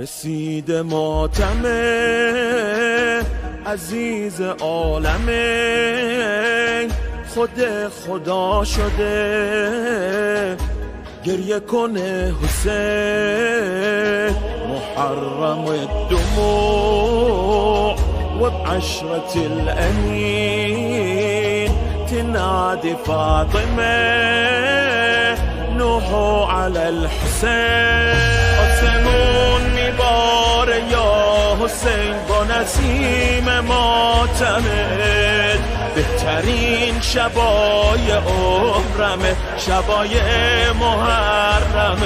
رسید ماتم عزیز عالمه، خود خدا شده گریه کنه حسین. محرم الدموع وبعشرة الأمين تنادي فاطمة نوحوا على الحسين. آسمون میبار یا حسین با نسیم ماتمت، بهترین شبای عمرمه شبای محرمت.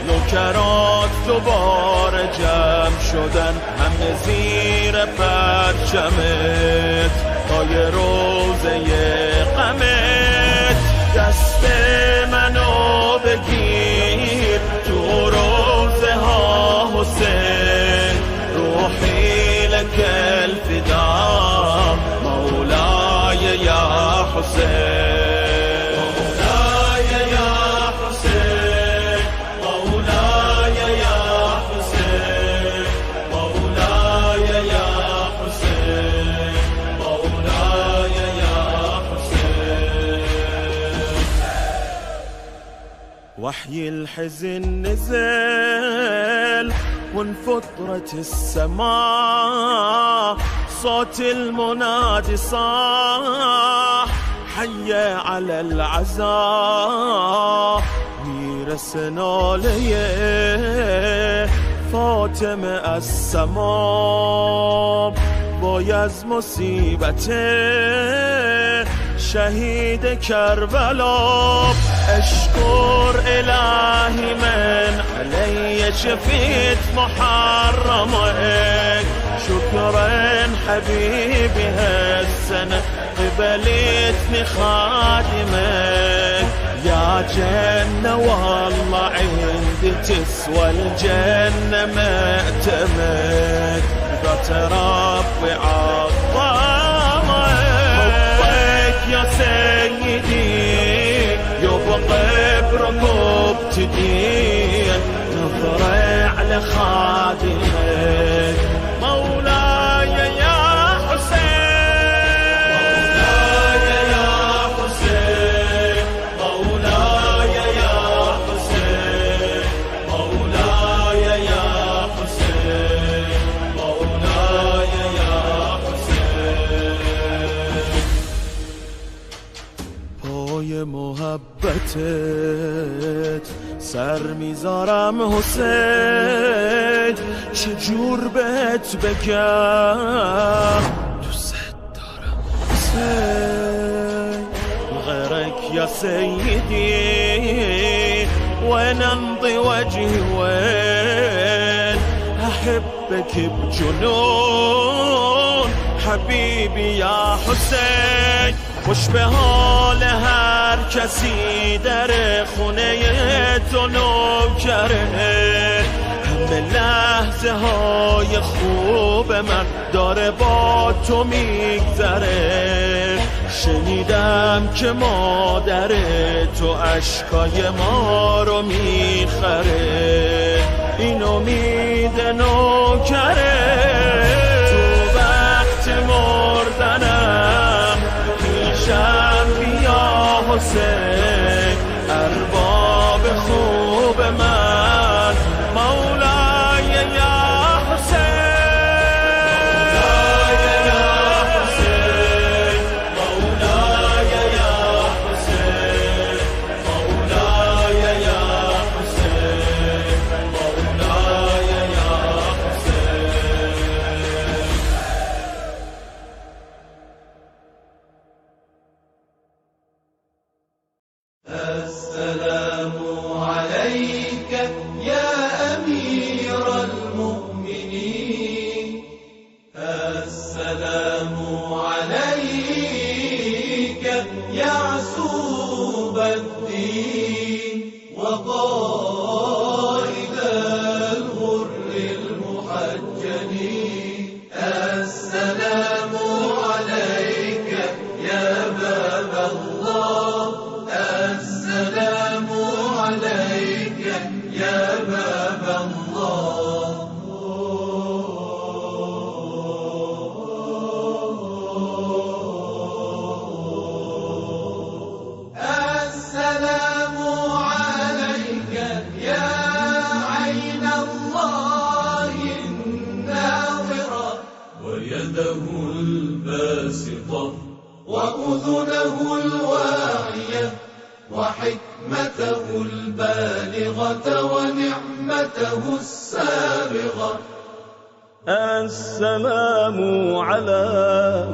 نوکرات دوباره جمع شدن همه زیر پرچمت، پای روزه غمت دست منو بگیر تو روزه ها حسین. روحی لك الفدا مولاي يا حسين، مولاي يا حسين، مولاي يا حسين، مولاي يا حسين، مولاي يا حسين. وحي الحزن نزل وانفطرت السماء، صوت المنادي صاح حي على العزاء. میرسنا لیه فاطمه السماء، وای از مصیبت شهید کربلا. اشکر الهی من علی شفیت محرمك، شكرا حبيبي هالسنة قبلتني خادمك. يا جنة والله عندي تسوى الجنة مأتمك، قلت ربي عظمك. حبك يا سيدي يبقى بركبتي، نظرة على خادمك مولاي يا حسين، مولاي يا حسين، مولاي يا حسين، مولاي يا حسين، مولاي يا حسين. پای محبتت سر میذارم حسین، چجور بهت بگم دوست دارم حسین. غيرك يا سيدي وين امضي وجهي وين، احبك بجنون حبيبي يا حسين. خوش به حال هر کسی در خونه تو نوکره، همه لحظه های خوب من داره با تو میگذره. شنیدم که مادر تو اشکای ما رو میخره، این امید نوکره. تو وقت مردنم پیشم بیا حسین، ارباب خوب من مولاي يا حسين، مولاي يا حسين، مولاي يا حسين، مولاي يا حسين، مولاي يا حسين. يده الباسطة وأذنه الواعية وحكمته البالغة ونعمته السابغة. السلام على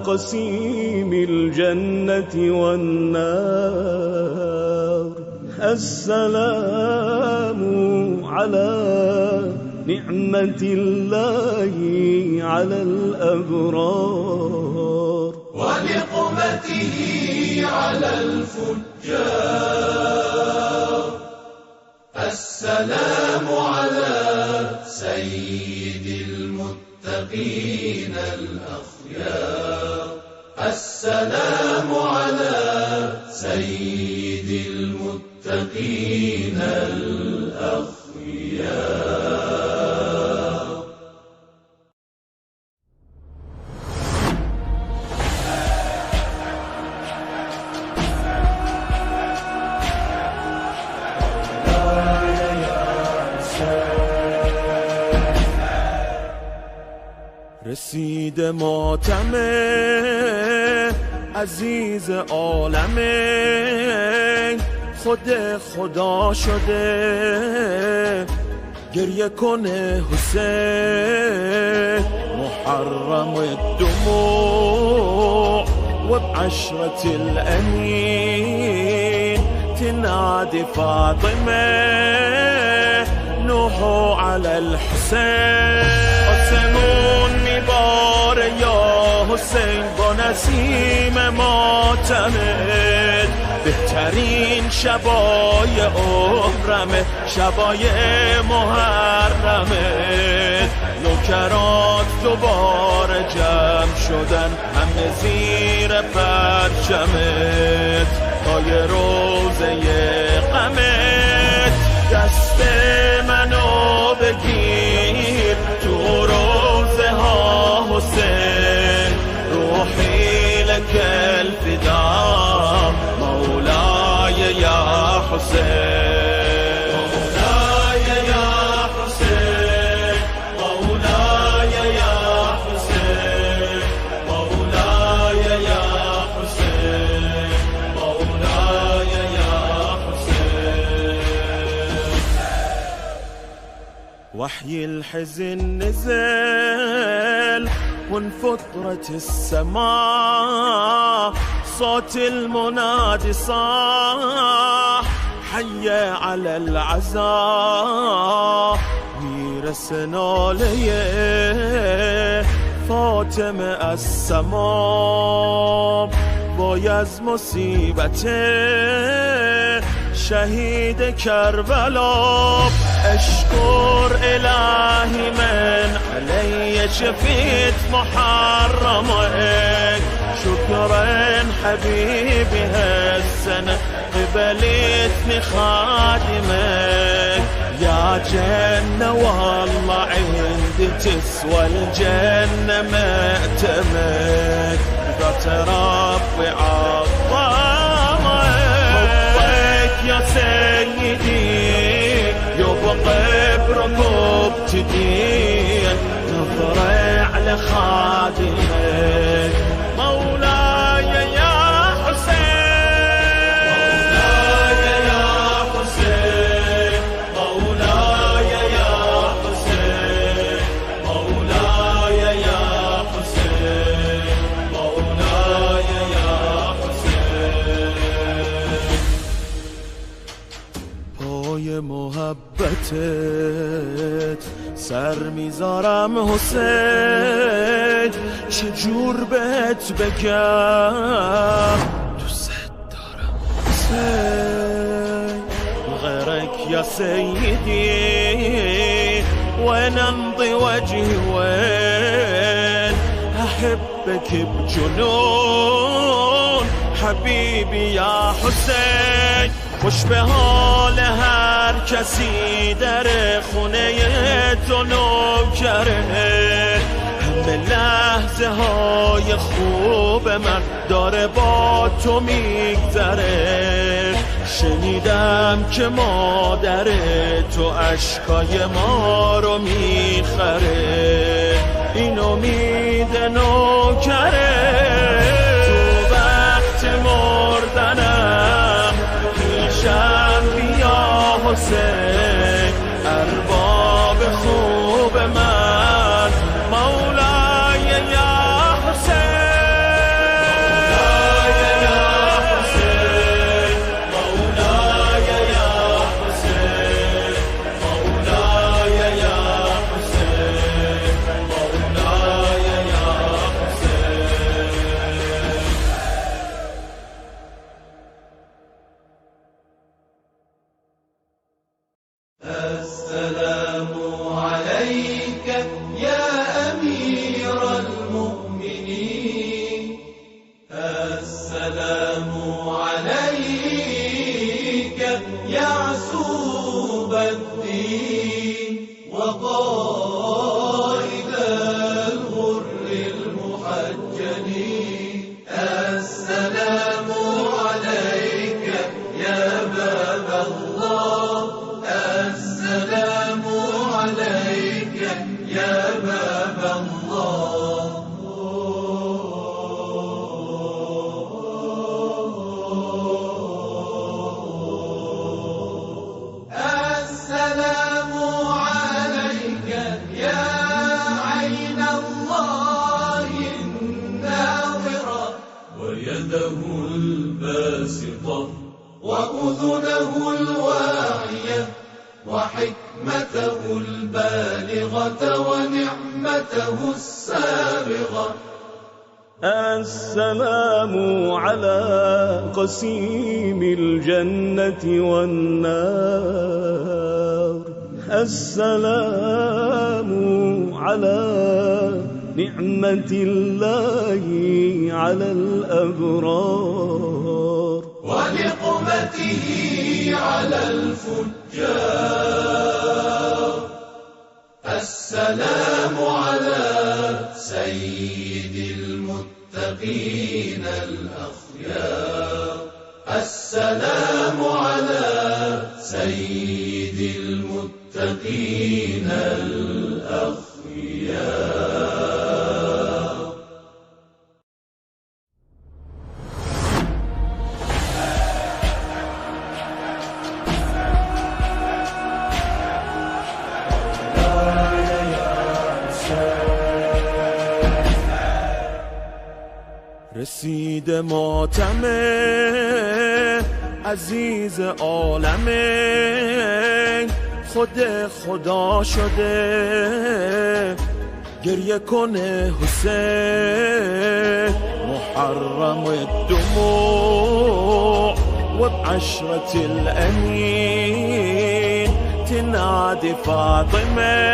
قسيم الجنة والنار، السلام على نعمة الله على الأبرار ونقمته على الفجار. السلام على سيد المتقين الأخيار. السلام على سيد المتقين الأخيار. رسید ماتم عزیز عالمه، خود خدا شده گریه کنه حسین. محرم الدموع وبعشرة الأمين تنادي فاطمة نوحوا على الحسين. آسمون میباره یا حسین با نسیم ماتمت، بهترین شبای عمرمه شبای محرمت. نوکرات دوباره جمع شدن همه زیر پرچمت، پای روزه غمت دست منو بگیر تو روزه ها حسین. روحی لك الفدا مولاي يا حسين. مولاي يا حسين، مولاي يا حسين، مولاي يا حسين، مولاي يا حسين. وحي الحزن نزل وانفطرت السماء، صوت المنادي صاح حي على العزاء. میرسنا لیه فاطمه السماء، وای از مصیبت شهید کربلا. اشکر الهی من علی شفیت محرمك، شكرا حبيبي هالسنة قبلتني خادمك. يا جنة والله عندي تسوى الجنة مأتمك، ذات ربي عظمك. حبك يا سيدي يبقى بركبتي، نظرة على خادمك مولاي يا حسين. مولاي يا حسين، مولاي يا حسين، مولاي يا حسين، مولاي يا حسين. پای محبتت سر میذارم حسین، چجور بهت بگم دوست دارم حسین. غيرك يا سيدي وين امضي وجهي وين، احبك بجنون حبيبي يا حسين. خوش به حال هر کسی در خونه تو نوکره، همه لحظه های خوب من داره با تو میگذره. شنیدم که مادر تو اشکای ما رو میخره، این امید نوکره تو وقت مردنم پیشم بیا حسین ارباب خوب من مولای یا السلام عليك يا أمير المؤمنين السلام عليك يا عسوب الدين وقائد الغر المحجلين السلام عليك يا باب الله السلام عليك يا باب الله السلام عليك يا عين الله الناظرة ويده الباسطة وأذنه الواعية وحكمته البالغة ونعمته السابغة السلام على قسيم الجنة والنار السلام على نعمة الله على الأبرار ونقمته على الفجار السلام على سيد المتقين الأخيار السلام على سيد المتقين الأخيار رسید ماتم عزیز عالمه خود خدا شده گریه کنه حسین محرم الدموع وبعشرة الأمين تنادي فاطمة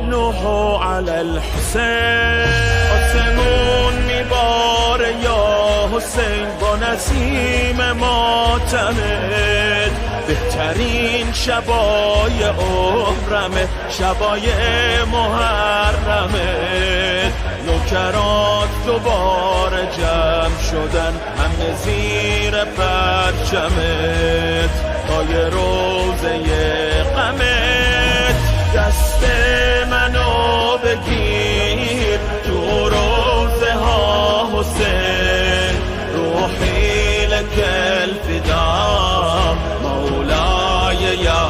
نوحوا على الحسين آسمون میبار یا حسین با نسیم ماتمت بهترین شبای عمرمه شبای محرمت نوکرات دوباره جمع شدن همه زیر پرچمت پای روزه غمت دست منو بگیر تو روزه ها حسین روحی لك الفدا مولای یا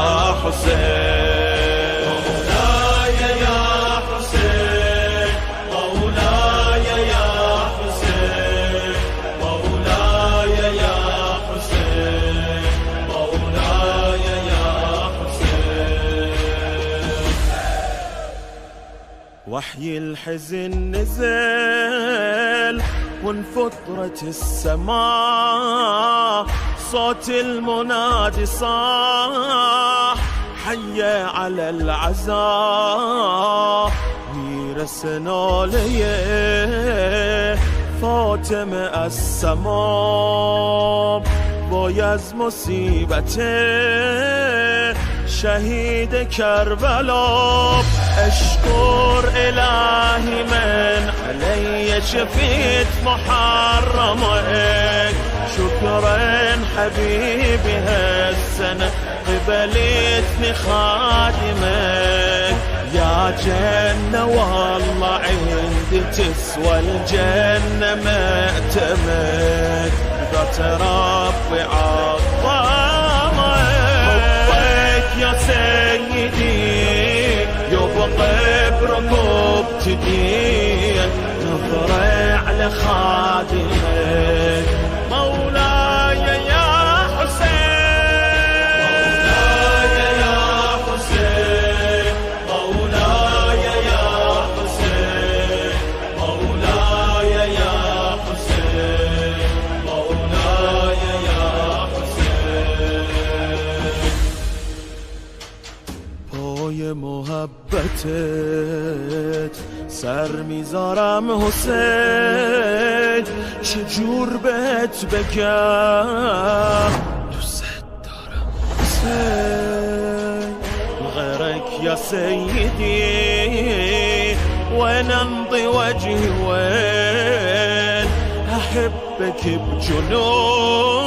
حسین مولای یا حسین مولای یا حسین مولای یا حسین مولای یا حسین وحي الحزن نزل وانفطرت السماء صوت المنادي صاح حي على العزاء میرسنا لیه فاطمه السماء وای از مصیبت شهید کربلا اشکر الهی من علی شفیت محرمك شكرا حبيبي هالسنة قبلتني خادمك يا يا جنة والله عندي تسوى الجنة معتمد ذات ربي عظمك حبك يا سيدي يبقى بركوبتي دين نظرة على خادمك مولاي يا حسين مولاي يا حسين مولاي يا حسين مولاي يا حسين پای محبتت سر میذارم حسین چجور بهت بگم دوست دارم حسین غيرك يا سيدي وين امضي وجهي وين احبك بجنون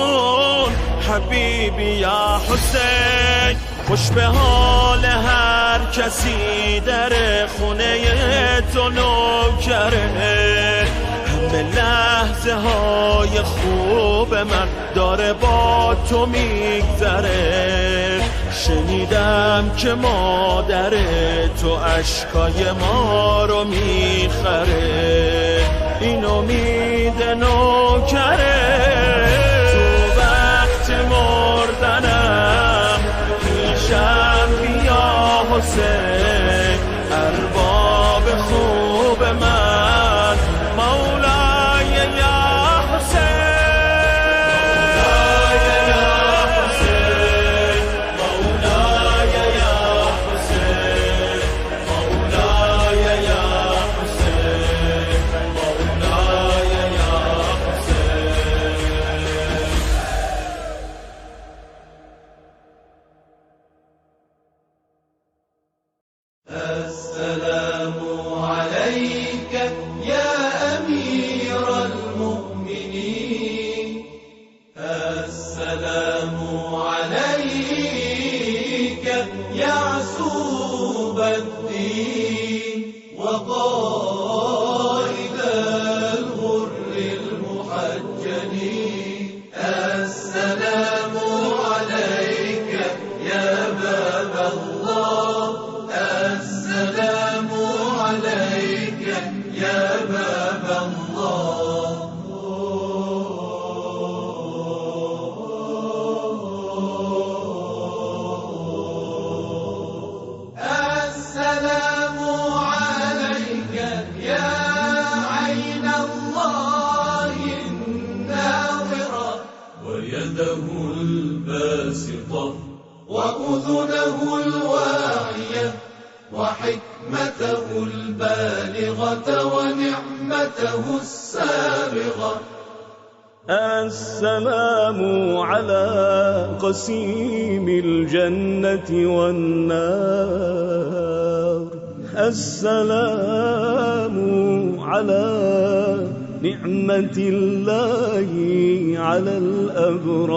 حبيبي يا حسين خوش به حال هر کسی در خونه تو نوکره همه لحظه های خوب من داره با تو میگذره شنیدم که مادر تو اشکای ما رو میخره این امید نوکره تو وقت مردنم پیشم بیا حسین ارباب خوب من مولای یا السلام عليك يا أمير المؤمنين السلام عليك يا عسوب الدين وقائد الغر المحجلين السلام عليك يا باب الله السلام عليك يا باب الله السلام عليك يا عين الله الناظرة ويده الباسطة وأذنه الواعية وحكمته البالغة ونعمته السابغة السلام على قسيم الجنة والنار السلام على نعمة الله على الأبرار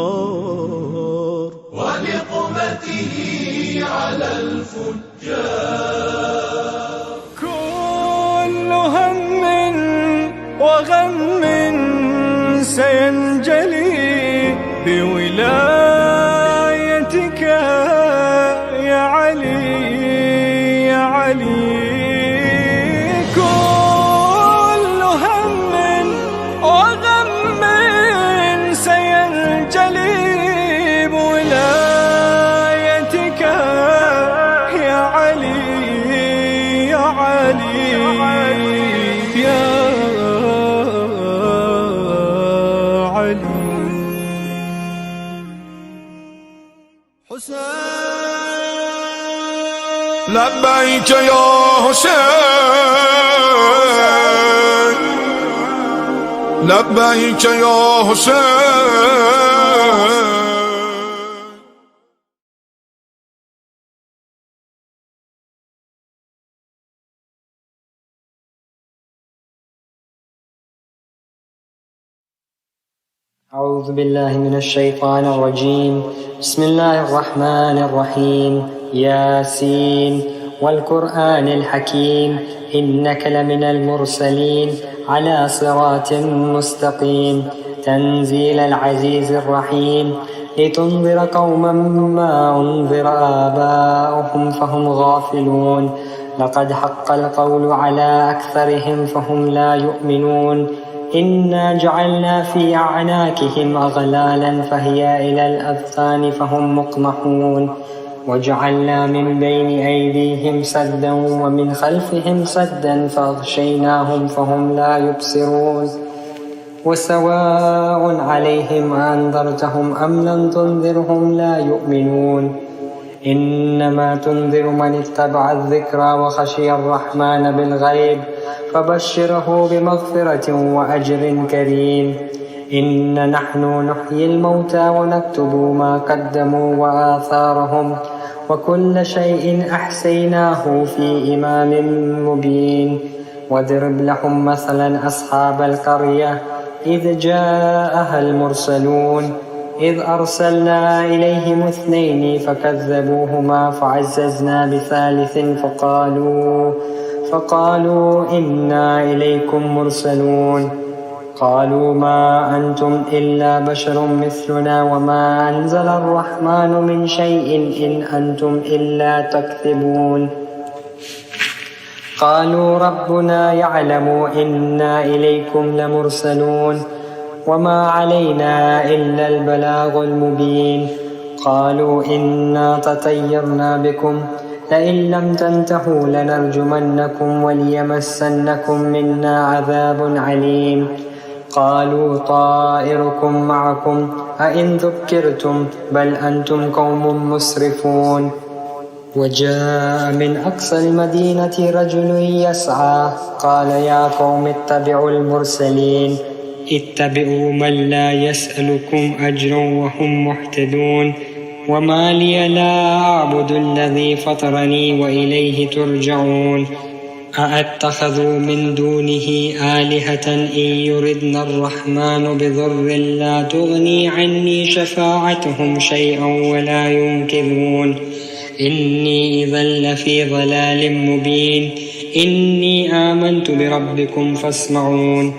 ونقمته على الفجار كل هم وغم سينجلي بولايتك يا علي يا علي كل هم وغم سينجلي بولايتك يا علي يا علي يا علي حسين لبيك يا حسين لبيك يا حسين أعوذ بالله من الشيطان الرجيم بسم الله الرحمن الرحيم ياسين والقرآن الحكيم إنك لمن المرسلين على صراط مستقيم تنزيل العزيز الرحيم لتنذر قوما ما أنذر آباؤهم فهم غافلون لقد حق القول على أكثرهم فهم لا يؤمنون إنا جعلنا في أعناقهم أغلالا فهي إلى الأذقان فهم مقمحون وجعلنا من بين أيديهم سدا ومن خلفهم سدا فأغشيناهم فهم لا يبصرون وسواء عليهم أنذرتهم أم لم تنذرهم لا يؤمنون إنما تنذر من اتبع الذكرى وخشي الرحمن بالغيب فبشره بمغفرة وأجر كريم إن نحن نحيي الموتى ونكتب ما قدموا وآثارهم وكل شيء أحصيناه في إمام مبين واضرب لهم مثلا أصحاب القرية إذ جاءها المرسلون إذ أرسلنا إليهم 2 فكذبوهما فعززنا بثالث فقالوا إنا إليكم مرسلون قالوا ما أنتم إلا بشر مثلنا وما أنزل الرحمن من شيء إن أنتم إلا تكذبون قالوا ربنا يعلم إنا إليكم لمرسلون وما علينا إلا البلاغ المبين قالوا إنا تطيرنا بكم لئن لم تنتهوا لنرجمنكم وليمسنكم منا عذاب عليم قالوا طائركم معكم أئن ذكرتم بل أنتم قوم مسرفون وجاء من أقصى المدينة رجل يسعى قال يا قوم اتبعوا المرسلين اتبعوا من لا يسألكم أجرا وهم مهتدون وما لي لا أعبد الذي فطرني وإليه ترجعون أأتخذوا من دونه آلهة إن يردنا الرحمن بضر لا تغني عني شفاعتهم شيئا ولا ينقذون إني إذا لفي ضلال مبين إني آمنت بربكم فاسمعون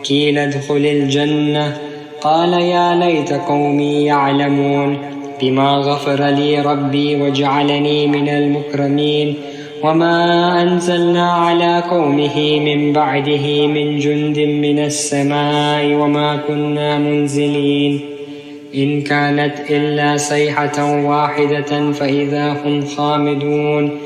قيل ادخل الجنة قال يا ليت قومي يعلمون بما غفر لي ربي وجعلني من المكرمين وما أنزلنا على قومه من بعده من جند من السماء وما كنا منزلين إن كانت إلا صيحة واحدة فإذا هم خامدون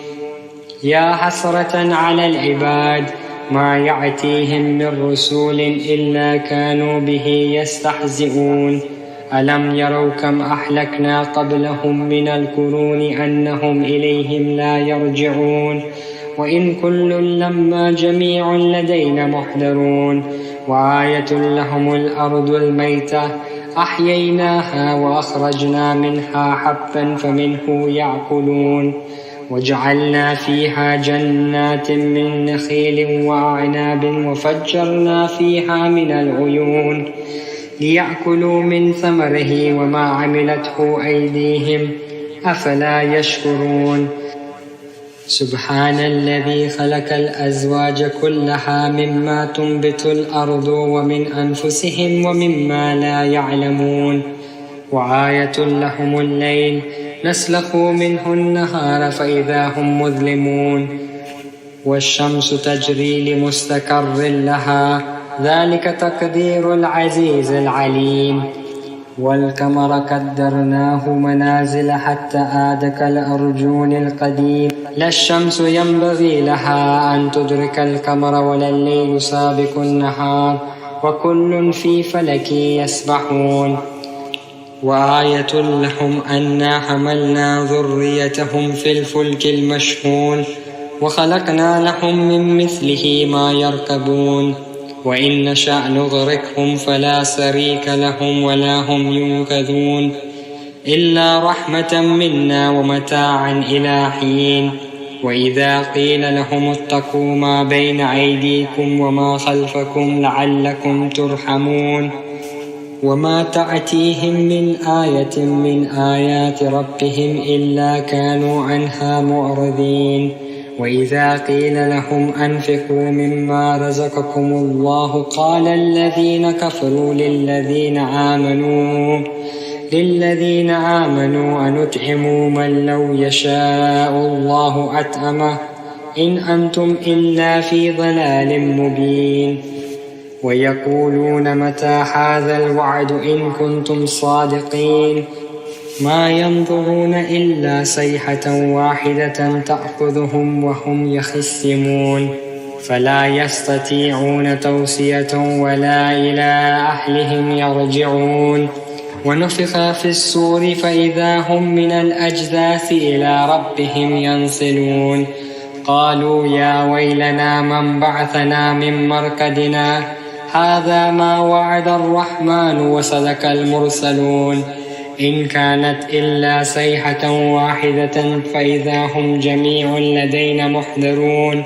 يا حسرة على العباد ما يأتيهم من رسول إلا كانوا به يستهزئون ألم يروا كم أهلكنا قبلهم من القرون أنهم إليهم لا يرجعون وإن كل لما جميع لدينا محضرون وآية لهم الأرض الميتة أحييناها وأخرجنا منها حبا فمنه يأكلون وجعلنا فيها جنات من نخيل وأعناب وفجرنا فيها من العيون ليأكلوا من ثمره وما عملته أيديهم أفلا يشكرون سبحان الذي خلق الأزواج كلها مما تنبت الأرض ومن أنفسهم ومما لا يعلمون وآية لهم الليل نسلخ منه النهار فإذا هم مظلمون والشمس تجري لمستقر لها ذلك تقدير العزيز العليم والقمر قدرناه منازل حتى عاد كالأرجون القديم لا الشمس ينبغي لها أن تدرك القمر ولا الليل سابق النهار وكل في فلك يسبحون وآية لهم أنا حملنا ذريتهم في الفلك المشحون وخلقنا لهم من مثله ما يركبون وإن نشأ نغرقهم فلا شريك لهم ولا هم ينقذون إلا رحمة منا ومتاعا إلى حين وإذا قيل لهم اتقوا ما بين أيديكم وما خلفكم لعلكم ترحمون وما تأتيهم من آية من آيات ربهم إلا كانوا عنها معرضين وإذا قيل لهم أنفقوا مما رزقكم الله قال الذين كفروا للذين آمنوا أنطعم من لو يشاء الله أطعمه إن أنتم إلا في ضلال مبين ويقولون متى هذا الوعد إن كنتم صادقين ما ينظرون إلا صيحة واحدة تأخذهم وهم يخصمون فلا يستطيعون توصية ولا إلى أهلهم يرجعون ونفخ في الصور فإذا هم من الأجداث إلى ربهم ينسلون قالوا يا ويلنا من بعثنا من مرقدنا هذا ما وعد الرحمن وصدق المرسلون إن كانت إلا صيحة واحدة فإذا هم جميع لدينا محضرون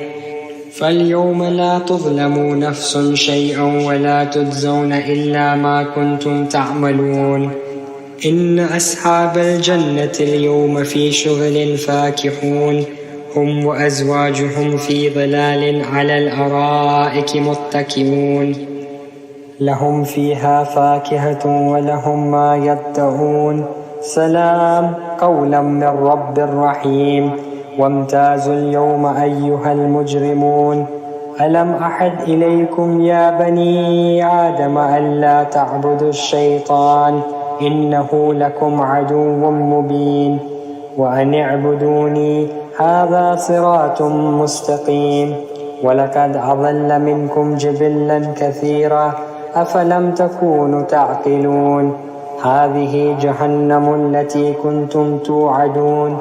فاليوم لا تظلم نفس شيئا ولا تجزون إلا ما كنتم تعملون إن أصحاب الجنة اليوم في شغل فاكهون هم وأزواجهم في ظلال على الأرائك متكئون لهم فيها فاكهة ولهم ما يدعون سلام قولا من رب رحيم وامتازوا اليوم أيها المجرمون ألم أحد إليكم يا بني آدم ألا تعبدوا الشيطان إنه لكم عدو مبين وأن اعبدوني هذا صراط مستقيم ولقد أضل منكم جبلا كثيرا أفلم تكونوا تعقلون هذه جهنم التي كنتم توعدون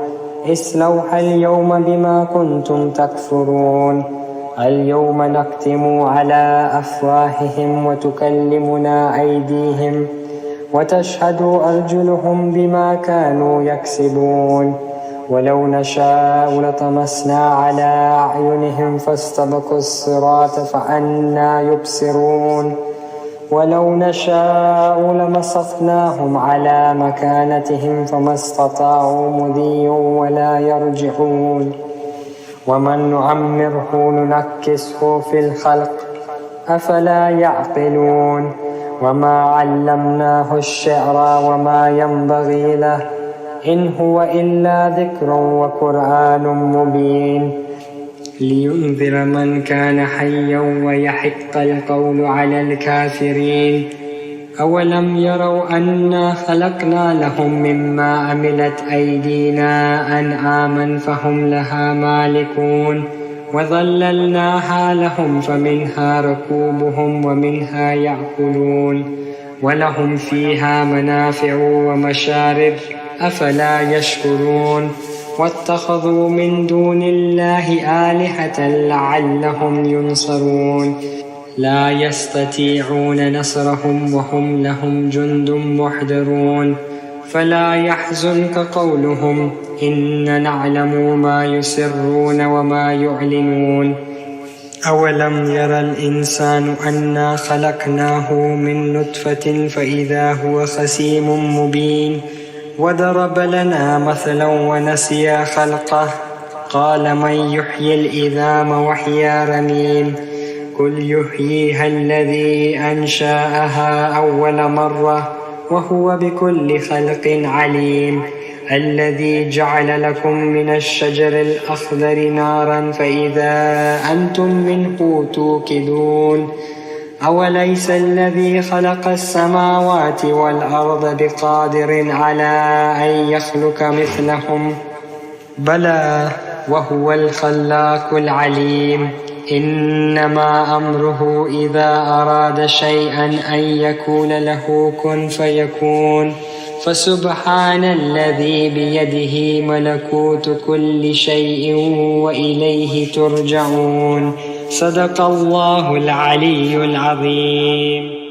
اصلوها اليوم بما كنتم تكفرون اليوم نختم على أفواههم وتكلمنا أيديهم وتشهد أرجلهم بما كانوا يكسبون ولو نشاء لطمسنا على أعينهم فاستبقوا الصراط فأنى يبصرون ولو نشاء لمسخناهم على مكانتهم فما استطاعوا مضيا ولا يرجعون ومن نعمره ننكسه في الخلق أفلا يعقلون وما علمناه الشعر وما ينبغي له إن هو إلا ذكر وقرآن مبين لينذر من كان حيا ويحق القول على الكافرين أولم يروا أنا خلقنا لهم مما عملت أيدينا أنعاما فهم لها مالكون وظللناها لهم فمنها ركوبهم ومنها يأكلون ولهم فيها منافع ومشارب أفلا يشكرون واتخذوا من دون الله آلهة لعلهم ينصرون لا يستطيعون نصرهم وهم لهم جند محضرون فلا يحزنك قولهم إن نعلم ما يسرون وما يعلنون أولم ير الإنسان أنا خلقناه من نطفة فإذا هو خصيم مبين وضرب لنا مثلا ونسي خلقه قال من يحيي العظام وهي رميم قل يحييها الذي أنشأها أول مرة وهو بكل خلق عليم الذي جعل لكم من الشجر الأخضر نارا فإذا أنتم منه توقدون أوليس الذي خلق السماوات والأرض بقادر على أن يخلق مثلهم بلى وهو الخلاق العليم إنما أمره إذا أراد شيئا أن يقول له كن فيكون فسبحان الذي بيده ملكوت كل شيء وإليه ترجعون صدق الله العلي العظيم.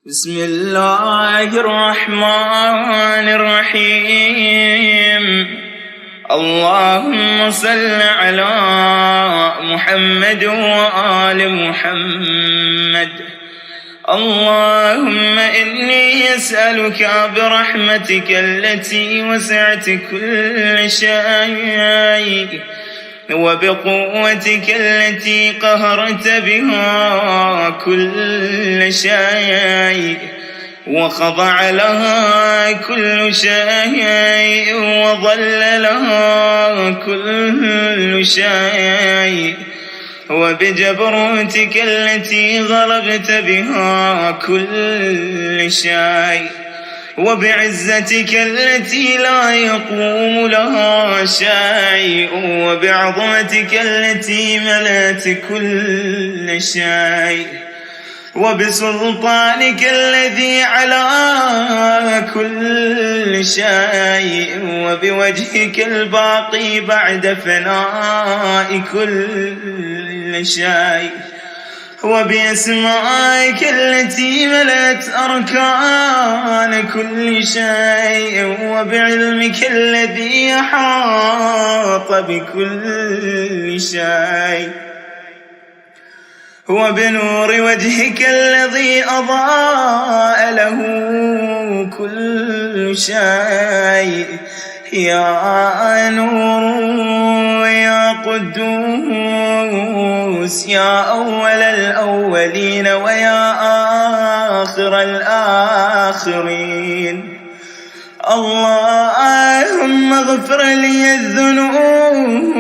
بسم الله الرحمن الرحيم. اللهم صل على محمد وآل محمد. اللهم إني أسألك برحمتك التي وسعت كل شيء وبقوتك التي قهرت بها كل شيء وخضع لها كل شيء وضل لها كل شيء وبجبروتك التي غلبت بها كل شيء وبعزتك التي لا يقوم لها شيء وبعظمتك التي ملأت كل شيء وبسلطانك الذي على كل شيء وبوجهك الباقي بعد فناء كل شيء وبأسمائك التي ملأت أركان كل شيء وبعلمك الذي أحاط بكل شيء وبنور وجهك الذي أضاء له كل شيء. يا نور يا قدوس يا أول الأولين ويا آخر الآخرين. اللهم اغفر لي الذنوب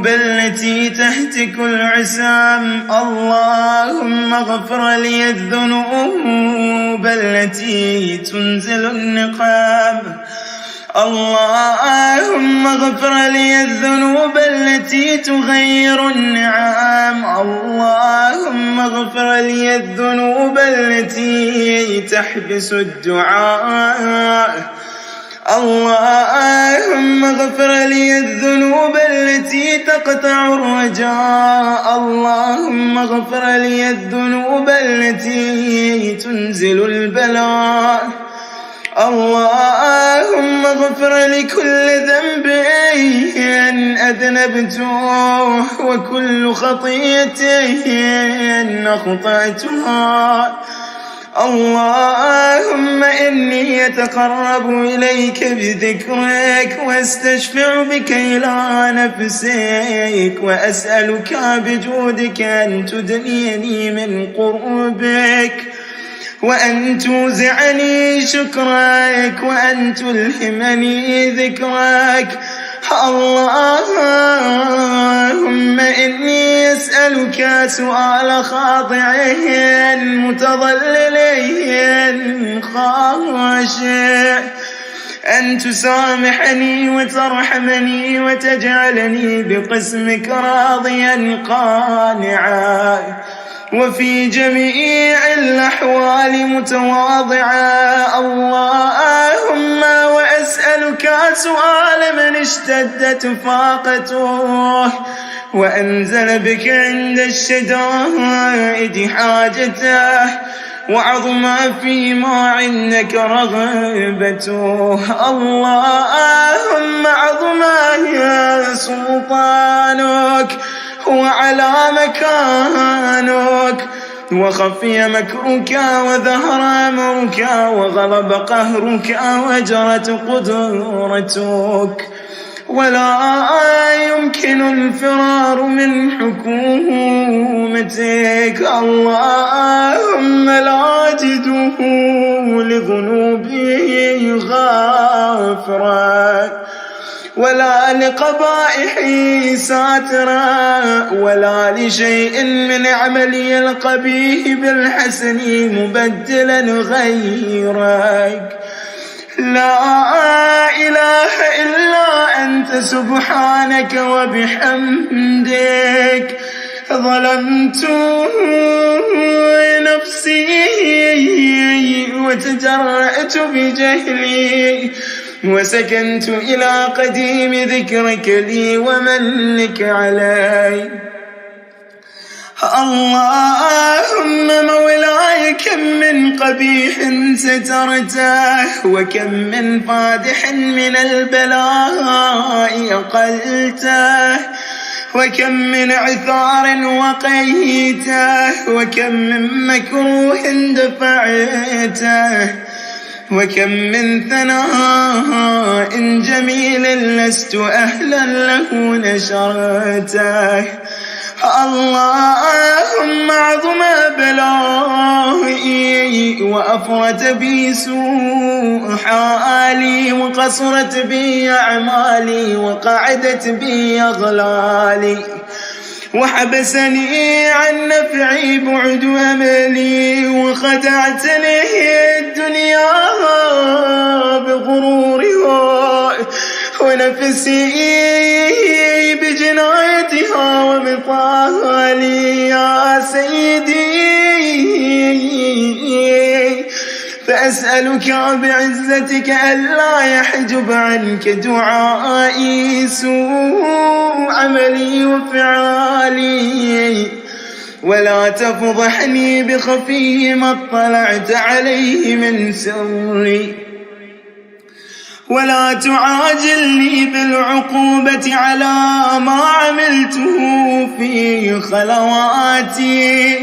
التي تهتك العسام. اللهم اغفر لي الذنوب التي تنزل النقام. اللهم اغفر لي الذنوب التي تغير النعام. اللهم اغفر لي الذنوب التي تحبس الدعاء. اللهم اغفر لي الذنوب التي تقطع الرجاء. اللهم اغفر لي الذنوب التي تنزل البلاء. اللهم اغفر لكل ذنب أذنبته وكل خطيئة أخطأتها. اللهم إني أتقرب إليك بذكرك واستشفع بك إلى نفسك وأسألك بجودك أن تدنيني من قربك وأن توزعني شكرك وأن تلهمني ذكرك. اللهم إني أسألك سؤال خاضع متضلل خاشع أن تسامحني وترحمني وتجعلني بقسمك راضيا قانعا وفي جميع الأحوال متواضعا. اللهم وأسألك سؤال من اشتدت فاقته وأنزل بك عند الشدائد حاجته وعظم فيما عندك رغبته. اللهم عظم يا سلطانك وعلى مكانك وخفي مكرك وظهر أمرك وغلب قهرك وجرت قدرتك ولا يمكن الفرار من حكومتك. اللهم لا أجده لذنوبي غافرا ولا لقبائحي ساترا ولا لشيء من عملي القبيح بالحسن مبدلا غيرك. لا إله إلا أنت سبحانك وبحمدك. ظلمت نفسي وتجرأت بجهلي وسكنت إلى قديم ذكرك لي ومنك علي. اللهم مولاي وكم من قبيح سترته، وكم من فادح من البلاء أقلته، وكم من عثار وقيته، وكم من مكروه دفعته، وكم من ثناء جميل لست أهلا له نشرته. اللهم عظم بلائي وأفرت بي سوء حالي، وقصرت بي أعمالي، وقعدت بي أغلالي، وحبسني عن نفعي بعد أملي، وخدعتني الدنيا بغرورها، ونفسي بجنايتها ومثالي. يا سيدي فأسألك بعزتك ألا يحجب عنك دعائي سوء عملي وفعالي، ولا تفضحني بخفي ما اطلعت عليه من سري، ولا تعاجلني بالعقوبة على ما عملته في خلواتي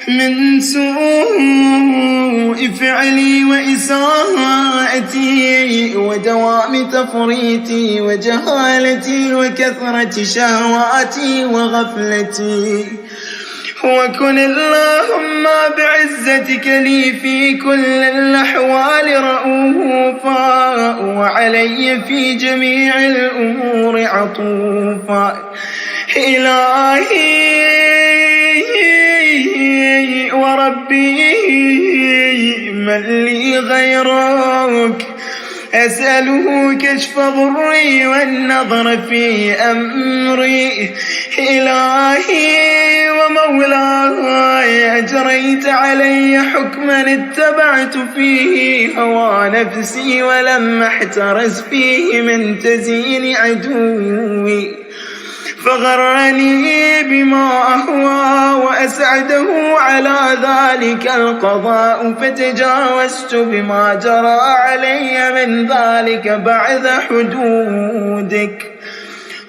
من سوء فعلي وإساءتي، ودوام تفريطي وجهالتي، وكثرة شهواتي وغفلتي. وكن اللهم بعزتك لي في كل الأحوال رؤوفا، وعلي في جميع الأمور عطوفا. إلهي وربي من لي غيرك، أسأله كشف ضري والنظر في أمري. إلهي ومولاي أجريت علي حكما اتبعت فيه هوى نفسي، ولم احترس فيه من تزيين عدوي، فغرني بما أهوى وأسعده على ذلك القضاء، فتجاوزت بما جرى علي من ذلك بعد حدودك،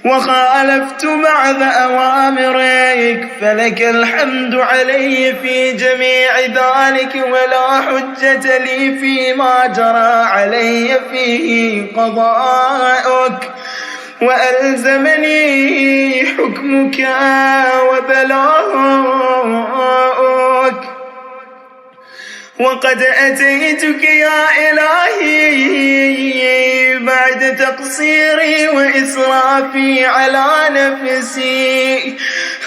وخالفت بعد أوامرك، فلك الحمد علي في جميع ذلك، ولا حجة لي فيما جرى علي فيه قضاءك، وألزمني حكمك وبلاءك. وقد أتيتك يا إلهي بعد تقصيري وإسرافي على نفسي،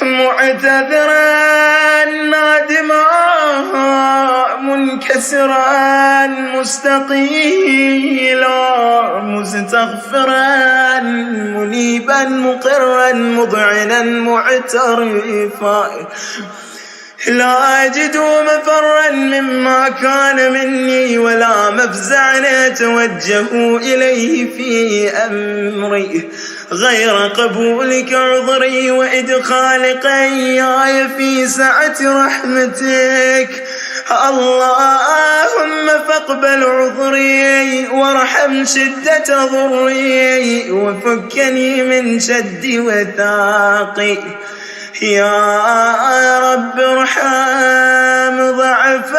معتذرا نادما منكسرا مستقيلا مستغفرا منيبا مقرا مذعنا معترفا، لا أجد مفرا مما كان مني، ولا مفزعا أتوجه إليه في أمري غير قبولك عذري، وإدخال قياي في سعة رحمتك. اللهم فاقبل عذري، وارحم شدة ضري، وفكني من شد وثاقي. يا رب ارحم ضعف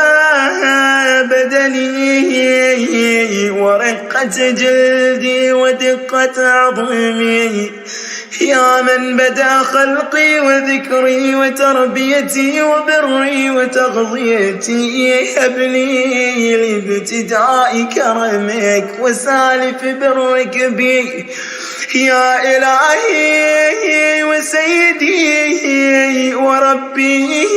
بدني، ورقة جلدي، ودقة عظمي. يا من بدا خلقي وذكري وتربيتي وبري وتغذيتي، هب لي لابتداء كرمك وسالف برك بي. يا إلهي وسيدي وربي،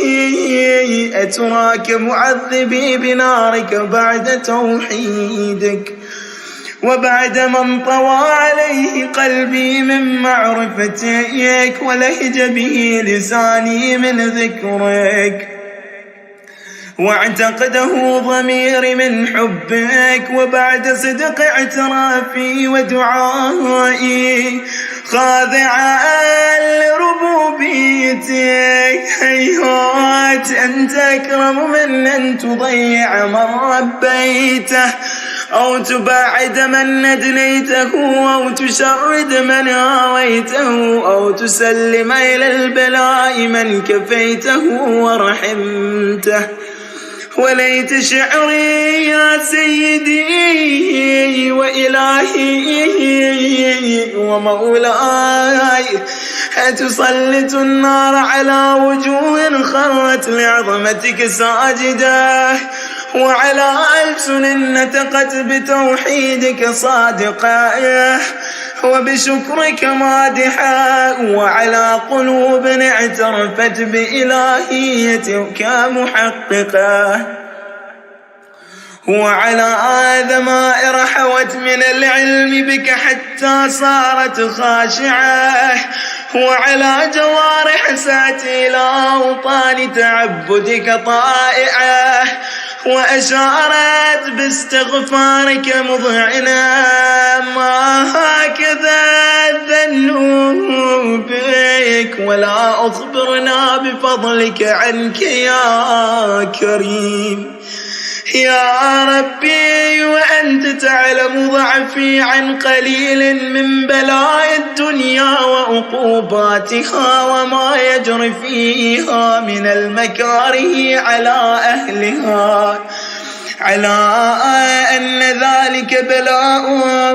أتراك معذبي بنارك بعد توحيدك، وبعد من طوى عليه قلبي من معرفتك، ولهج به لساني من ذكرك. واعتقده ضميري من حبك، وبعد صدق اعترافي ودعائي خاضعا لربوبيتك. هيهات أنت أكرم من أن تضيع من ربيته، أو تباعد من ندنيته، أو تشرد من آويته، أو تسلم إلى البلاء من كفيته ورحمته. وليت شعري يا سيدي وإلهي ومولاي أتسلط النار على وجوه خرت لعظمتك ساجدة، وعلى ألسن نطقت بتوحيدك صادقة، وبشكرك مادحة، وعلى قلوب اعترفت بإلهيتك محققة، وعلى ضمائر حوت من العلم بك حتى صارت خاشعة، وعلى جوارح سات إلى أوطان تعبدك طائعة، وأشارت باستغفارك مذعنة. ما هكذا الذنوب بك، ولا أخبرنا بفضلك عنك يا كريم يا ربي، وأنت تعلم ضعفي عن قليل من بلاء الدنيا وعقوباتها وما يجري فيها من المكاره على أهلها، على أن ذلك بلاء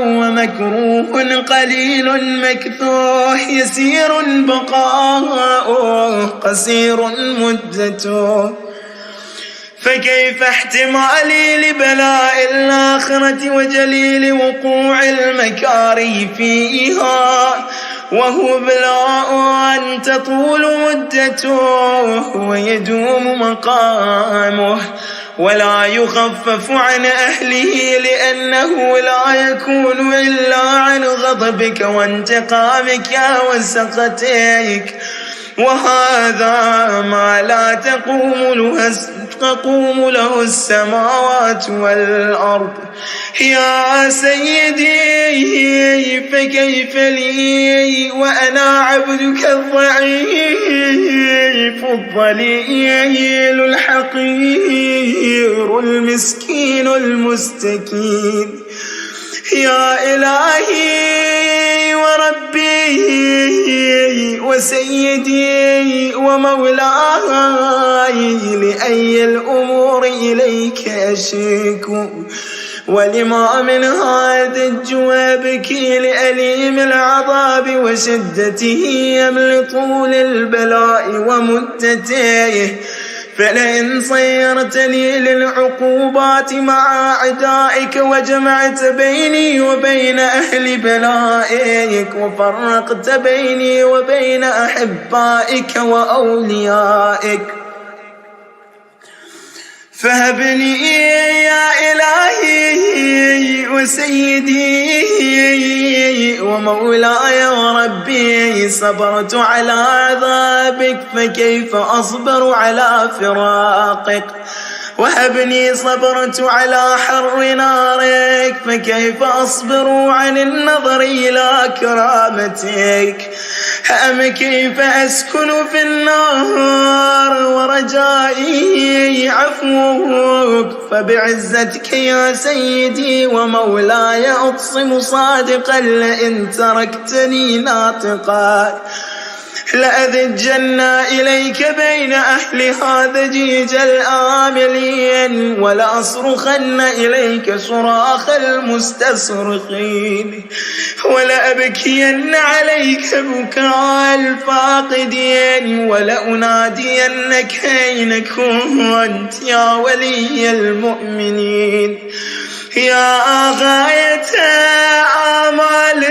ومكروه قليل مكثوح، يسير بقاؤه قصير مدته. فكيف احتمالي لبلاء الآخرة وجليل وقوع المكاره فيها، وهو بلاء تطول مدته ويدوم مقامه، ولا يخفف عن أهله، لأنه لا يكون إلا عن غضبك وانتقامك وسخطك، وهذا ما لا تقوم له السماوات والأرض. يا سيدي فكيف لي وأنا عبدك الضعيف الضليل الحقير المسكين المستكين. يا إلهي وربي وسيدي ومولاي، لأي الأمور إليك أشكو، ولما من هذا الجوابك لأليم العذاب وشدته يمل طول البلاء ومدته. فلئن صيرتني للعقوبات مع أعدائك، وجمعت بيني وبين أهل بلائك، وفرقت بيني وبين أحبائك وأوليائك، فهبني يا إلهي وسيدي ومولاي وربي. صبرت على عذابك فكيف أصبر على فراقك، وهبني صبرت على حر نارك فكيف أصبر عن النظر إلى كرامتك. أم كيف أسكن في النار ورجائي عفوك، فبعزتك يا سيدي ومولاي أقسم صادقا لئن تركتني ناطقا لأذجن إليك بين أهل هذا جيج الآملين، ولأصرخن إليك صراخ المستصرخين، ولأبكين عليك بكاء الفاقدين، ولأنادينك أين كنت يا ولي المؤمنين. يا غاية آمال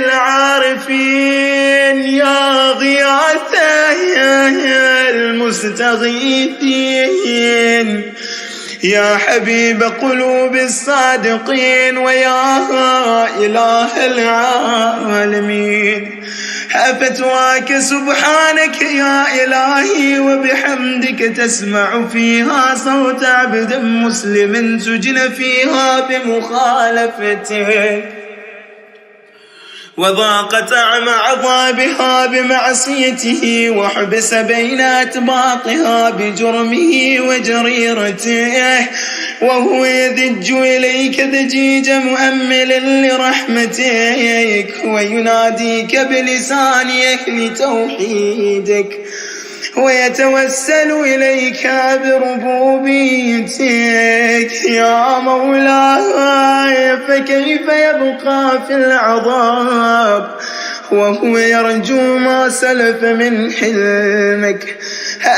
العارفين، يا غياث المستغيثين، يا حبيب قلوب الصادقين، ويا إله العالمين. أفتواك سبحانك يا إلهي وبحمدك تسمع فيها صوت عبد مسلم سجن فيها بمخالفتك وضاق طعم عذابها بمعصيته وحبس بين أتباطها بجرمه وجريرته وهو يذج إليك ذجيج مؤمل لرحمتك ويناديك بلسان أهل توحيدك ويتوسل إليك بربوبيتك يا مولاي فكيف يبقى في العذاب وهو يرجو ما سلف من حلمك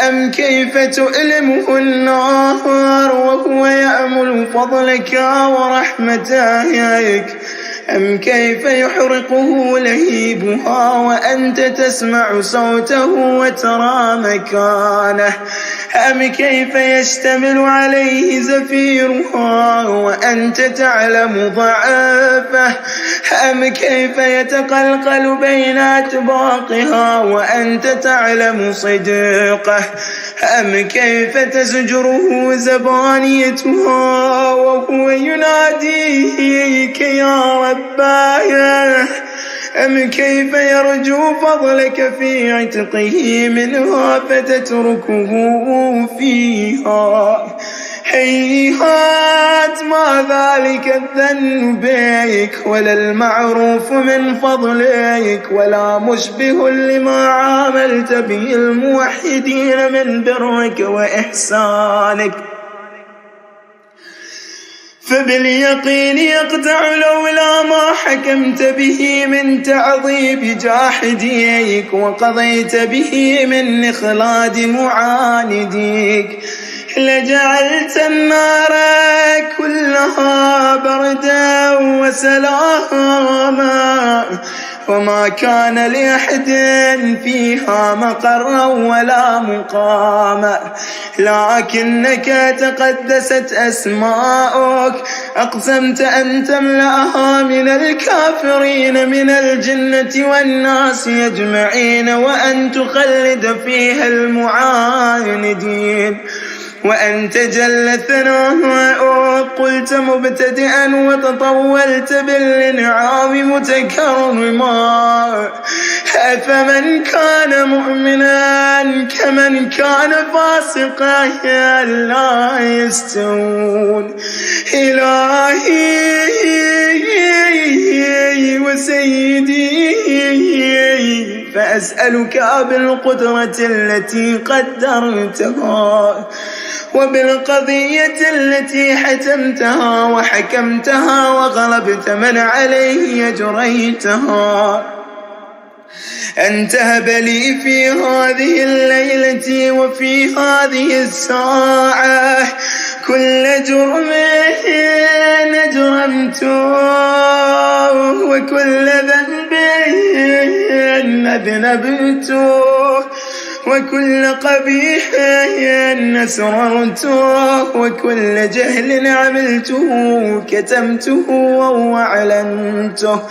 أم كيف تؤلمه النار وهو يأمل فضلك ورحمتك أم كيف يحرقه لهيبها وأنت تسمع صوته وترى مكانه أم كيف يشتمل عليه زفيرها وأنت تعلم ضعفه أم كيف يتقلقل بين أطباقها وأنت تعلم صدقه أم كيف تزجره زبانيتها وهو يناديك يا رباه أم كيف يرجو فضلك في عتقه منها فتتركه فيها هيهات ما ذلك الذن بك ولا المعروف من فضلك ولا مشبه لما عاملت به الموحدين من برك وإحسانك فباليقين يقطع لولا ما حكمت به من تعظيم جاحديك وقضيت به من إخلاد معانديك لجعلت النار كلها بردا وسلاما وما كان لأحد فيها مقرا ولا مقاما لكنك تقدست أسماؤك أقسمت أن تملأها من الكافرين من الجنة والناس أجمعين وأن تخلد فيها المعاندين وأنت جل ثناؤك قلت مبتدئا وتطولت بالإنعام متكرما أفمن كان مؤمنا كمن كان فاسقا لا يستوون إلهي وسيدي فأسألك بالقدرة التي قدرتها وبالقضية التي حتمتها وحكمتها وغلبت من عليه يجريتها أن تهب لي في هذه الليلة وفي هذه الساعة كل جرم أجرمته وكل ذنب أذنبته وكل قبيح أسررته وكل جهل عملته كتمته وأعلنته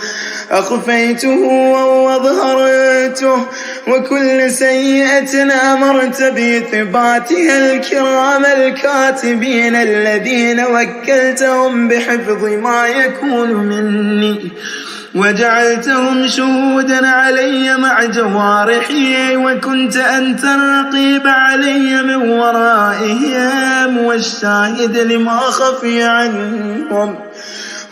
أخفيته وأظهرته وكل سيئة أمرت بإثباتها الكرام الكاتبين الذين وكلتهم بحفظ ما يكون مني وجعلتهم شهودا علي مع جوارحي وكنت أنت الرقيب علي من ورائهم والشاهد لما خفي عنهم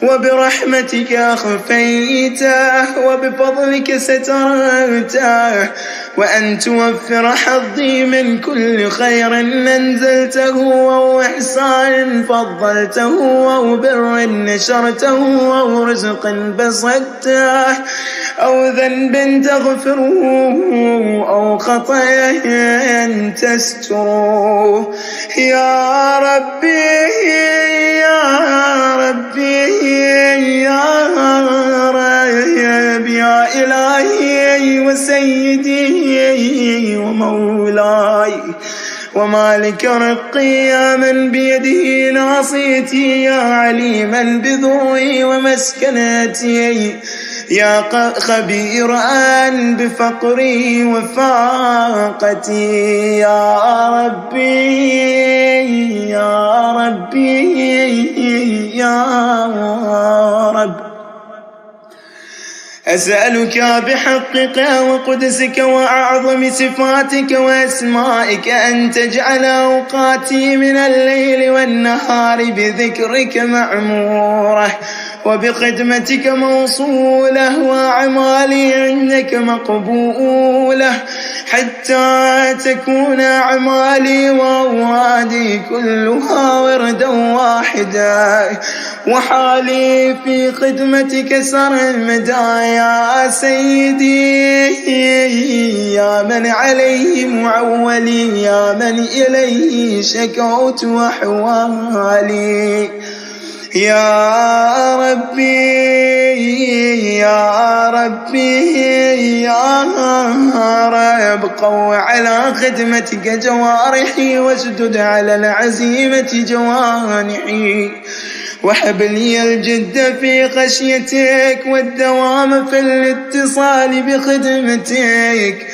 وبرحمتك أخفيته وبفضلك سترته وأن توفر حظي من كل خير أنزلته أو إحسان فضلته أو بر نشرته أو رزق بسطته أو ذنب تغفره أو خطايا تستره يا ربي يا ربي يا رب يا إلهي وسيدي ومولاي ومالك رقي يا من بيده ناصيتي يا عليما بذوي ومسكنتي يا خبيرا بفقري وفاقتي يا ربي يا ربي يا رب أسألك بحقك وقدسك وأعظم صفاتك وأسمائك أن تجعل أوقاتي من الليل والنهار بذكرك معمورة وبخدمتك موصولة وأعمالي عندك مقبولة حتى تكون أعمالي وأوادي كلها وردا واحدا وحالي في خدمتك سرمدا يا سيدي يا من عليه معولي يا من إليه شكوت أحوالي يا ربي يا ربي يا رب قو على خدمتك جوارحي واشدد على العزيمة جوانحي وهب لي الجد في خشيتك والدوام في الاتصال بخدمتك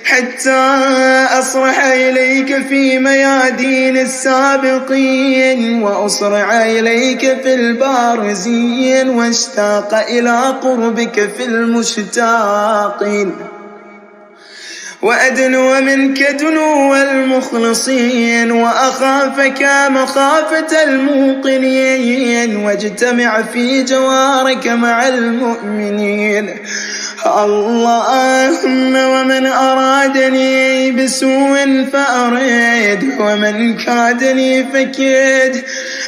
حتى أصرح إليك في ميادين السابقين وأصرع إليك في البارزين واشتاق إلى قربك في المشتاقين وأدنو منك دنو المخلصين وأخافك مخافة الموقنين واجتمع في جوارك مع المؤمنين اللهم ومن أرادني بسوء فأرد ومن كادني فكيد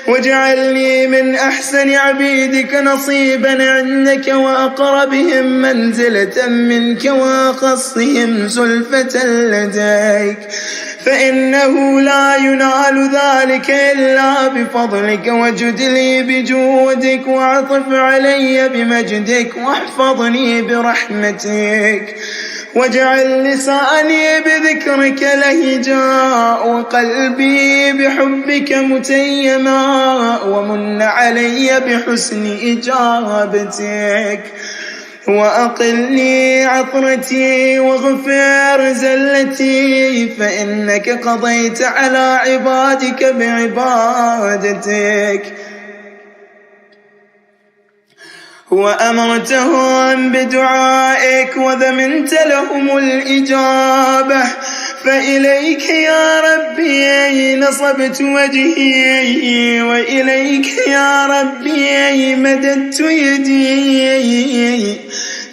واجعلني من أحسن عبيدك نصيبا عندك وأقربهم منزلة منك وأخصهم زلفة لديك فإنه لا ينال ذلك إلا بفضلك وجد لي بجودك وعطف علي بمجدك واحفظني برحمتك واجعل لساني بذكرك لهجا وقلبي بحبك متيما ومن علي بحسن إجابتك وأقلني عثرتي واغفر زلتي فإنك قضيت على عبادك بعبادتك وأمرتهم بدعائك وذمنت لهم الإجابة فإليك يا ربي نصبت وجهي وإليك يا ربي مددت يدي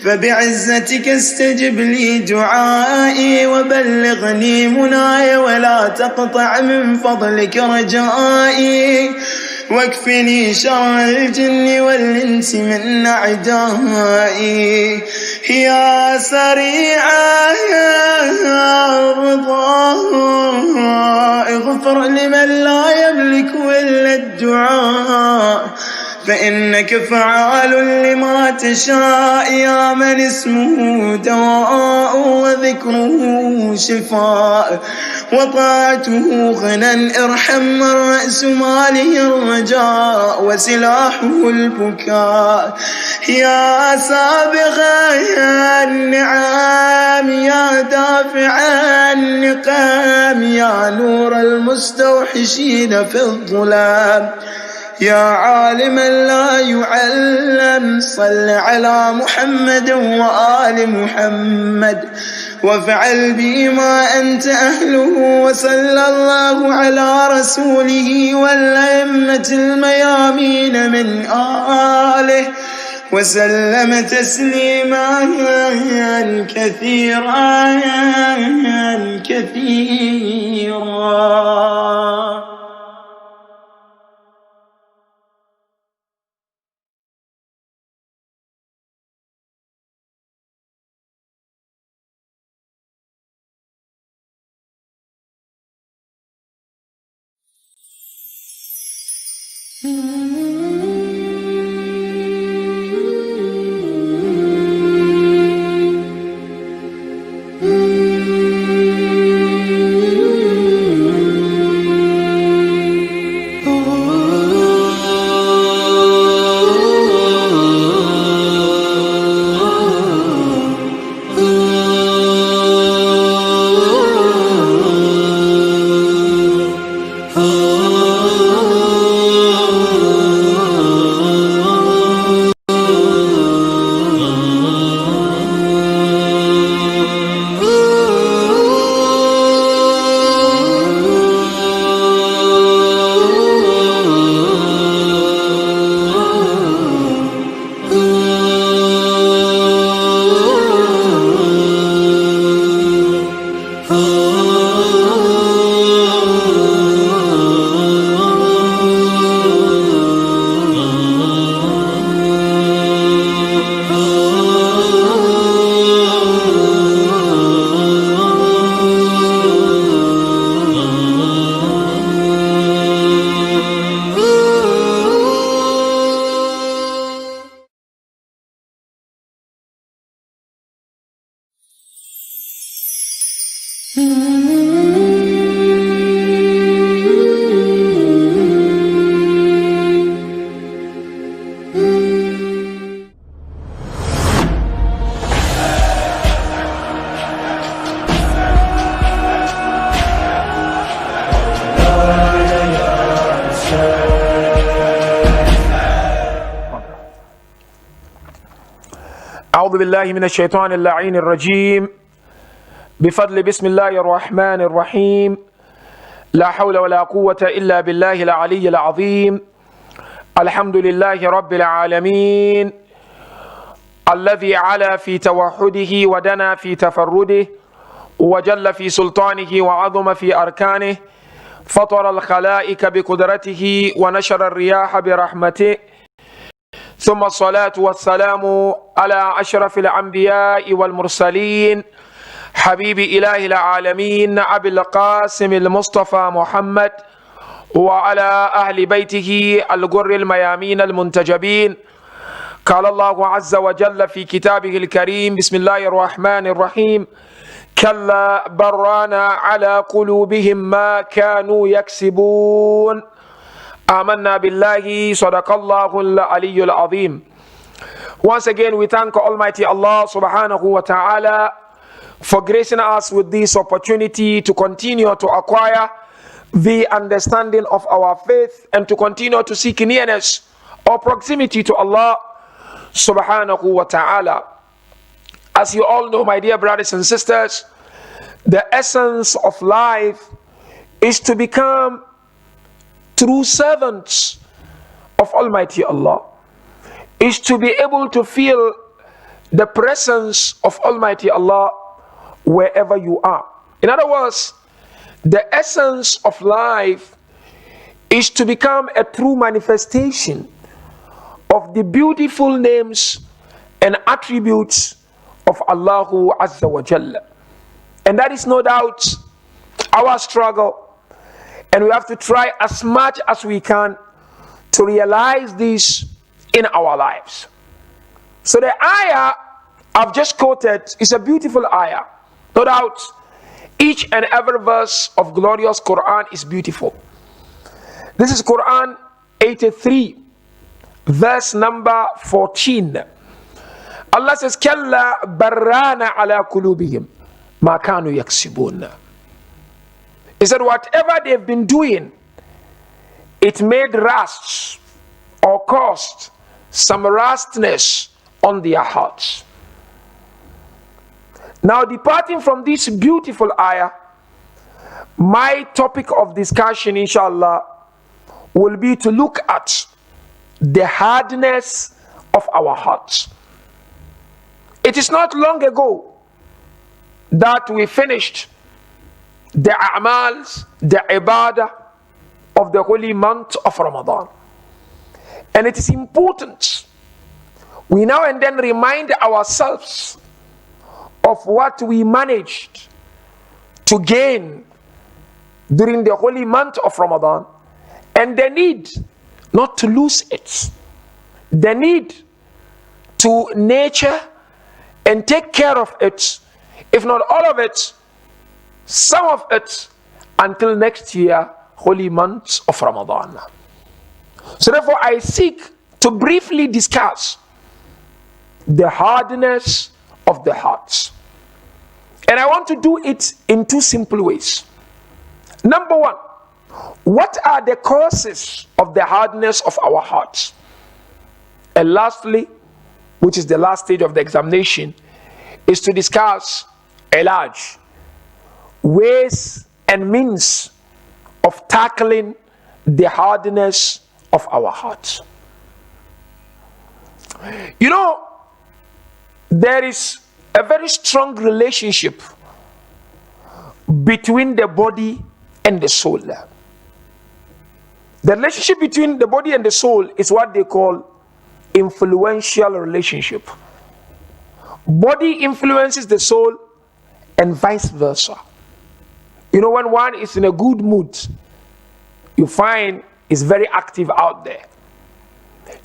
فبعزتك استجب لي دعائي وبلغني مناي ولا تقطع من فضلك رجائي واكفني شر الجن والإنس من أعدائي يا سريع الرضا اغفر لمن لا يملك إلا الدعاء فإنك فعال لما تشاء يا من اسمه دواء وذكره شفاء وطاعته غنى ارحم من رأس ماله الرجاء وسلاحه البكاء يا سابغ النعام يا دافع النقام يا نور المستوحشين في الظلام يا عالما لا يعلم صل على محمد وآل محمد وافعل بي ما أنت أهله وصلى الله على رسوله والأئمة الميامين من آله وسلم تسليما كثيرا كثيرا. بالله من الشيطان اللعين الرجيم بفضل بسم الله الرحمن الرحيم لا حول ولا قوة إلا بالله العلي العظيم الحمد لله رب العالمين الذي علا في توحده ودنا في تفرده وجل في سلطانه وعظم في أركانه فطر الخلائق بقدرته ونشر الرياح برحمته ثم الصلاة والسلام على أشرف الأنبياء والمرسلين حبيب إله العالمين أبي القاسم المصطفى محمد وعلى أهل بيته الغر الميامين المنتجبين. قال الله عز وجل في كتابه الكريم بسم الله الرحمن الرحيم كلا برانا على قلوبهم ما كانوا يكسبون آمنا بالله صدق الله العلي العظيم. Once again we thank Almighty Allah subhanahu wa ta'ala for gracing us with this opportunity to continue to acquire the understanding of our faith and to continue to seek nearness or proximity to Allah subhanahu wa ta'ala. As you all know, my dear brothers and sisters, the essence of life is to become true servants of Almighty Allah, is to be able to feel the presence of Almighty Allah wherever you are. In other words, the essence of life is to become a true manifestation of the beautiful names and attributes of Allah Azza wa Jalla. And that is no doubt our struggle, and we have to try as much as we can to realize this in our lives. So the ayah I've just quoted is a beautiful ayah. No doubt each and every verse of glorious Quran is beautiful. This is Quran 83 verse number 14. Allah says kalla barrana ala qulubihim ma kanu yaksibun. He said whatever they've been doing, it made rust or caused some rustness on their hearts. Now, departing from this beautiful ayah, my topic of discussion inshallah will be to look at the hardness of our hearts. It is not long ago that we finished the a'mals, the ibadah of the holy month of Ramadan. And it is important we now and then remind ourselves of what we managed to gain during the holy month of Ramadan, and the need not to lose it, the need to nurture and take care of it, if not all of it, some of it, until next year, holy month of Ramadan. So therefore I seek to briefly discuss the hardness of the hearts. And I want to do it in two simple ways. Number one, what are the causes of the hardness of our hearts? And lastly, which is the last stage of the examination, is to discuss ilaj, ways and means of tackling the hardness of our hearts. You know, there is a very strong relationship between the body and the soul. The relationship between the body and the soul is what they call influential relationship. Body influences the soul and vice versa. You know, when one is in a good mood, you find is very active out there.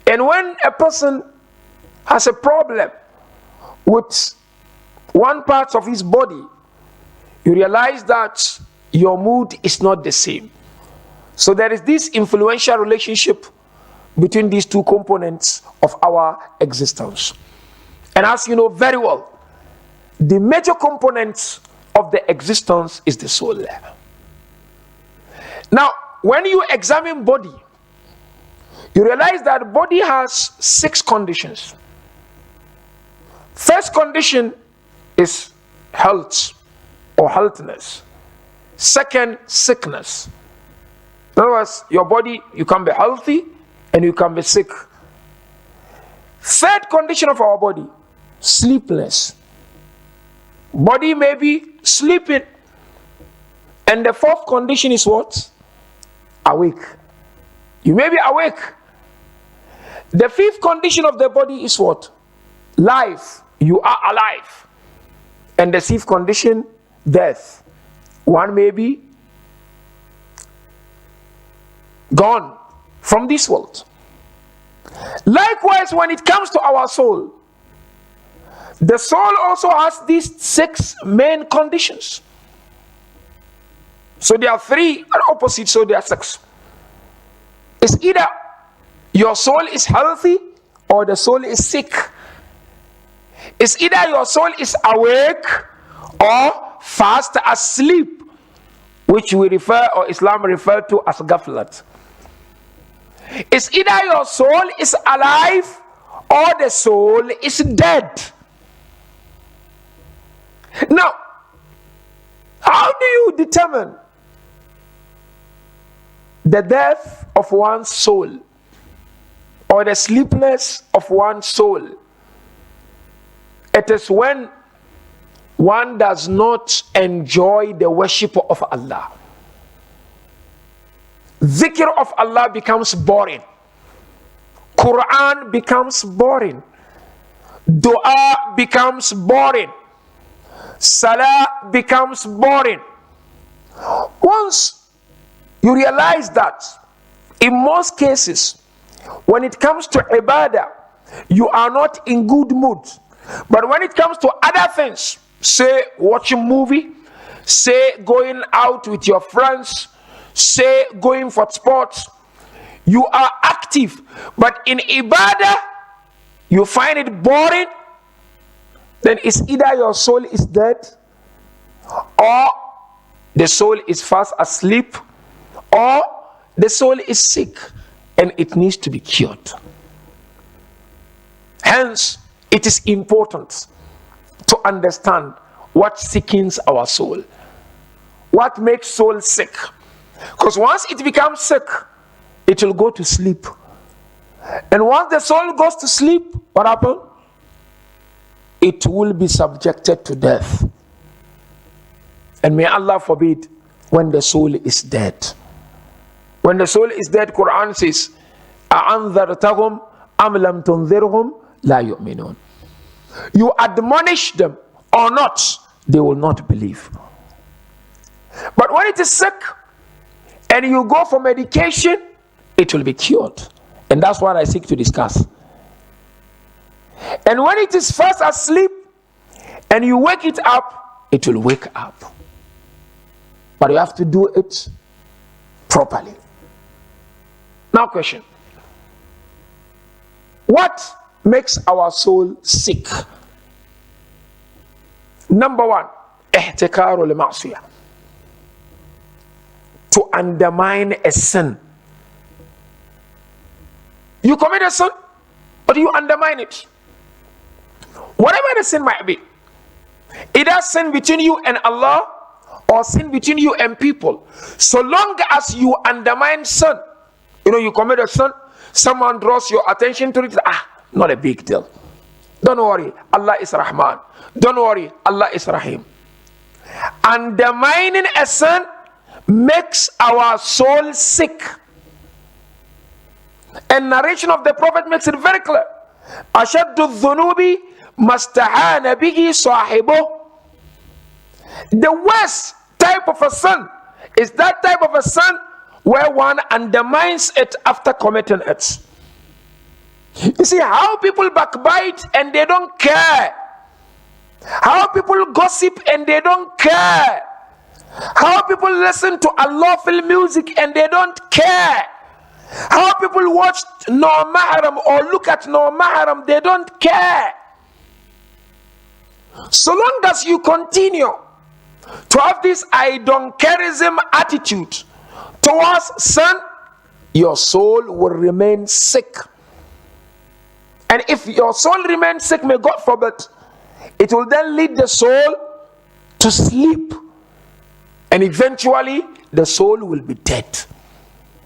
And when a person has a problem with one part of his body, you realize that your mood is not the same. So there is this influential relationship between these two components of our existence. And as you know very well, the major component of the existence is the soul. Now, when you examine body, you realize that body has 6 conditions. First condition is health or healthiness. Second, sickness. In other words, your body, you can be healthy and you can be sick. Third condition of our body, sleepless. Body may be sleeping. And the fourth condition is what? Awake. You may be awake. The fifth condition of the body is what? Life. You are alive. And the sixth condition, death. One may be gone from this world. Likewise, when it comes to our soul, the soul also has these 6 main conditions. So there are 3 and opposite, so there are 6. It's either your soul is healthy or the soul is sick. It's either your soul is awake or fast asleep, which we refer, or Islam refer to as ghaflat. It's either your soul is alive or the soul is dead. Now, how do you determine the death of one's soul or the sleepiness of one's soul? It is when one does not enjoy the worship of Allah. Zikr of Allah becomes boring. Quran becomes boring. Dua becomes boring. Salah becomes boring. Once you realize that, in most cases, when it comes to ibadah, you are not in good mood. But when it comes to other things, say watching movie, say going out with your friends, say going for sports, you are active. But in ibadah, you find it boring, then it's either your soul is dead, or the soul is fast asleep, or the soul is sick and it needs to be cured. Hence, it is important to understand what sickens our soul, what makes soul sick. Because once it becomes sick, it will go to sleep. And once the soul goes to sleep, what happens? It will be subjected to death. And may Allah forbid when the soul is dead. When the soul is dead, Quran says, أَأَنذَرْتَهُمْ أَمْ لَمْ تُنذِرْهُمْ لَا يُؤْمِنُونَ. You admonish them or not, they will not believe. But when it is sick and you go for medication, it will be cured. And that's what I seek to discuss. And when it is fast asleep and you wake it up, it will wake up. But you have to do it properly. Now question. What makes our soul sick? Number 1, احتكار المعصية. To undermine a sin. You commit a sin, but you undermine it. Whatever the sin might be, either sin between you and Allah or sin between you and people, so long as you undermine sin, you commit a sin, someone draws your attention to it, not a big deal. Don't worry, Allah is Rahman. Don't worry, Allah is Rahim. Undermining a sin makes our soul sick. And narration of the Prophet makes it very clear. أَشَدُّ الذُّنُوبِ مَسْتَعَانَ بِهِ صَاحِبُهُ. The worst type of a sin is that type of a sin where one undermines it after committing it. You see how people backbite and they don't care. How people gossip and they don't care. How people listen to unlawful music and they don't care. How people watch no mahram or look at no mahram, they don't care. So long as you continue to have this I don't careism attitude towards sin, your soul will remain sick. And if your soul remains sick, may God forbid, it will then lead the soul to sleep, and eventually the soul will be dead,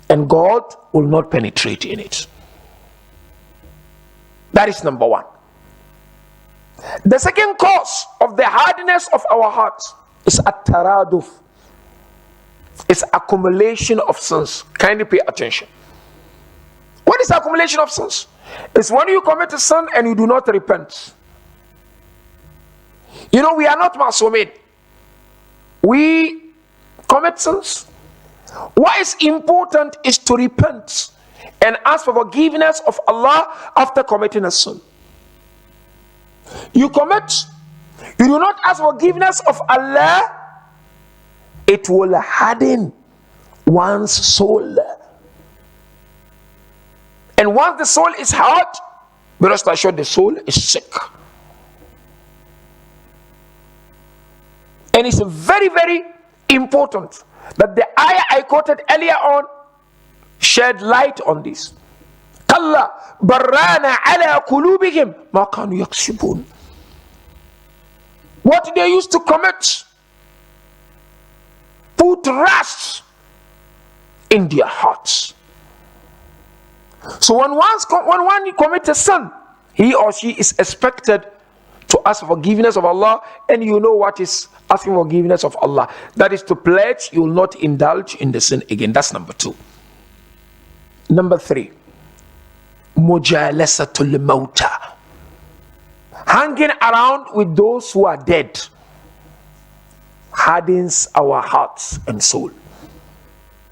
and God will not penetrate in it. That is number one. The second cause of the hardness of our hearts is at-taraduf. It's accumulation of sins. Kindly pay attention. What is accumulation of sins? It's when you commit a sin and you do not repent. You know, we are not masumin. We commit sins. What is important is to repent and ask for forgiveness of Allah after committing a sin. You commit, you do not ask forgiveness of Allah, it will harden one's soul. And once the soul is hard, be rest assured the soul is sick. And it's very, very important that the ayah I quoted earlier on shed light on this. Kalla barrana ala qulubihim ma kanu yaksibun. What they used to commit put rust in their hearts. So when one commits a sin, he or she is expected to ask for forgiveness of Allah, and you know what is asking forgiveness of Allah. That is to pledge you will not indulge in the sin again. That's number two. Number three, mujalasatul mauta. Hanging around with those who are dead hardens our hearts and soul.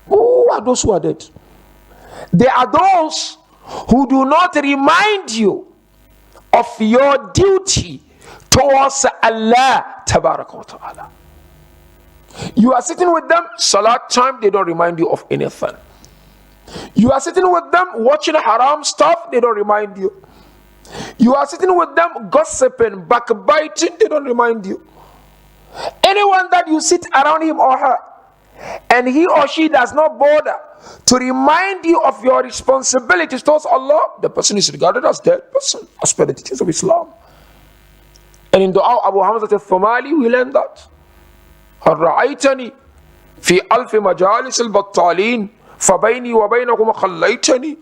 Who are those who are dead? They are those who do not remind you of your duty towards Allah Tabaraka wa Ta'ala. You are sitting with them, salat time, they don't remind you of anything. You are sitting with them watching haram stuff, they don't remind you. You are sitting with them gossiping, backbiting, they don't remind you. Anyone that you sit around him or her and he or she does not bother to remind you of your responsibilities towards Allah, the person is regarded as dead person as per the teachings of Islam. And in Dua Abu Hamza al-Thumali we learn that هل رأيتني في ألف مجالس البطالين فبيني وبينكم خليتني.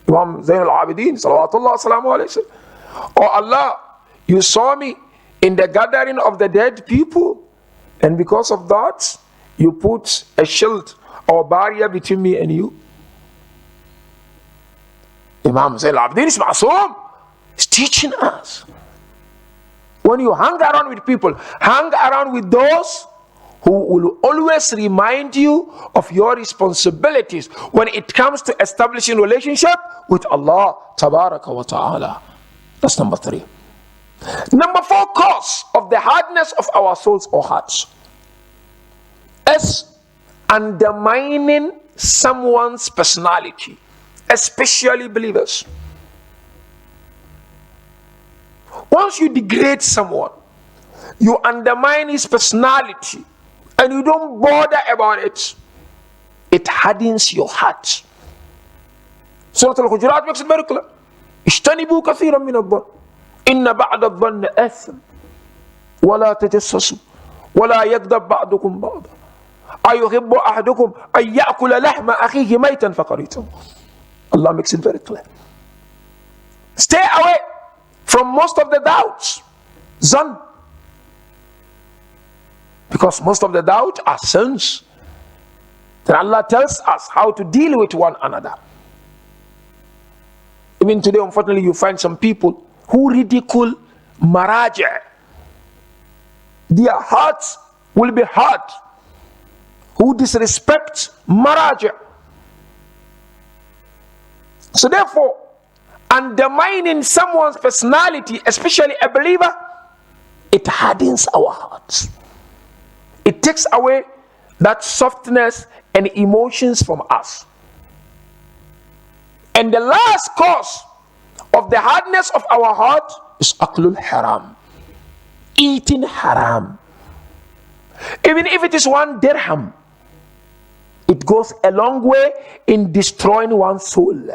Imam Zain al-Abidin salawatullah salamu alayhi. Oh Allah, you saw me in the gathering of the dead people, and because of that you put a shield or barrier between me and you. Imam Zain al-Abidin is ma'soom. He's teaching us, when you hang around with people, hang around with those who will always remind you of your responsibilities when it comes to establishing relationship with Allah Tabaraka wa Ta'ala. That's number three. Number four cause of the hardness of our souls or hearts is undermining someone's personality, especially believers. Once you degrade someone, you undermine his personality, and you don't bother about it, it hardens your heart. Surah Al-Hujurat makes it very clear. اجتنبوا كثيرا من الظن إن بعد الظن إثم ولا تجسسوا ولا يكذب بعضكم بعضا أيحب أحدكم أن يأكل لحم أخيه ميتا فكرهتموه. Allah makes it very clear. Stay away from most of the doubts, zan, because most of the doubt are sins. Then Allah tells us how to deal with one another. Even today, unfortunately, you find some people who ridicule maraja. Their hearts will be hard. Who disrespect maraja. So therefore, undermining someone's personality, especially a believer, it hardens our hearts. It takes away that softness and emotions from us. And the last cause of the hardness of our heart is aklul haram, eating haram. Even if it is 1 dirham, it goes a long way in destroying one's soul.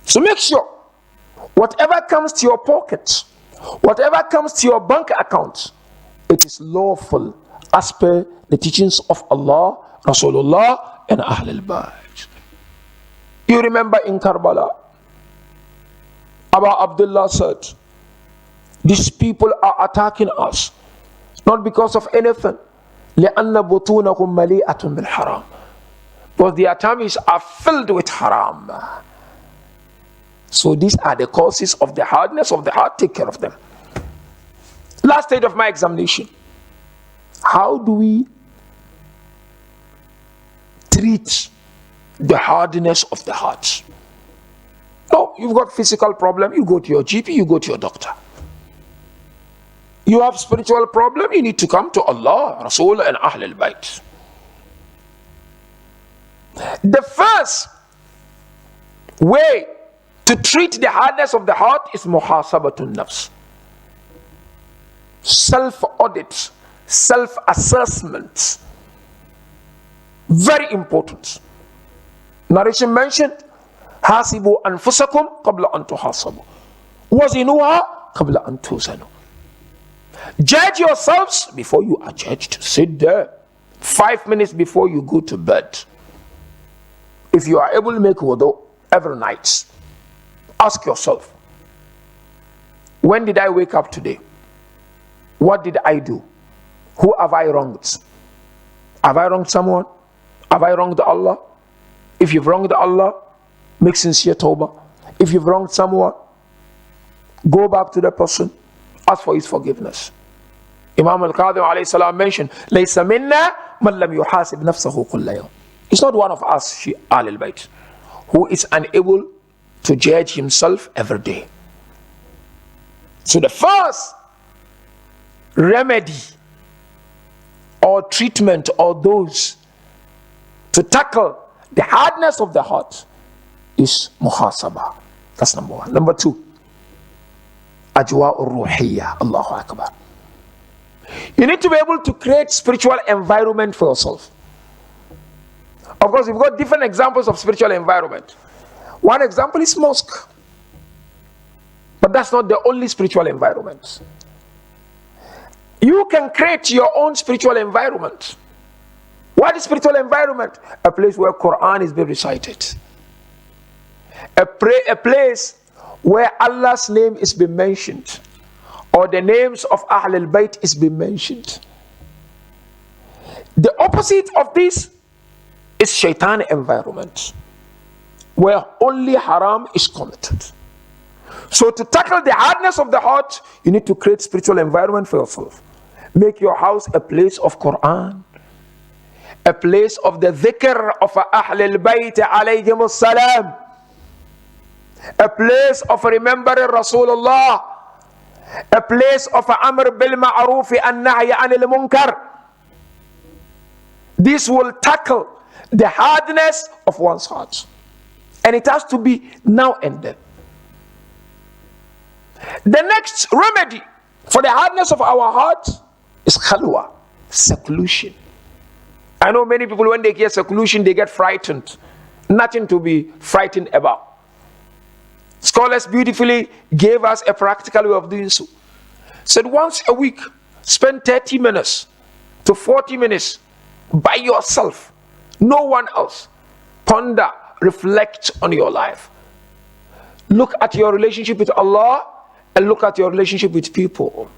So make sure whatever comes to your pocket, Whatever comes to your bank account, it is lawful as per the teachings of Allah, Rasulullah, and Ahlul Bayt. You remember in Karbala, Abu Abdullah said, these people are attacking us, not because of anything, لأن بطونهم مليئة بالحرام, because their tummies are filled with haram. So these are the causes of the hardness of the heart. Take care of them. Last stage of my examination. How do we treat the hardness of the heart? No, you've got physical problem, you go to your GP, you go to your doctor. You have spiritual problem, you need to come to Allah, Rasul, and Ahlul Bayt. The first way to treat the hardness of the heart is muhasabatun nafs. Self-audit, self-assessment. Very important. Narration mentioned, hasibu anfusakum qabla an tuhasabu, wazinuha qabla an tuzanu. Judge yourselves before you are judged. Sit there 5 minutes before you go to bed. If you are able to make wudu every night, ask yourself, when did I wake up today? What did I do? Who have I wronged? Have I wronged someone? Have I wronged Allah? If you've wronged Allah, make sincere tawbah. If you've wronged someone, go back to the person, ask for his forgiveness. Imam al-Qa'dah alayhi salam mentioned, "Laysa minna man lam yuhasib nafsahu kulla yawm." It's not one of us, Ahlul Bayt, who is unable to judge himself every day. So the first remedy or treatment or dose to tackle the hardness of the heart is muhasabah. That's number one. Number two, ajwa'ur ruhiyya. Allahu Akbar. You need to be able to create spiritual environment for yourself. Of course, we've got different examples of spiritual environment. One example is mosque. But that's not the only spiritual environment. You can create your own spiritual environment. What is spiritual environment? A place where Quran is being recited. A place where Allah's name is being mentioned, or the names of Ahlul Bayt is being mentioned. The opposite of this is shaitan environment, where only haram is committed. So to tackle the hardness of the heart, you need to create spiritual environment for yourself. Make your house a place of Quran, a place of the dhikr of Ahlul Bayt alayhim salam, a place of remembering Rasulullah, a place of amr bil ma'ruf and nahy anil munkar. This will tackle the hardness of one's heart, and it has to be now and then. The next remedy for the hardness of our heart is khalwa, seclusion. I know many people, when they hear seclusion, they get frightened. Nothing to be frightened about. Scholars beautifully gave us a practical way of doing so. Said once a week, spend 30 minutes to 40 minutes by yourself, no one else. Ponder, reflect on your life. Look at your relationship with Allah and look at your relationship with people.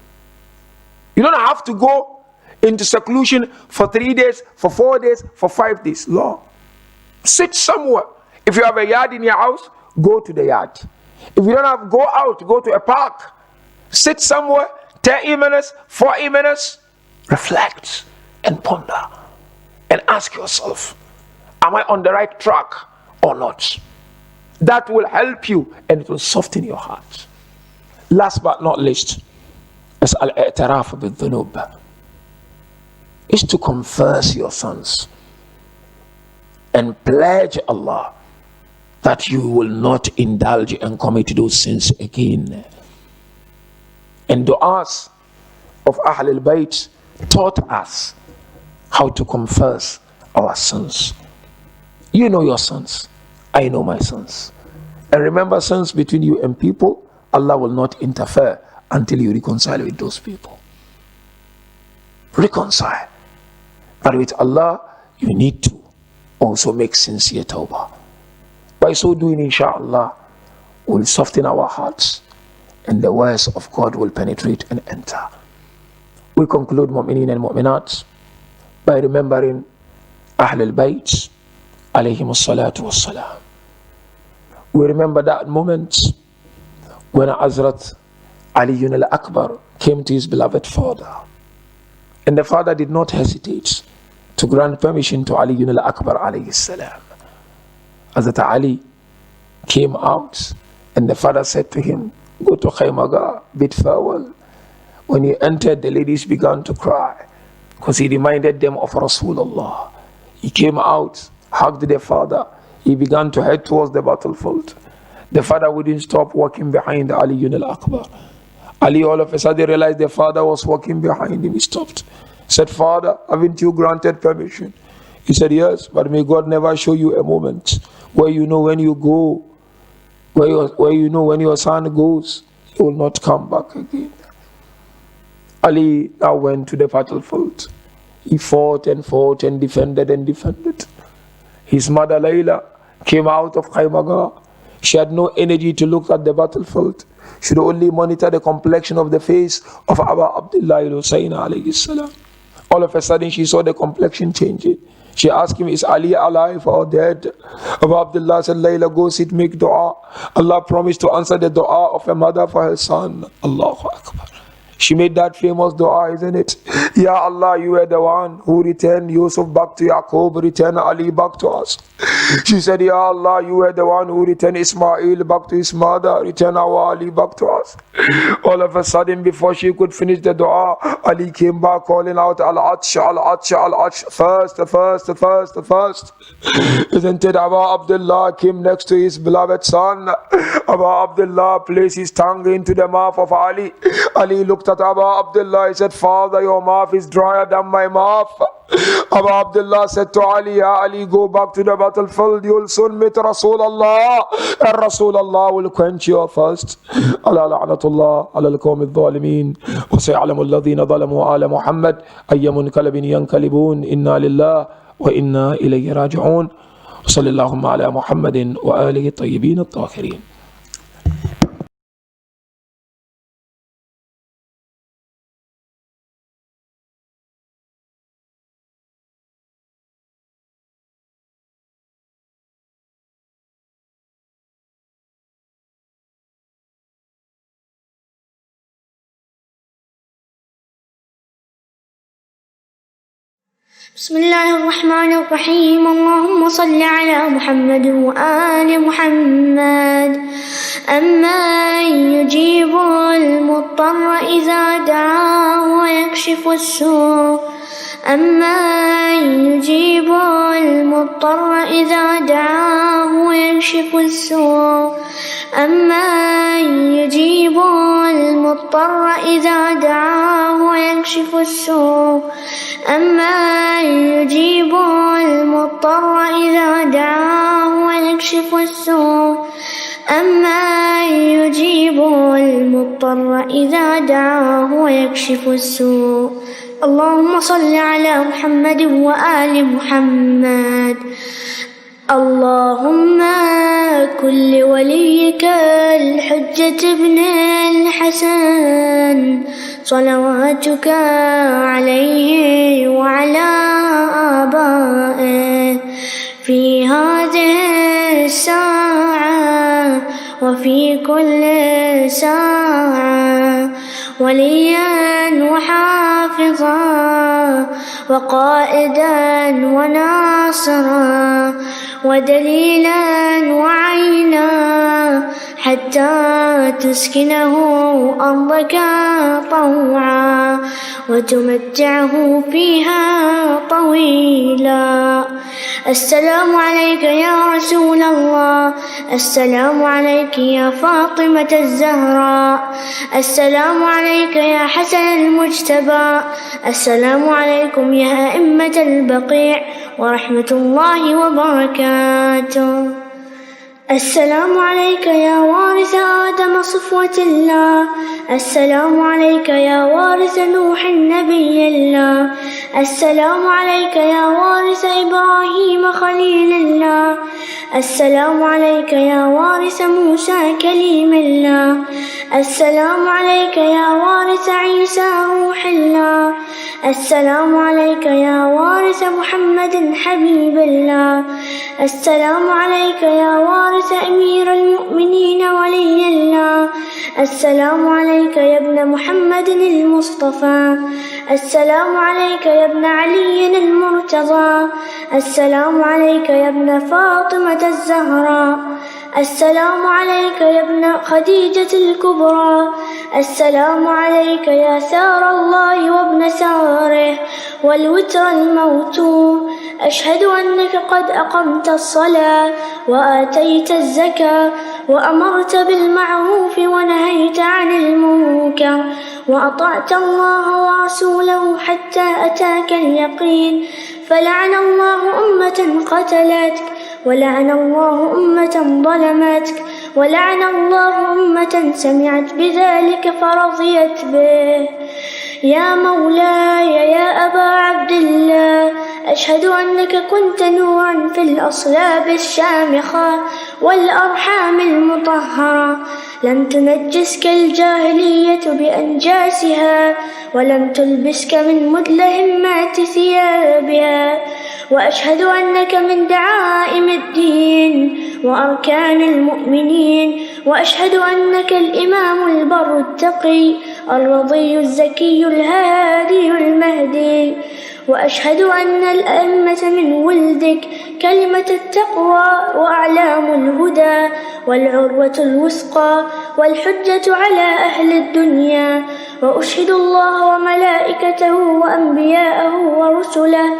You don't have to go into seclusion for 3 days, for 4 days, for 5 days. No. Sit somewhere. If you have a yard in your house, go to the yard. If you don't have, go out, go to a park. Sit somewhere, 30 minutes, 40 minutes. Reflect and ponder and ask yourself, am I on the right track or not? That will help you and it will soften your heart. Last but not least is al-i'tiraf bil-dhunub. Is to confess your sins and pledge Allah that you will not indulge and commit those sins again. And du'as of Ahlul Bayt taught us how to confess our sins. You know your sins, I know my sins. And remember, sins between you and people, Allah will not interfere. until you reconcile with those people. Reconcile. But with Allah, you need to also make sincere tawbah. By so doing, inshallah, we'll soften our hearts and the words of God will penetrate and enter. We conclude, mu'mineen and mu'minat, by remembering Ahl al-Bayt, alayhim as-salatu was-salam. We remember that moment when Hazrat Ali al-Akbar came to his beloved father. And the father did not hesitate to grant permission to Ali al-Akbar alayhi salam. Hazrat Ali came out and the father said to him, go to Khaymaga, bid farewell. When he entered, the ladies began to cry because he reminded them of Rasulullah. He came out, hugged their father. He began to head towards the battlefield. The father wouldn't stop walking behind Ali al-Akbar. Ali all of a sudden realized the father was walking behind him. He stopped. Said, Father, haven't you granted permission? He said, yes, but may God never show you a moment where you know when you go, where you know when your son goes, he will not come back again. Ali now went to the battlefield. He fought and defended and defended. His mother Layla came out of Khaymaga. She had no energy to look at the battlefield. She would only monitor the complexion of the face of Abu Abdullah al-Husayn alayhi salam. All of a sudden she saw the complexion changing. She asked him, is Ali alive or dead? Abu Abdullah said, Layla, go sit, make dua. Allah promised to answer the dua of a mother for her son. Allahu Akbar. She made that famous dua, isn't it? Ya Allah, you are the one who returned Yusuf back to Yaqub, return Ali back to us. She said, Ya Allah, you are the one who returned Ismail back to his mother, return our Ali back to us. All of a sudden, before she could finish the dua, Ali came back calling out, Al-Atsh, Al-Atsh, Al-Atsh, first. Isn't it? Abu Abdullah came next to his beloved son. Abu Abdullah placed his tongue into the mouth of Ali. Ali looked at Abu Abdullah. He said, Father, your mouth is drier than my mouth. Abu Abdullah said to Ali, Ya Ali, go back to the battlefield. You'll soon meet Rasulullah. And Rasulullah will quench your thirst. Ala la'natullah ala al-qawm al-zalimin. Wa say'alamu alladhina zalamu ala Muhammad ayya munqalabin yanqalibun. Inna lillah wa inna ilayhi raji'un. Sallallahu ala Muhammadin wa alihi at-tayyibin at-tahirin. بسم الله الرحمن الرحيم اللهم صل على محمد وآل محمد أمن يجيب المضطر إذا دعاه ويكشف السوء أمن يجيب المضطر إذا دعاه ويكشف السوء أمن يجيب المضطر إذا دعاه ويكشف السوء أمن يجيب المضطر إذا دعاه ويكشف السوء أمن يجيب المضطر إذا دعاه ويكشف السوء اللهم صل على محمد وآل محمد اللهم كن لوليك الحجة ابن الحسن صلواتك عليه وعلى آبائه في هذه الساعة وفي كل ساعة وليا وحافظا وقائدا وناصرا ودليلا وعينا حتى تسكنه أرضك طوعا وتمتعه فيها طويلا السلام عليك يا رسول الله السلام عليك يا فاطمة الزهراء السلام عليك يا حسن المجتبى السلام عليكم يا أئمة البقيع ورحمة الله وبركاته السلام عليك يا وارث آدم صفوة الله. السلام عليك يا وارث نوح نبي الله. السلام عليك يا وارث إبراهيم خليل الله. السلام عليك يا وارث موسى كليم الله. السلام عليك يا وارث عيسى روح الله. السلام عليك يا وارث محمد حبيب الله. السلام عليك يا وارث أمير المؤمنين ولي الله. السلام عليك يا ابن محمد المصطفى. السلام عليك يا ابن علي المرتضى. السلام عليك يا ابن فاطمة الزهراء. السلام عليك يا ابن خديجة الكبرى. السلام عليك يا ثار الله وابن ثاره والوتر الموتور. أشهد أنك قد أقمت الصلاة وآتيت الزكاة وأمرت بالمعروف ونهيت عن المنكر وأطعت الله ورسوله حتى أتاك اليقين. فلعن الله أمة قتلتك، ولعن الله أمة ظلمتك، ولعن الله أمة سمعت بذلك فرضيت به. يا مولاي يا أبا عبد الله، أشهد أنك كنت نورا في الأصلاب الشامخة والأرحام المطهرة، لم تنجسك الجاهلية بأنجاسها، ولم تلبسك من مدلهمات ثيابها. وأشهد أنك من دعائم الدين وأركان المؤمنين. وأشهد أنك الإمام البر التقي الرضي الزكي الهادي المهدي. وأشهد أن الأئمة من ولدك كلمة التقوى وأعلام الهدى والعروة الوثقى والحجة على أهل الدنيا. وأشهد الله وملائكته وأنبياءه ورسله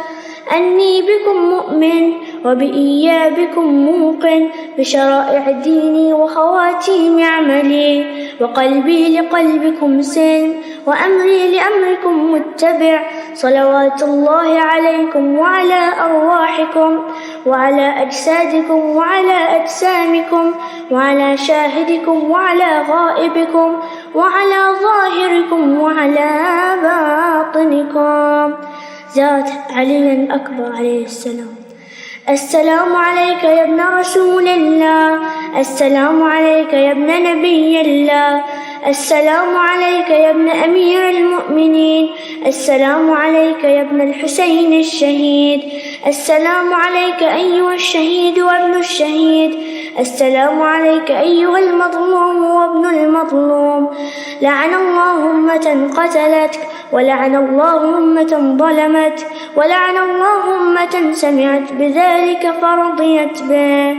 أني بكم مؤمن وبإيابكم موقن بشرائع ديني وخواتيم عملي، وقلبي لقلبكم سلم وأمري لأمركم متبع. صلوات الله عليكم وعلى أرواحكم وعلى أجسادكم وعلى أجسامكم وعلى شاهدكم وعلى غائبكم وعلى ظاهركم وعلى باطنكم. ذات علي الأكبر عليه السلام. السلام عليك يا ابن رسول الله. السلام عليك يا ابن نبي الله. السلام عليك يا ابن أمير المؤمنين. السلام عليك يا ابن الحسين الشهيد. السلام عليك أيها الشهيد وابن الشهيد. السلام عليك أيها المظلوم وابن المظلوم. لعن الله أمة قتلتك، ولعن الله أمة ظلمتك، ولعن الله أمة سمعت بذلك فرضيت به.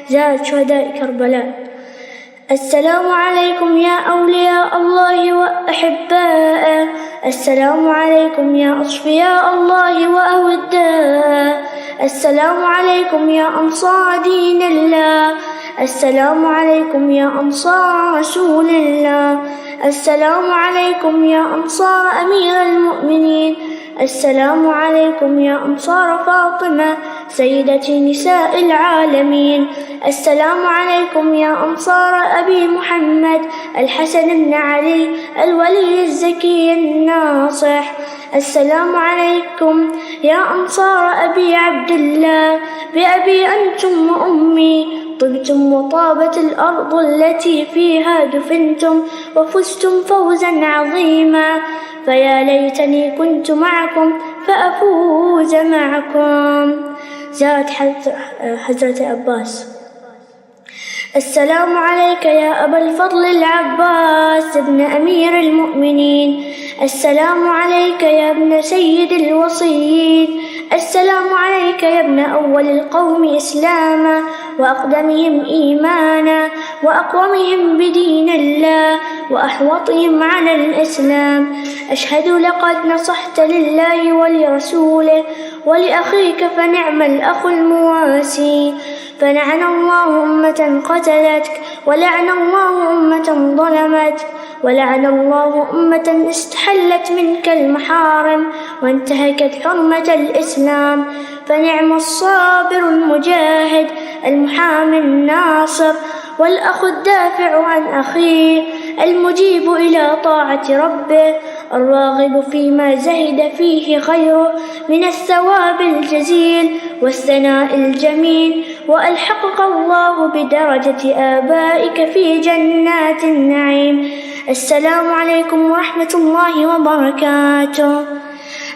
زاد شهداء كربلاء. السلام عليكم يا أولياء الله وأحباءه. السلام عليكم يا أصفياء الله وأوداءه. السلام عليكم يا أنصار دين الله. السلام عليكم يا أنصار رسول الله. السلام عليكم يا أنصار أمير المؤمنين. السلام عليكم يا أنصار فاطمة سيدة نساء العالمين. السلام عليكم يا أنصار أبي محمد الحسن بن علي الولي الزكي الناصح. السلام عليكم يا أنصار أبي عبد الله، بأبي أنتم وأمي طبتم وطابت الأرض التي فيها دفنتم وفزتم فوزا عظيما. فيا ليتني كنت معكم فأفوز معكم. زاد حضرة عباس. السلام عليك يا أبا الفضل العباس ابن أمير المؤمنين. السلام عليك يا ابن سيد الوصيين. السلام عليك يا ابن أول القوم إسلاما وأقدمهم إيمانا وأقومهم بدين الله وأحوطهم على الإسلام. أشهد لقد نصحت لله ولرسوله ولأخيك فنعم الأخ المواسي. فلعن الله أمة قتلتك، ولعن الله أمة ظلمتك، ولعن الله أمة استحلت منك المحارم وانتهكت حرمة الإسلام. فنعم الصابر المجاهد المحامي الناصر والأخ الدافع عن أخيه المجيب إلى طاعة ربه الراغب فيما زهد فيه خيره من الثواب الجزيل والثناء الجميل وألحقك الله بدرجة آبائك في جنات النعيم. السلام عليكم ورحمة الله وبركاته.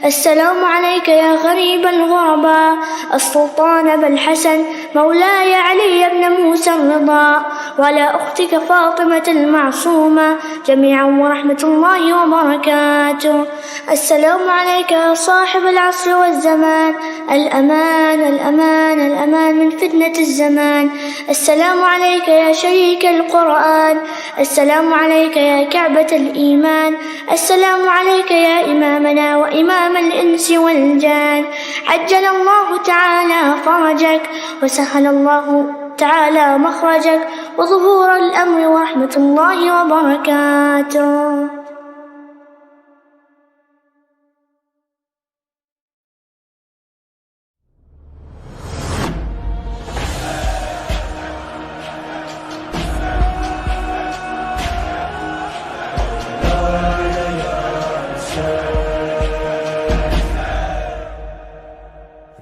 السلام عليك يا غريب الغرباء السلطان أبا الحسن مولاي علي بن موسى الرضا وعلى أختك فاطمة المعصومة جميعا ورحمة الله وبركاته. السلام عليك يا صاحب العصر والزمان الأمان الأمان الأمان من فتنة الزمان. السلام عليك يا شريك القرآن. السلام عليك يا كعبة الإيمان. السلام عليك يا إمامنا وإمام الإنس والجان. عجل الله تعالى فرجك وسهل الله تعالى مخرجك وظهور الأمر ورحمة الله وبركاته.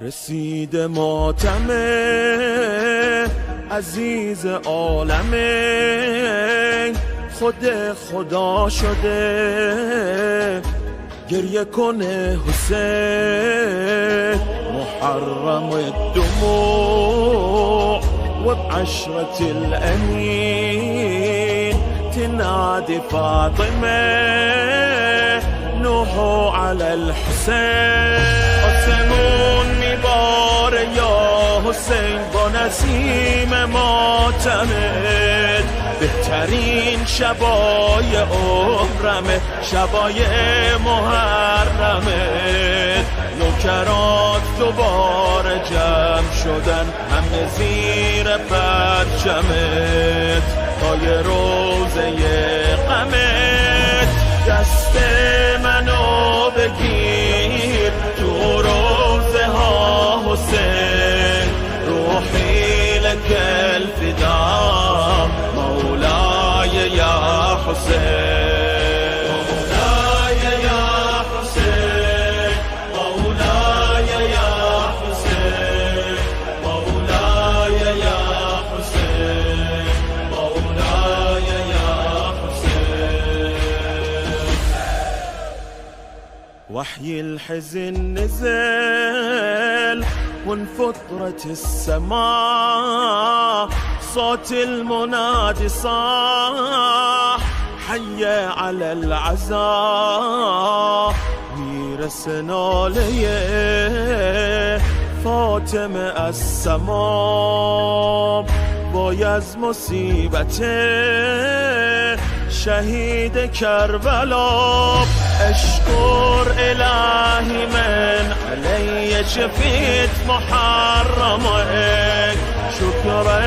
رسید ماتمه عزیز عالمه خود خدا شده گریه کنه حسین محرم الدموع وبعشرة الأمين تنادي فاطمة نوحوا على الحسين آسمون میباره یا حسین با نسیم ماتمت بهترین شبای عمرمه شبای محرمت نوکرات دوباره جمع شدن همه زیر پرچمت پای روزه غمت دست منو بگیر تو روزه ها حسین روحی لك الفداء مولاي يا حسين مولاي يا حسين مولاي يا حسين مولاي يا حسين مولاي يا حسين. وحي الحزن نزل وانفطرت السماء صوت المنادي صاح حي على العزاء ميرسنا ليه فاطمه السماء وای از مصیبت شهید کربلا اشکر الهی من علی شفیت محرمك شكرا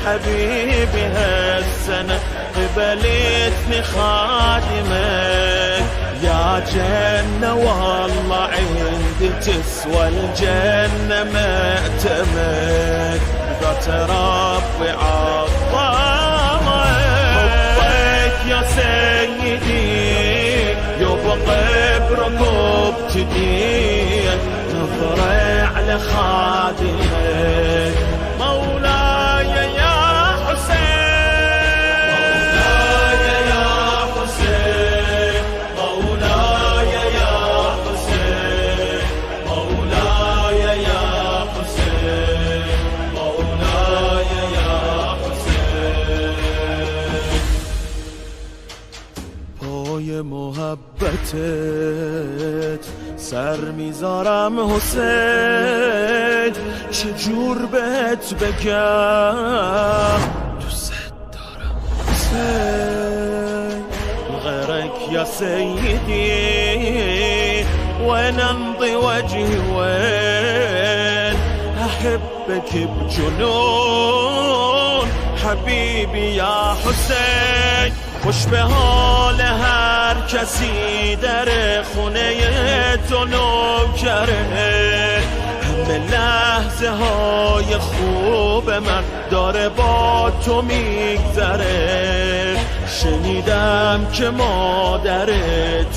حبيبي هالسنة قبلتني خادمك يا جنة والله عندي تسوى الجنة مأتمك ذات ربي عظمك حبك يا سيدي يبقى بركوب جديد نظرة على خادمك مولاي يا حسين مولاي يا حسين مولاي يا حسين مولاي يا حسين مولاي يا حسين. پای محبتت سر میذارم حسین چجور بهت بگم دوست دارم حسین غيرك يا سيدي وين امضي وجهي وين احبك بجنون حبيبي يا حسين خوش به حال هر کسی در خونه تو نوکره همه لحظه های خوب من داره با تو میگذره. شنیدم که مادر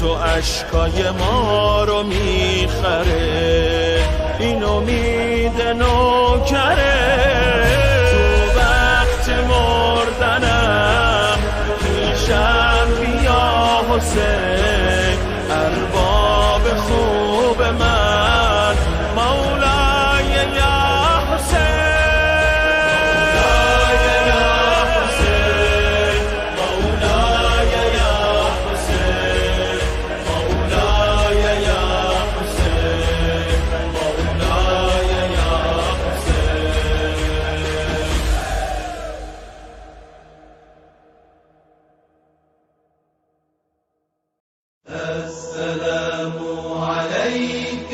تو اشکای ما رو میخره، این امید نوکره. تو وقت مردنم پیشم بیا حسین، ارباب خوب من، مولای یا حسین، مولای یا حسین، مولای یا حسین، مولای یا حسین. السلام عليك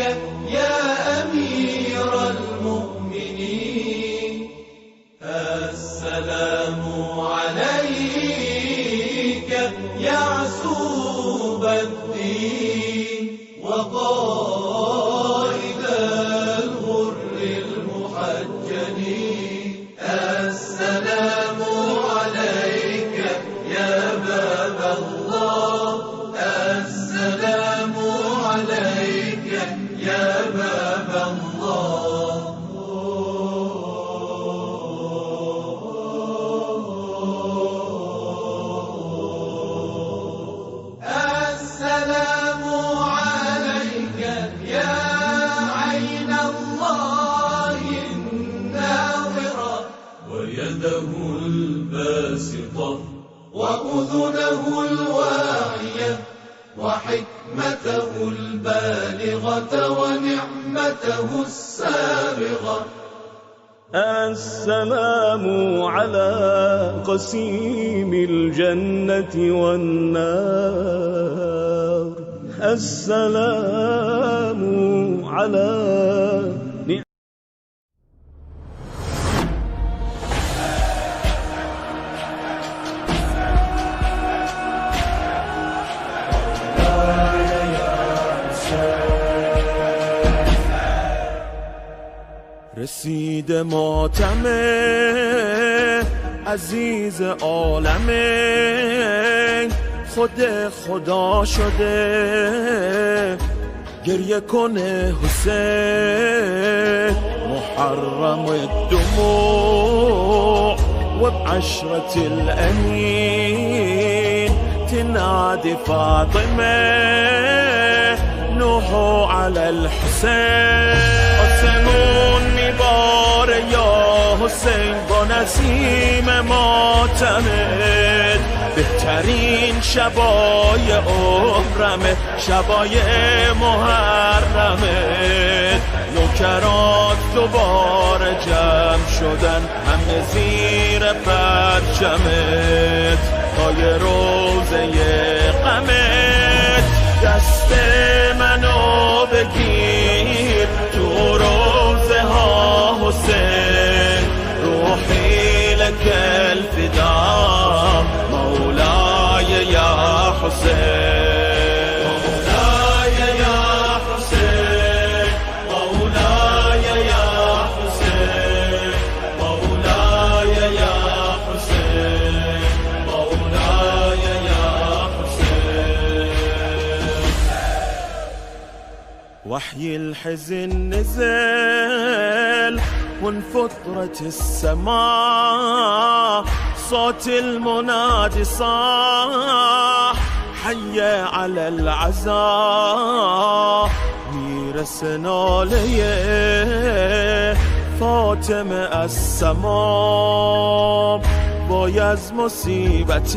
يا أمير المؤمنين، السلام عليك يا عسوب الدين وقائد الغر المحجلين. السلام عليك يا باب الله، السلام عليك يا باب الله. السلام عليك يا عين الله الناظرة، ويده الباسطة، وأذنه الواعية، وحكمته البالغة، ونعمته السابغة. السلام على قسيم الجنة والنار، السلام على رسید ماتمه عزیز عالمه، خود خدا شده گریه کنه حسین. محرم الدموع وبعشرة الأمين تنادي فاطمة نوحوا على الحسين. آسمون میباره یا حسین با نسیم ماتمت، بهترین شبای عمرمه شبای محرمت. نوکرات دوباره جمع شدن همه زیر پرچمت، پای روزه غمت دست منو بگیر تو روزه ها حسین. روحی لك الفدا مولای یا حسین، مولای یا حسین، مولای یا حسین، مولای یا حسین، مولای یا حسین. وحي الحزن نزل وانفطرت السماء، صوت المنادي صاح حي على العزاء. میرسنا لیه فاطمه السمام، وای از مصیبت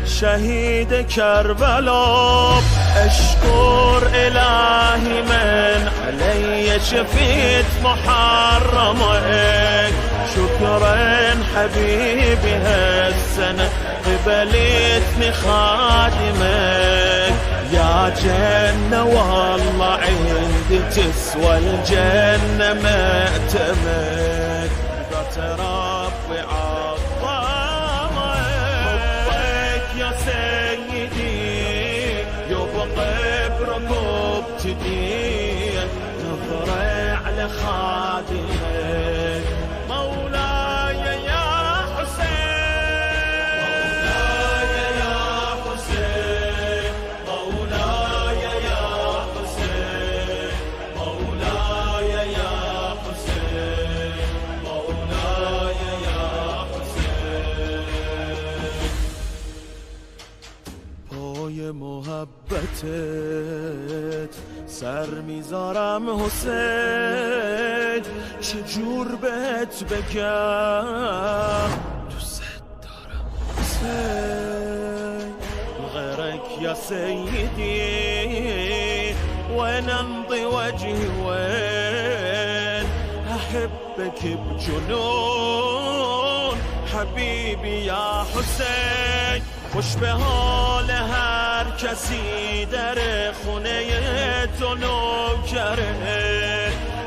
شهید کربلا. اشکر الهی من علی شفیت محرمك، شكرا حبيبي هالسنة قبلتني خادمك. يا جنة والله عندي تسوى الجنة مأتمك، قلت ربي عظمك يا سيدي يبقى بركوب تدين. نظرة لخادمك مولاي يا حسين مولاي يا حسين مولاي يا حسين مولاي يا حسين مولاي يا حسین پای محبتت سر میذارم حسین چجور بهت بگم دوست دارم حسین غيرك يا سيدي وين امضي وجهي وين احبك بجنون حبيبي يا حسين خوش به حال هر کسی در خونه تو نوکره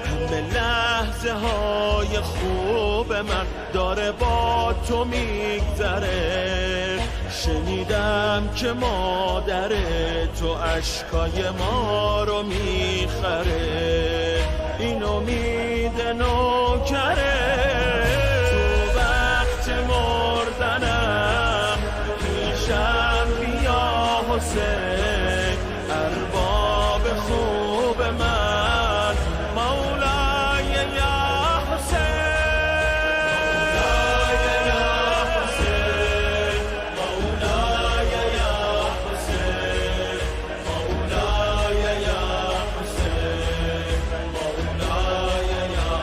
همه لحظه های خوب من داره با تو میگذره شنیدم که مادر تو اشکای ما رو میخره این امید نوکره تو وقت مردنم پیشم بیا حسین ارباب خوب من مولای یا حسین مولای یا حسین مولای یا حسین مولای یا حسین مولای یا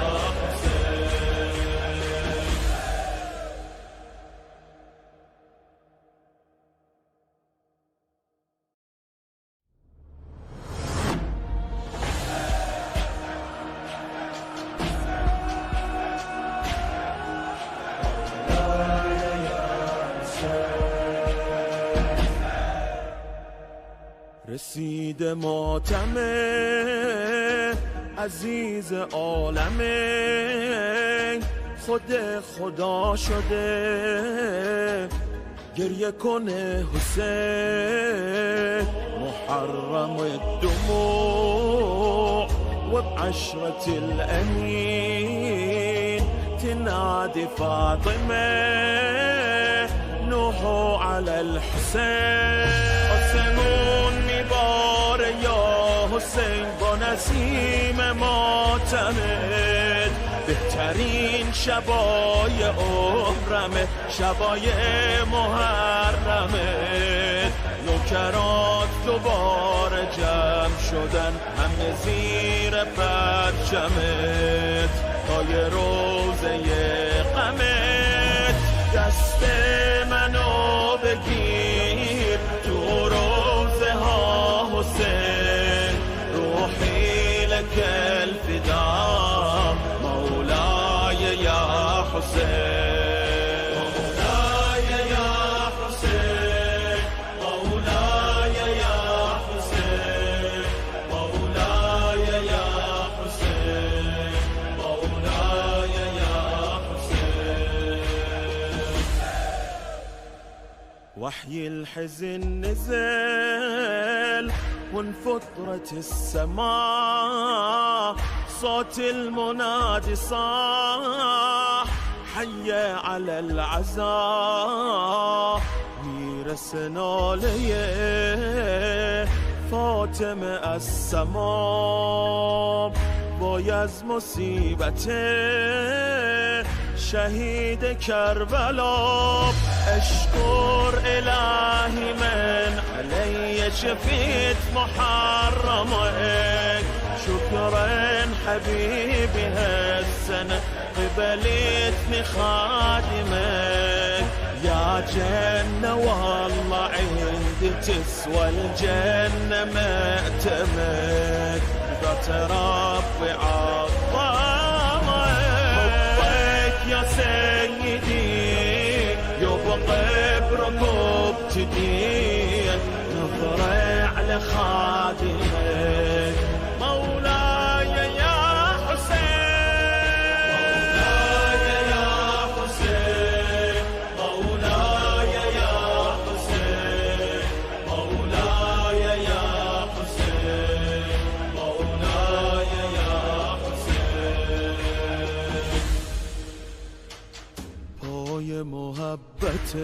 رسید ماتم عزیز عالمه خود خدا شده گریه کنه حسین محرم الدموع وبعشرة الأمين تنادي فاطمة نوحوا على الحسين آسمون میبار یا حسین با نسیم ماتمت بهترین شبای عمرمه شبای محرمت نوکرات دوباره جمع شدن همه زیر پرچمت تای روزه غمت دست منو بگیر تو روزه ها حسین روحی لك الفدا مولاي يا حسين مولاي يا حسين مولاي يا حسين مولاي يا حسين مولاي يا حسين وحي الحزن نزل وانفطرت السماء صوت المنادي صاح حي على العزاء میرسنا لیه فاطمه السماء وای از مصیبت شهید کربلا اشکر الهی من علی شفیت محرمك شكرا حبيبي هالسنة قبلتني خادمك يا جنة والله عندي تسوى الجنة مأتمك ذات ربي عظمك حبك يا سيدي يبقى بركوب تدين نظرة على خادمك مولاي يا حسين مولاي يا حسين مولاي يا حسين مولاي يا حسين مولاي يا حسين محبتت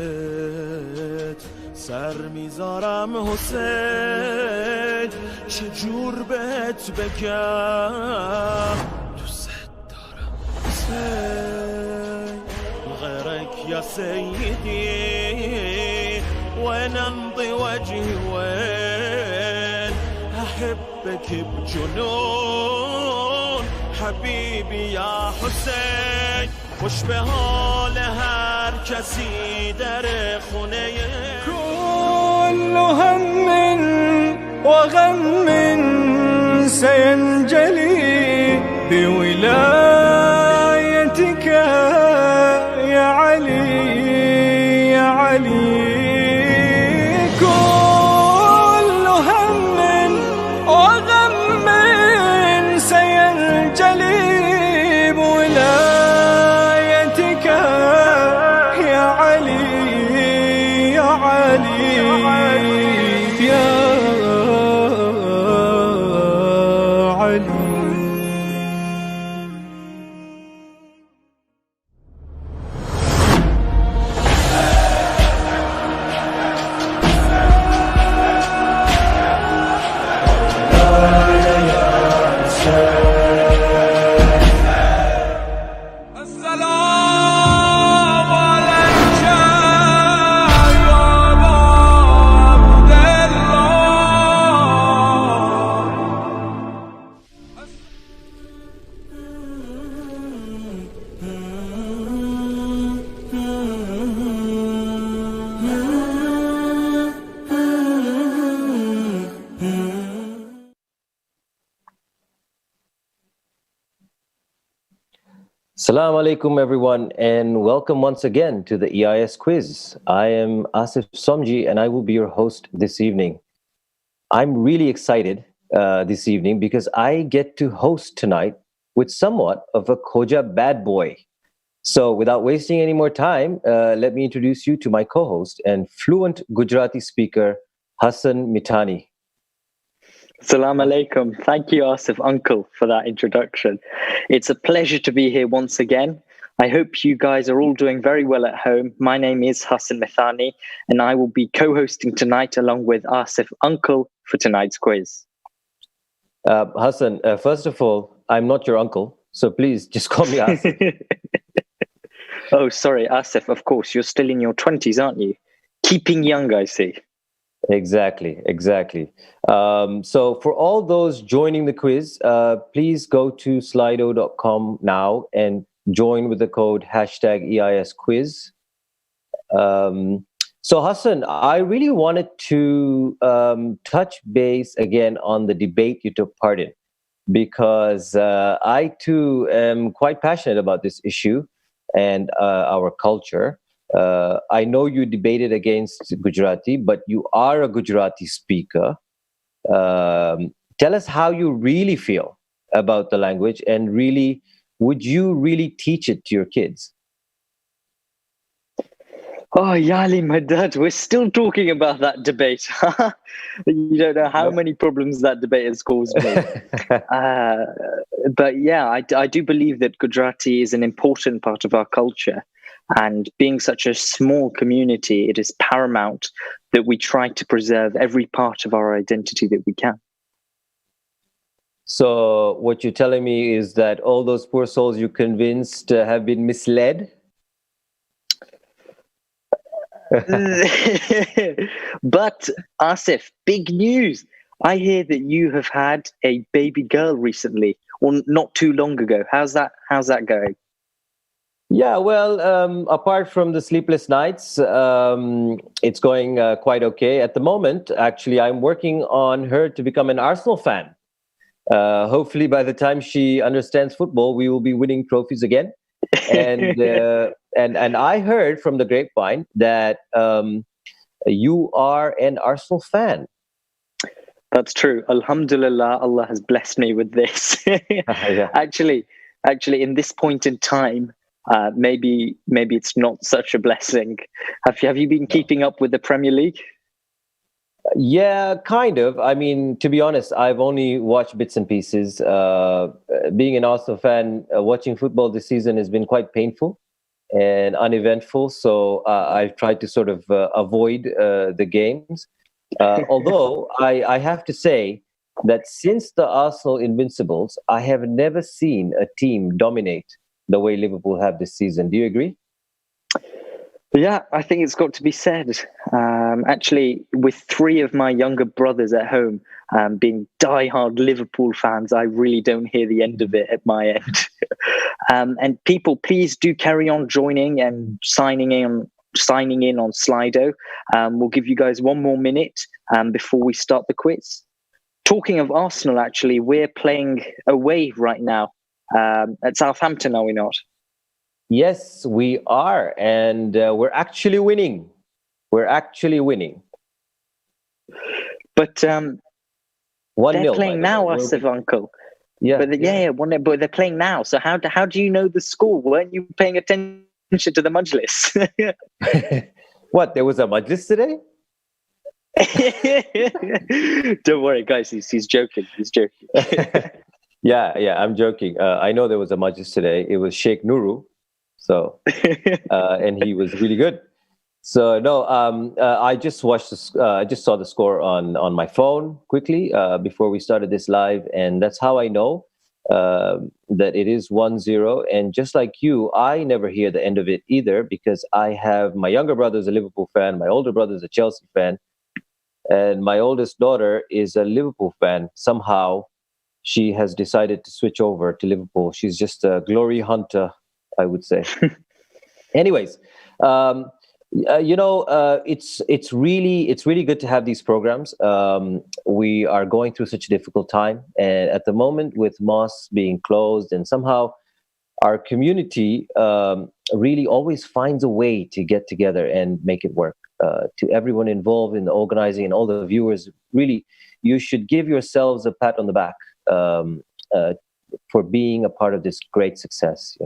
سر میذارم حسین چجور بهت بگم دوست دارم حسین غيرك يا سيدي وين امضي وجهي وين احبك بجنون حبيبي يا حسين وش به حال هر کسی در خونه كل هم وغم سينجلي بولايتك يا علي يا علي كل هم وغم سينجلي بولايتك يا علي يا علي يا علي. Assalamu alaikum everyone, and welcome once again to the EIS quiz. I am Asif Somji and I will be your host this evening. I'm really excited this evening because I get to host tonight with somewhat of a Khoja bad boy. So without wasting any more time, let me introduce you to my co-host and fluent Gujarati speaker, Hassan Mithani. Assalamu alaikum. Thank you, Asif Uncle, for that introduction. It's a pleasure to be here once again. I hope you guys are all doing very well at home. My name is Hassan Mithani, and I will be co-hosting tonight along with Asif Uncle for tonight's quiz. Hassan, first of all, I'm not your uncle, so please just call me Asif. Oh, sorry, Asif, of course. You're still in your 20s, aren't you? Keeping young, I see. Exactly. So for all those joining the quiz, please go to slido.com now and join with the code #EISquiz. So Hassan, I really wanted to touch base again on the debate you took part in, because I too am quite passionate about this issue and our culture. I know you debated against Gujarati, but you are a Gujarati speaker. Tell us how you really feel about the language, and really, would you really teach it to your kids? Oh, Yali, my dad, we're still talking about that debate. You don't know how many problems that debate has caused me. But yeah, I do believe that Gujarati is an important part of our culture. And being such a small community, it is paramount that we try to preserve every part of our identity that we can. So what you're telling me is that all those poor souls you convinced have been misled? But Asif, big news. I hear that you have had a baby girl recently, or not too long ago. How's that going? Yeah, well, apart from the sleepless nights, it's going quite okay. At the moment, actually, I'm working on her to become an Arsenal fan. Hopefully, by the time she understands football, we will be winning trophies again. And and I heard from the grapevine that you are an Arsenal fan. That's true. Alhamdulillah, Allah has blessed me with this. Yeah. Actually, in this point in time, maybe it's not such a blessing. Have you been keeping up with the Premier League? Yeah, kind of. I mean, to be honest, I've only watched bits and pieces. Being an Arsenal fan, watching football this season has been quite painful. and uneventful. So I've tried to sort of avoid the games. Although I have to say that since the Arsenal Invincibles, I have never seen a team dominate the way Liverpool have this season. Do you agree? Yeah, I think it's got to be said. Actually, with three of my younger brothers at home being diehard Liverpool fans, I really don't hear the end of it at my end. And people, please do carry on joining and signing in on Slido. We'll give you guys one more minute before we start the quiz. Talking of Arsenal, actually, we're playing away right now at Southampton, are we not? Yes, we are. And we're actually winning. We're actually winning. But 1-0, they're playing now, Asif, Uncle. Yeah. But but they're playing now. So how do you know the score? Weren't you paying attention to the majlis? What, there was a majlis today? Don't worry, guys. He's joking. He's joking. Yeah, I'm joking. I know there was a majlis today. It was Sheikh Nuru. So, and he was really good. So no, I just watched. I just saw the score on my phone quickly before we started this live, and that's how I know that it is 1-0. And just like you, I never hear the end of it either, because I have my younger brother is a Liverpool fan, my older brother is a Chelsea fan, and my oldest daughter is a Liverpool fan. Somehow, she has decided to switch over to Liverpool. She's just a glory hunter, I would say. Anyways, it's really good to have these programs. We are going through such a difficult time, and at the moment with mosques being closed, and somehow our community really always finds a way to get together and make it work. To everyone involved in the organizing and all the viewers, really, you should give yourselves a pat on the back for being a part of this great success.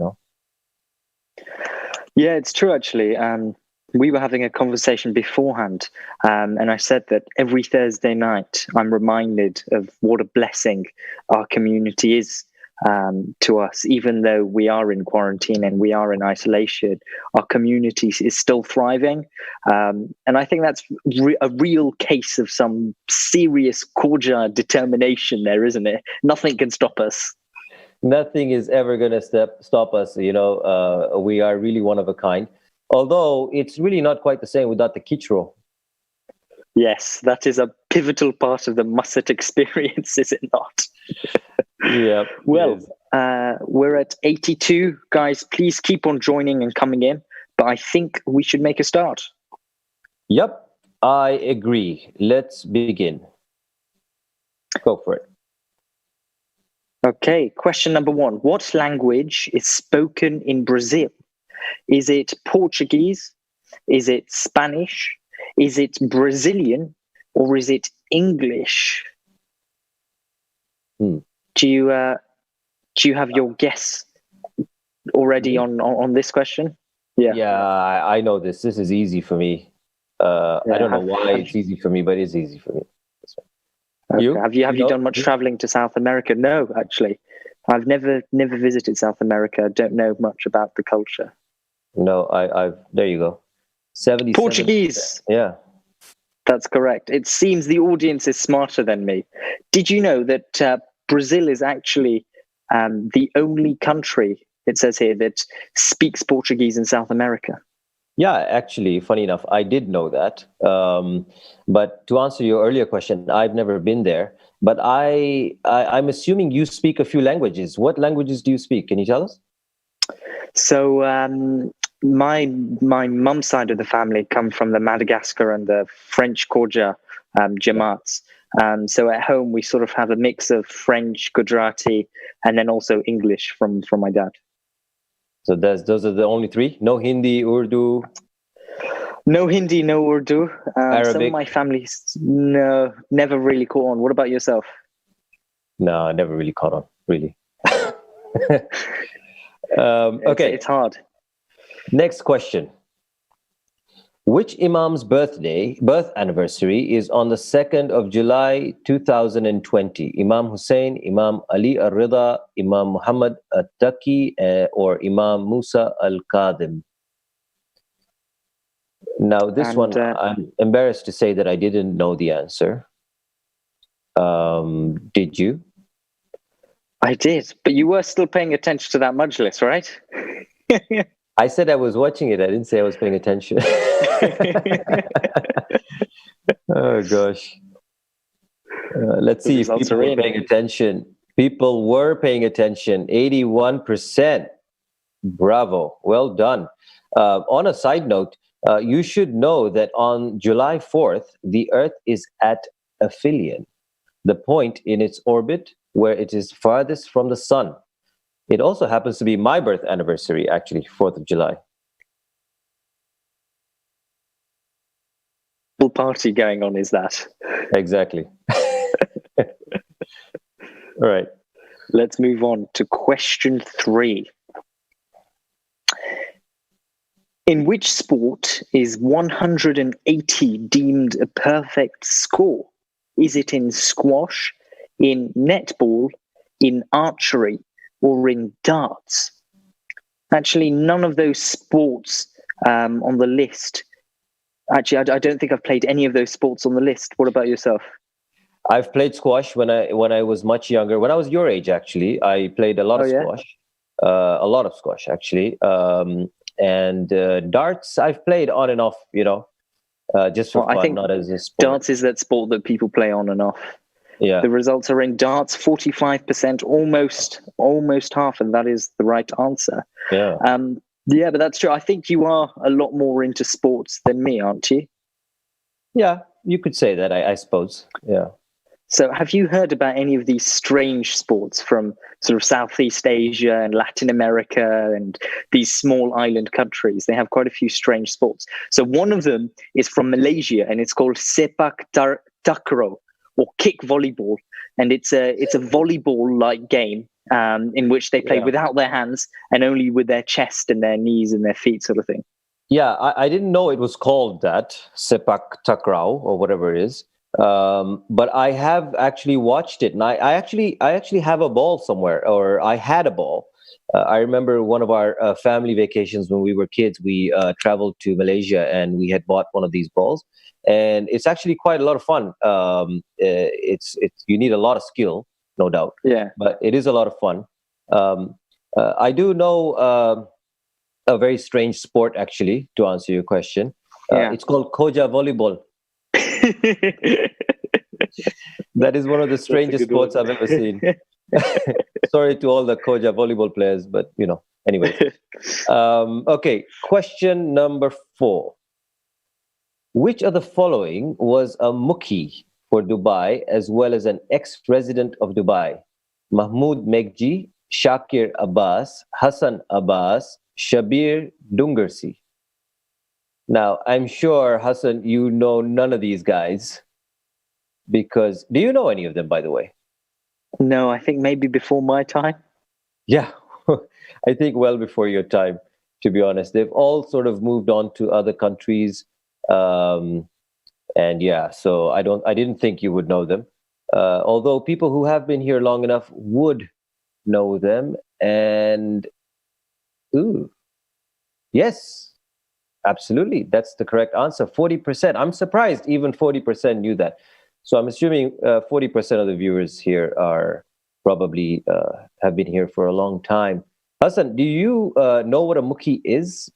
Yeah, it's true, actually. We were having a conversation beforehand, and I said that every Thursday night I'm reminded of what a blessing our community is to us. Even though we are in quarantine and we are in isolation, our community is still thriving. And I think that's a real case of some serious Qa'dah determination there, isn't it? Nothing can stop us. Nothing is ever going to stop us. We are really one of a kind. Although it's really not quite the same without the kichro. Yes, that is a pivotal part of the Musset experience, is it not? Yeah. Well, we're at 82. Guys, please keep on joining and coming in. But I think we should make a start. Yep, I agree. Let's begin. Go for it. Okay, question number 1. What language is spoken in Brazil? Is it Portuguese? Is it Spanish? Is it Brazilian? Or is it English? Do you have your guess already on this question? Yeah, I know this. This is easy for me. I don't know why it's easy for me, but it's easy for me. Okay. Have you done much traveling to South America? No, actually, I've never visited South America. I don't know much about the culture. No, I've. There you go. 77%. Portuguese. Yeah, that's correct. It seems the audience is smarter than me. Did you know that Brazil is actually the only country, it says here, that speaks Portuguese in South America? Yeah, actually, funny enough, I did know that. But to answer your earlier question, I've never been there. But I'm assuming you speak a few languages. What languages do you speak? Can you tell us? So my mum's side of the family come from the Madagascar and the French Qa'dah Jamaats. So at home, we sort of have a mix of French, Gujarati, and then also English from my dad. So those are the only three? No Hindi, Urdu? No Hindi, no Urdu. Arabic? Some of my families, no, never really caught on. What about yourself? No, I never really caught on, really. Okay. It's hard. Next question. Which Imam's birth anniversary is on the 2nd of July 2020? Imam Hussein, Imam Ali al-Rida, Imam Muhammad al-Taqi, or Imam Musa al-Qadim? Now, this And, one, I'm embarrassed to say that I didn't know the answer. Did you? I did, but you were still paying attention to that majlis, right? I said I was watching it. I didn't say I was paying attention. Oh, gosh. Let's see if people were paying attention. People were paying attention. 81%. Bravo. Well done. On a side note, you should know that on July 4th, the Earth is at aphelion, the point in its orbit where it is farthest from the sun. It also happens to be my birth anniversary, actually, 4th of July. Full party going on, is that? Exactly. All right. Let's move on to question 3. In which sport is 180 deemed a perfect score? Is it in squash, in netball, in archery, or in darts? Actually, none of those sports on the list. Actually, I don't think I've played any of those sports on the list. What about yourself? I've played squash when I was much younger. When I was your age, actually, I played a lot of squash. A lot of squash, actually. And darts, I've played on and off, just for fun, I think not as a sport. Darts is that sport that people play on and off. Yeah. The results are in darts, 45%, almost half, and that is the right answer. Yeah. Yeah, but that's true. I think you are a lot more into sports than me, aren't you? Yeah, you could say that, I suppose. Yeah. So have you heard about any of these strange sports from sort of Southeast Asia and Latin America and these small island countries? They have quite a few strange sports. So one of them is from Malaysia, and it's called sepak takraw, or kick volleyball. And it's a volleyball-like game in which they play without their hands and only with their chest and their knees and their feet, sort of thing. Yeah, I didn't know it was called that, sepak takraw, or whatever it is. But I have actually watched it, and I actually have a ball somewhere, or I had a ball. I remember one of our family vacations when we were kids. We traveled to Malaysia, and we had bought one of these balls, and it's actually quite a lot of fun. It's you need a lot of skill, no doubt. Yeah, but it is a lot of fun. I do know a very strange sport, actually, to answer your question. It's called Qa'dah volleyball. That is one of the strangest sports I've ever seen. Sorry to all the Qa'dah volleyball players, but anyway. Okay, question number 4. Which of the following was a Mukhi for Dubai as well as an ex-resident of Dubai? Mahmoud Megji, Shakir Abbas, Hassan Abbas, Shabir Dungarsi. Now, I'm sure, Hassan, you know none of these guys, because do you know any of them, by the way? No, I think maybe before my time. Yeah, I think well before your time, to be honest. They've all sort of moved on to other countries. And yeah, so I didn't think you would know them. Although people who have been here long enough would know them. And yes, absolutely. That's the correct answer. 40%. I'm surprised even 40% knew that. So I'm assuming 40% of the viewers here are probably have been here for a long time. Hassan, do you know what a Mukhi is?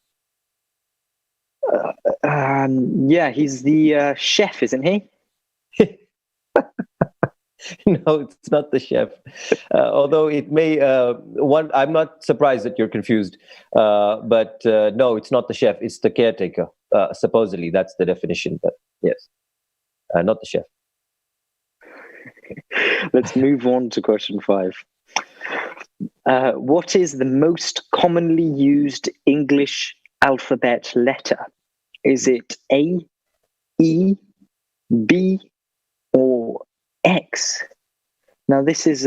Yeah, he's the chef, isn't he? No, it's not the chef. Although it may, I'm not surprised that you're confused. But no, it's not the chef. It's the caretaker. Supposedly, that's the definition. But yes, not the chef. Let's move on to question 5. What is the most commonly used English alphabet letter? Is it A, E, B, or X? Now, this is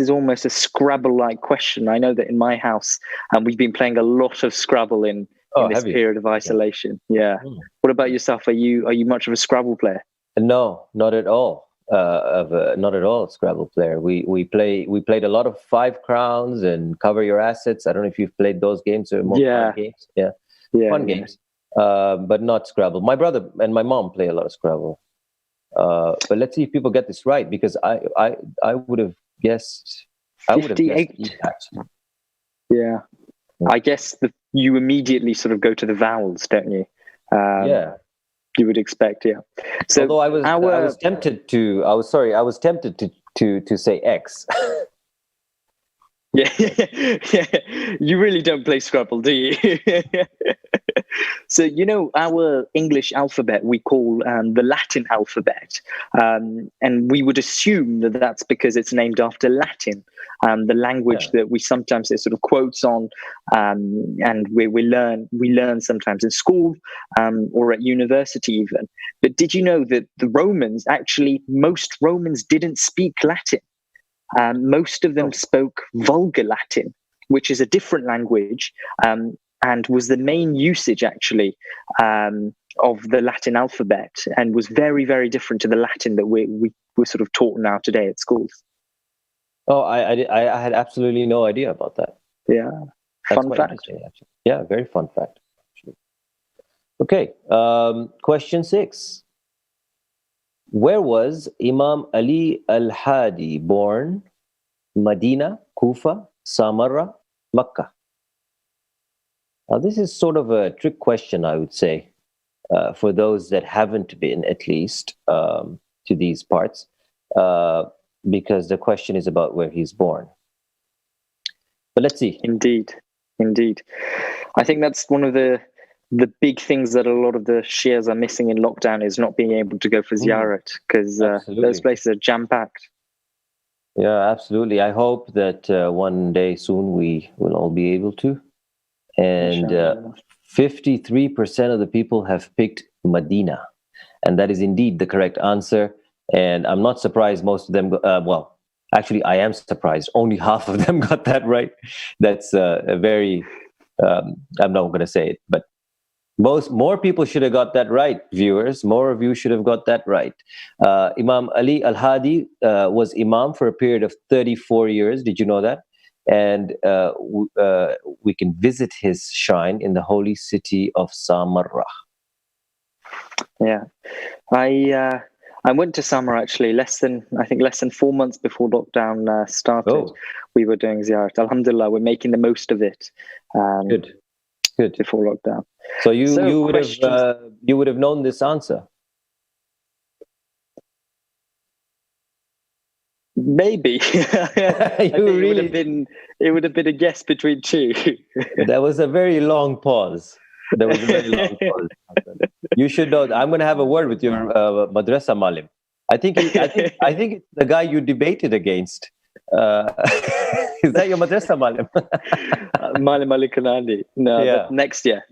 almost a Scrabble-like question. I know that in my house, we've been playing a lot of Scrabble in this period of isolation. Yeah. What about yourself? Are you much of a Scrabble player? No, not at all. Not at all. Scrabble player. We played a lot of 5 Crowns and Cover Your Assets. I don't know if you've played those games or more fun games. Yeah, fun games. but not Scrabble. My brother and my mom play a lot of Scrabble. But let's see if people get this right, because I would have guessed. I would have guessed 58. E, actually. Yeah. I guess you immediately sort of go to the vowels, don't you? Yeah. You would expect, yeah. So although I was tempted to say X. Yeah, you really don't play Scrabble, do you? So, you know, our English alphabet we call the Latin alphabet, and we would assume that that's because it's named after Latin, the language that we sometimes sort of quotes on, and we learn sometimes in school or at university even. But did you know that the Romans, actually, most Romans didn't speak Latin? Most of them spoke Vulgar Latin, which is a different language, and was the main usage, actually, of the Latin alphabet, and was very, very different to the Latin that we're sort of taught now today at schools. Oh, I had absolutely no idea about that. Yeah, that's fun fact. Actually. Yeah, very fun fact. Actually. Okay, question 6. Where was Imam Ali al-Hadi born? Medina, Kufa, Samarra, Makkah. Now, this is sort of a trick question, I would say, for those that haven't been, at least, to these parts, because the question is about where he's born. But let's see. Indeed. I think that's one of the big things that a lot of the Shias are missing in lockdown, is not being able to go for ziyarat, because those places are jam-packed. Yeah, absolutely. I hope that one day soon we will all be able to. And 53% of the people have picked Medina. And that is indeed the correct answer. And I'm not surprised most of them, well, actually, I am surprised. Only half of them got that right. That's a very, I'm not going to say it, but more people should have got that right, viewers. More of you should have got that right. Imam Ali al-Hadi was Imam for a period of 34 years. Did you know that? And we can visit his shrine in the holy city of Samarra. Yeah. I went to Samarra, actually, less than 4 months before lockdown started. Oh. We were doing ziyarat. Alhamdulillah, we're making the most of it. Good. Before lockdown. So you would have known this answer. Maybe. It would have been a guess between two. That was a very long pause. You should know. I'm going to have a word with your madrasa malim. I think it's the guy you debated against. Is that your madrasa malim? Malim Ali Kanani. No, yeah. Next year.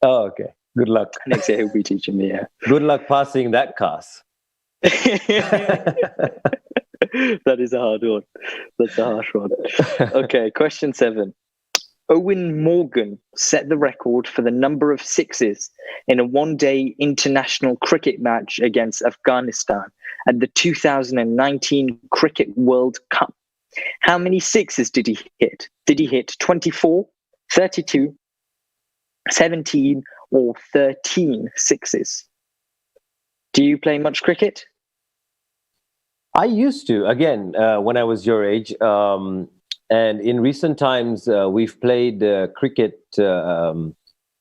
Oh, okay. Good luck. Next year he'll be teaching me. Yeah. Good luck passing that class. That is a hard one. That's a harsh one. Okay, question 7. Owen Morgan set the record for the number of sixes in a one-day international cricket match against Afghanistan at the 2019 Cricket World Cup. How many sixes did he hit? Did he hit 24, 32, 17, or 13 sixes? Do you play much cricket? I used to, again, when I was your age. And in recent times, we've played cricket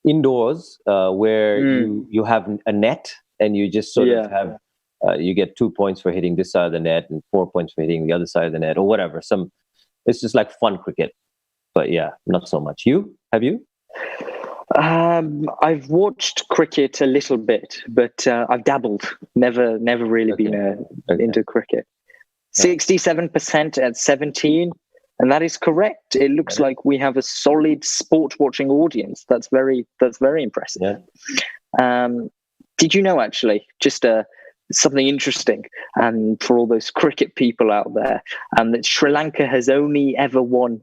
indoors, where you have a net, and you just sort of have, you get 2 points for hitting this side of the net and 4 points for hitting the other side of the net, or whatever. It's just like fun cricket. But yeah, not so much. Have you? I've watched cricket a little bit, but I've dabbled. Never really been into cricket. 67% at 17. And that is correct. It looks like we have a solid sport-watching audience. That's very impressive. Yeah. Did you know, actually, just something interesting for all those cricket people out there, that Sri Lanka has only ever won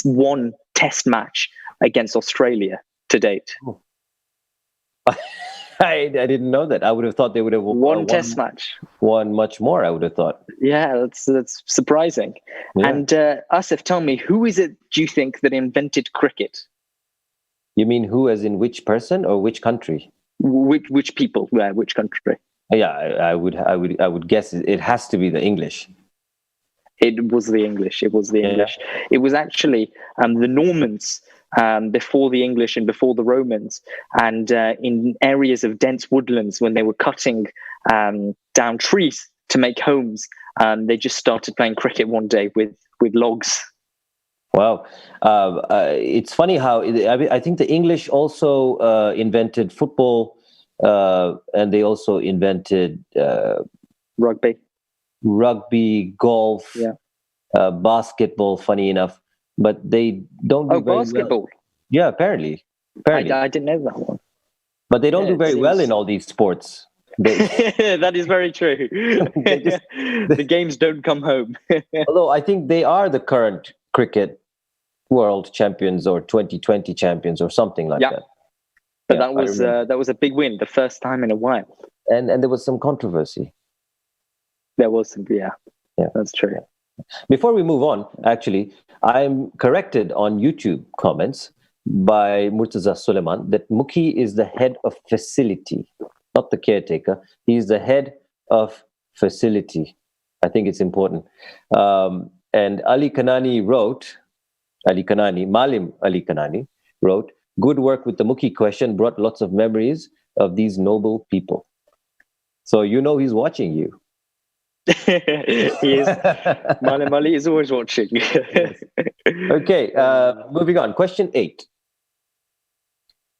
one test match against Australia to date? Oh. I didn't know that. I would have thought they would have won test match. Won much more, I would have thought. Yeah, that's surprising. Yeah. And Asif, tell me, who is it, do you think, that invented cricket? You mean who, as in which person or which country? Which people? Where? Which country? Yeah, I would guess it has to be the English. It was the English. It was the English. It was actually the Normans before the English and before the Romans, and in areas of dense woodlands when they were cutting down trees to make homes, they just started playing cricket one day with logs. Wow. It's funny how I think the English also invented football, and they also invented rugby, golf, basketball, funny enough, but they don't do very basketball. Well. Yeah, apparently. I didn't know that one. But they don't do very well in all these sports. That is very true. The games don't come home. Although I think they are the current cricket world champions or 2020 champions or something like that. But that was a big win, the first time in a while. And there was some controversy. There was some, yeah, that's true. Before we move on, actually, I'm corrected on YouTube comments by Murtaza Suleiman that Muki is the head of facility, not the caretaker. He's the head of facility. I think it's important. And Malim Ali Kanani wrote, good work with the Muki question brought lots of memories of these noble people. So you know he's watching you. He is. Malim Ali is always watching. Okay, moving on. Question 8.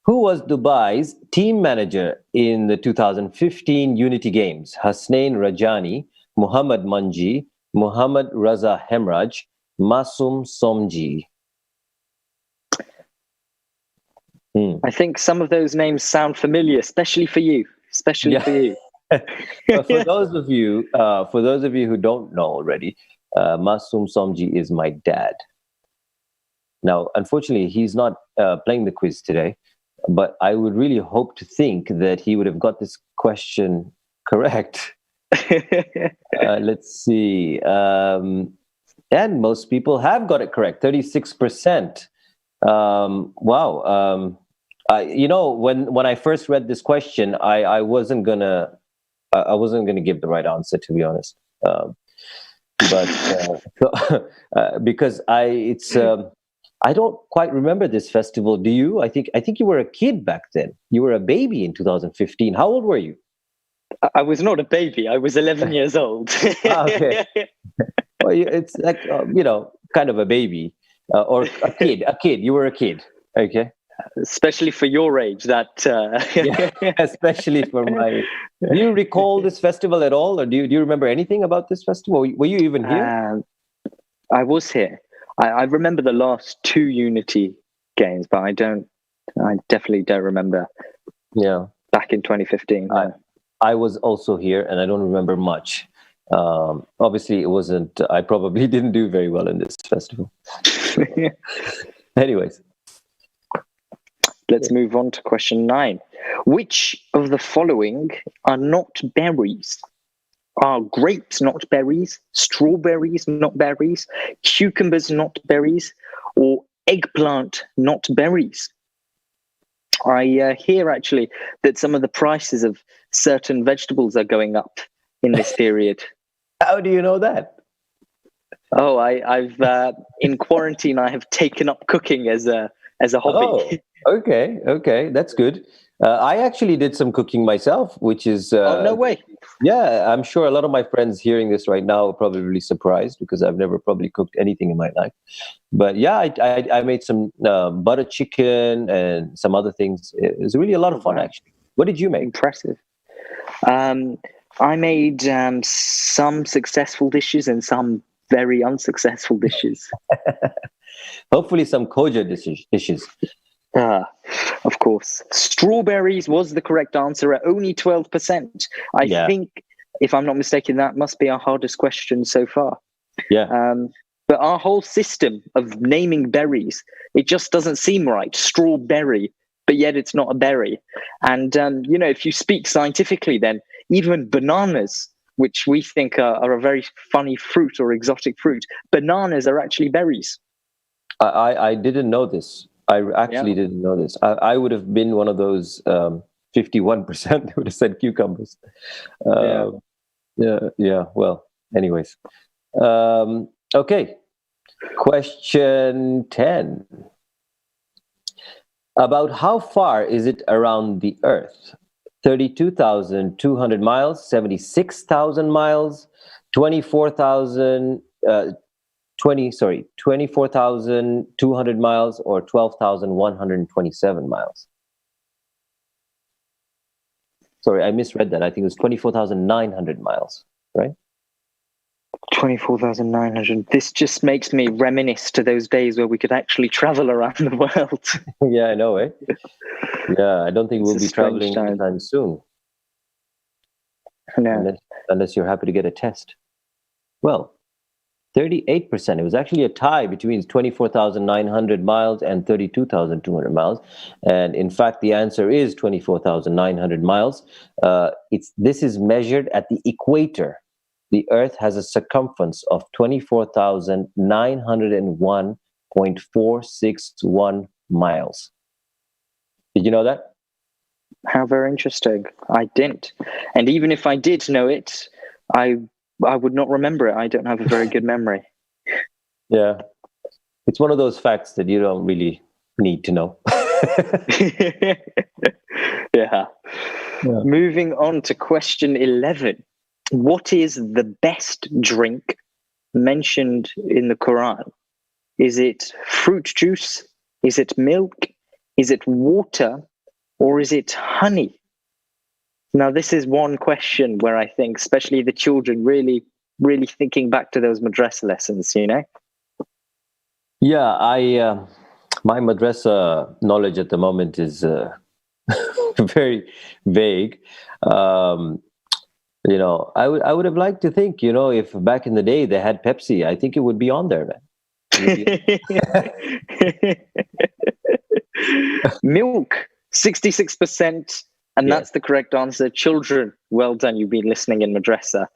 Who was Dubai's team manager in the 2015 Unity Games? Hasnain Rajani, Muhammad Manji, Muhammad Raza Hemraj, Masum Somji. I think some of those names sound familiar, especially for you. For you. For those of you who don't know already, Masum Somji is my dad. Now, unfortunately, he's not playing the quiz today, but I would really hope to think that he would have got this question correct. Let's see. And most people have got it correct, 36%. Wow. When I first read this question, I wasn't gonna give the right answer, to be honest. Because I don't quite remember this festival. Do you? I think you were a kid back then. You were a baby in 2015. How old were you? I was not a baby. I was 11 years old. Okay. Well, it's like kind of a baby or a kid. A kid. You were a kid. Okay. Especially for your age, especially for my. Do you recall this festival at all, or do you remember anything about this festival? Were you even here? I was here. I remember the last 2 Unity games, but I definitely don't remember. Yeah, back in 2015. I was also here, and I don't remember much. Obviously, it wasn't. I probably didn't do very well in this festival. Anyways. Let's move on to question 9. Which of the following are not berries? Are grapes not berries? Strawberries not berries? Cucumbers not berries? Or eggplant not berries? I hear actually that some of the prices of certain vegetables are going up in this period. How do you know that? Oh, I've in quarantine I have taken up cooking as a hobby. Oh, okay, that's good. I actually did some cooking myself, which is no way. Yeah, I'm sure a lot of my friends hearing this right now are probably really surprised because I've never probably cooked anything in my life. But yeah, I made some butter chicken and some other things. It was really a lot of fun, actually. What did you make? Impressive. I made some successful dishes and some very unsuccessful dishes. Hopefully some koja dishes. Of course. Strawberries was the correct answer at only 12%. I think, if I'm not mistaken, that must be our hardest question so far. Yeah. But our whole system of naming berries, it just doesn't seem right. Strawberry, but yet it's not a berry. And, if you speak scientifically, then even bananas, which we think are a very funny fruit or exotic fruit, bananas are actually berries. I didn't know this. I actually didn't know this. I would have been one of those 51% that would have said cucumbers. Yeah. Well, anyways. Okay. Question 10. About how far is it around the Earth? 32,200 miles, 76,000 miles, 24,200 miles, or 12,127 miles. Sorry, I misread that. I think it was 24,900 miles, right? 24,900. This just makes me reminisce to those days where we could actually travel around the world. Yeah, I know, eh? Yeah, I don't think we'll be traveling anytime soon. No. Unless you're happy to get a test. Well, 38%. It was actually a tie between 24,900 miles and 32,200 miles. And in fact, the answer is 24,900 miles. This is measured at the equator. The Earth has a circumference of 24,901.461 miles. Did you know that? How very interesting. I didn't. And even if I did know it, I would not remember it. I don't have a very good memory. Yeah. It's one of those facts that you don't really need to know. Yeah. Moving on to question 11. What is the best drink mentioned in the Quran? Is it fruit juice? Is it milk? Is it water? Or is it honey? Now, this is one question where I think, especially the children, really thinking back to those madrasa lessons, you know? Yeah, my madrasa knowledge at the moment is very vague. You know, I would have liked to think, you know, if back in the day they had Pepsi, I think it would be on there, man. Milk, 66%. And that's the correct answer. Children, well done. You've been listening in madrasa.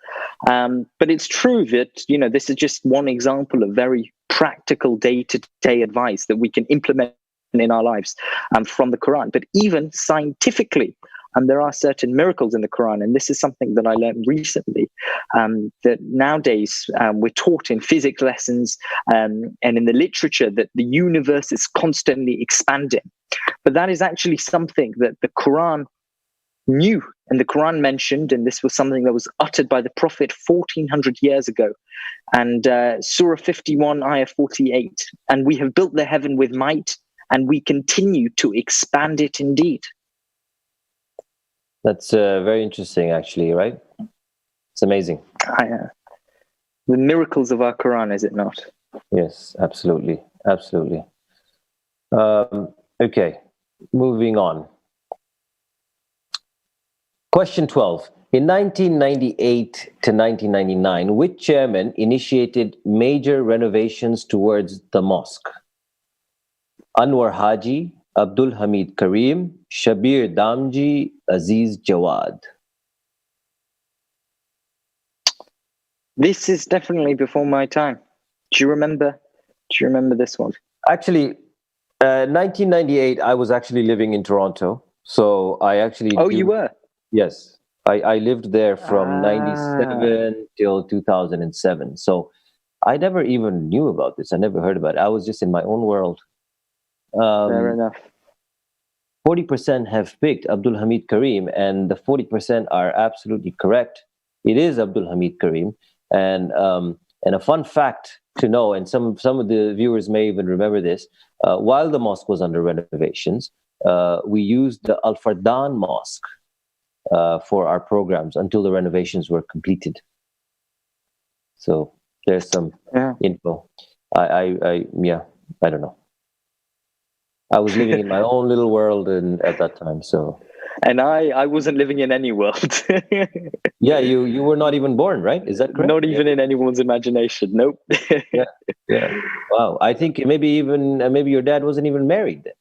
But it's true that, you know, this is just one example of very practical day-to-day advice that we can implement in our lives from the Quran. But even scientifically, there are certain miracles in the Quran. And this is something that I learned recently, that nowadays we're taught in physics lessons and in the literature that the universe is constantly expanding. But that is actually something that the Quran knew, and the Quran mentioned, and this was something that was uttered by the Prophet 1400 years ago. And Surah 51, Ayah 48, and we have built the heaven with might, and we continue to expand it indeed. That's very interesting, actually, right? It's amazing. The miracles of our Quran, is it not? Yes, absolutely. Absolutely. Okay, moving on. Question 12. In 1998 to 1999, which chairman initiated major renovations towards the mosque? Anwar Haji, Abdul Hamid Karim, Shabir Damji, Aziz Jawad. This is definitely before my time. Do you remember this one? Actually, 1998, I was actually living in Toronto. So I actually... Oh, you were? Yes. I lived there from 97 till 2007. So I never even knew about this. I never heard about it. I was just in my own world. Fair enough. 40% have picked Abdul Hamid Karim, and the 40% are absolutely correct. It is Abdul Hamid Karim. And a fun fact to know, and some of the viewers may even remember this, while the mosque was under renovations, we used the Al Fardan Mosque for our programs until the renovations were completed. So there's some info. I don't know. I was living in my own little world at that time. So, and I wasn't living in any world. Yeah, you were not even born, right? Is that correct? Not even in anyone's imagination. Nope. Yeah. Wow. I think maybe your dad wasn't even married then.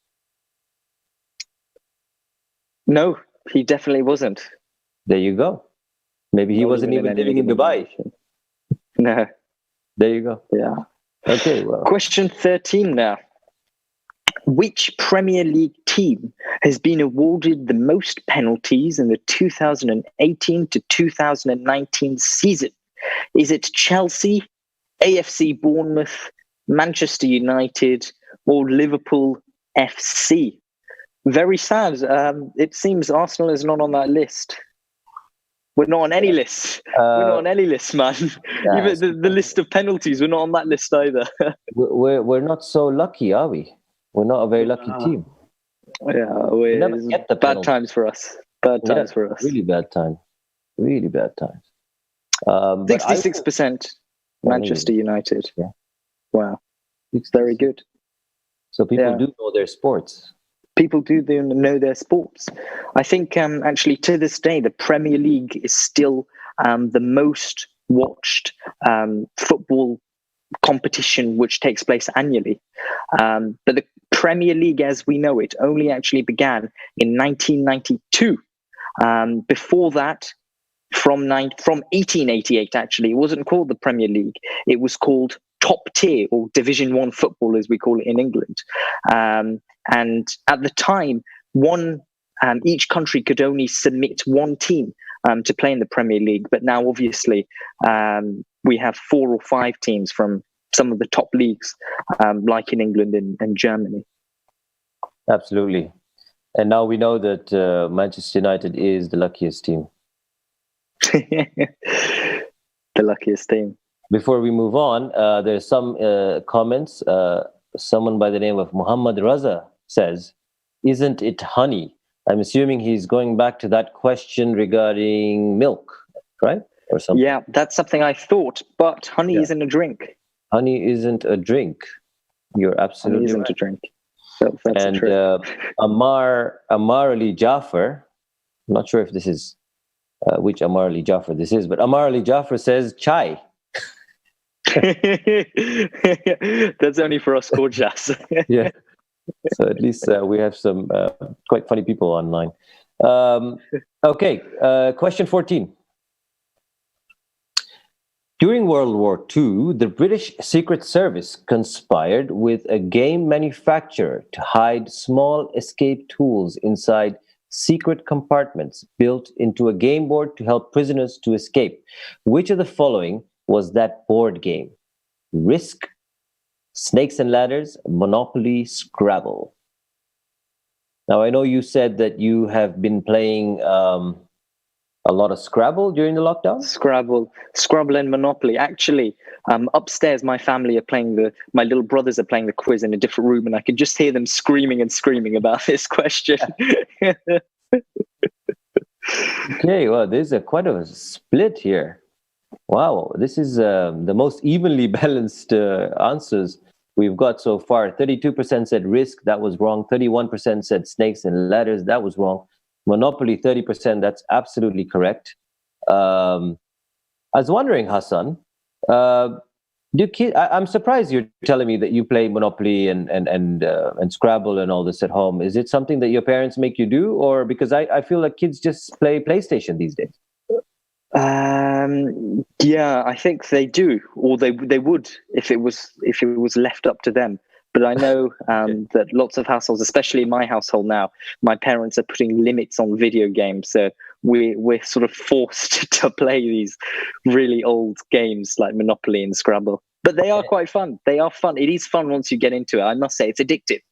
No, he definitely wasn't. There you go. Maybe he wasn't even living in Dubai. No. There you go. Yeah. Okay. Well. Question 13 now. Which Premier League team has been awarded the most penalties in the 2018 to 2019 season? Is it Chelsea, AFC Bournemouth, Manchester United, or Liverpool FC? Very sad. It seems Arsenal is not on that list. We're not on any list. We're not on any list, man. Even the list of penalties, we're not on that list either. We're not so lucky, are we? We're not a very lucky team. Yeah, we never get the bad times for us. Bad times for us. Really bad time. Really bad times. 66% Manchester United. Yeah. Wow. It's very good. So people do know their sports. People do know their sports. I think actually to this day, the Premier League is still the most watched football competition which takes place annually. But the Premier League as we know it only actually began in 1992. Before that, from 1888 actually, it wasn't called the Premier League. It was called top tier or Division 1 football as we call it in England. And at the time, each country could only submit one team to play in the Premier League. But now, obviously, we have 4 or 5 teams from some of the top leagues, like in England and Germany. Absolutely. And now we know that Manchester United is the luckiest team. The luckiest team. Before we move on, there's some comments. Someone by the name of Muhammad Raza says, "Isn't it honey?" I'm assuming he's going back to that question regarding milk, right? Or something. Yeah, that's something I thought, but honey isn't a drink. Honey isn't a drink. You're absolutely honey isn't right. a drink. That's and true. Ammar Ali Jafar, I'm not sure if this is which Ammar Ali Jafar this is, but Ammar Ali Jafar says chai. That's only for us gorgeous. Yeah. So at least we have some quite funny people online. Okay, question 14. During World War II, the British Secret Service conspired with a game manufacturer to hide small escape tools inside secret compartments built into a game board to help prisoners to escape. Which of the following was that board game? Risk, Snakes and Ladders, Monopoly, Scrabble. Now, I know you said that you have been playing a lot of Scrabble during the lockdown? Scrabble and Monopoly. Actually, upstairs, my family are playing my little brothers are playing the quiz in a different room, and I could just hear them screaming and screaming about this question. Okay, well, there's quite a split here. Wow, this is the most evenly balanced answers we've got so far. 32% said Risk, that was wrong. 31% said Snakes and Ladders, that was wrong. Monopoly, 30%, that's absolutely correct. I was wondering, Hassan, I'm surprised you're telling me that you play Monopoly and Scrabble and all this at home. Is it something that your parents make you do, or because I feel like kids just play PlayStation these days? Yeah, I think they do, or they would if it was left up to them. But I know that lots of households, especially in my household now, my parents are putting limits on video games. So we're sort of forced to play these really old games like Monopoly and Scrabble. But they are quite fun. They are fun. It is fun once you get into it. I must say, it's addictive.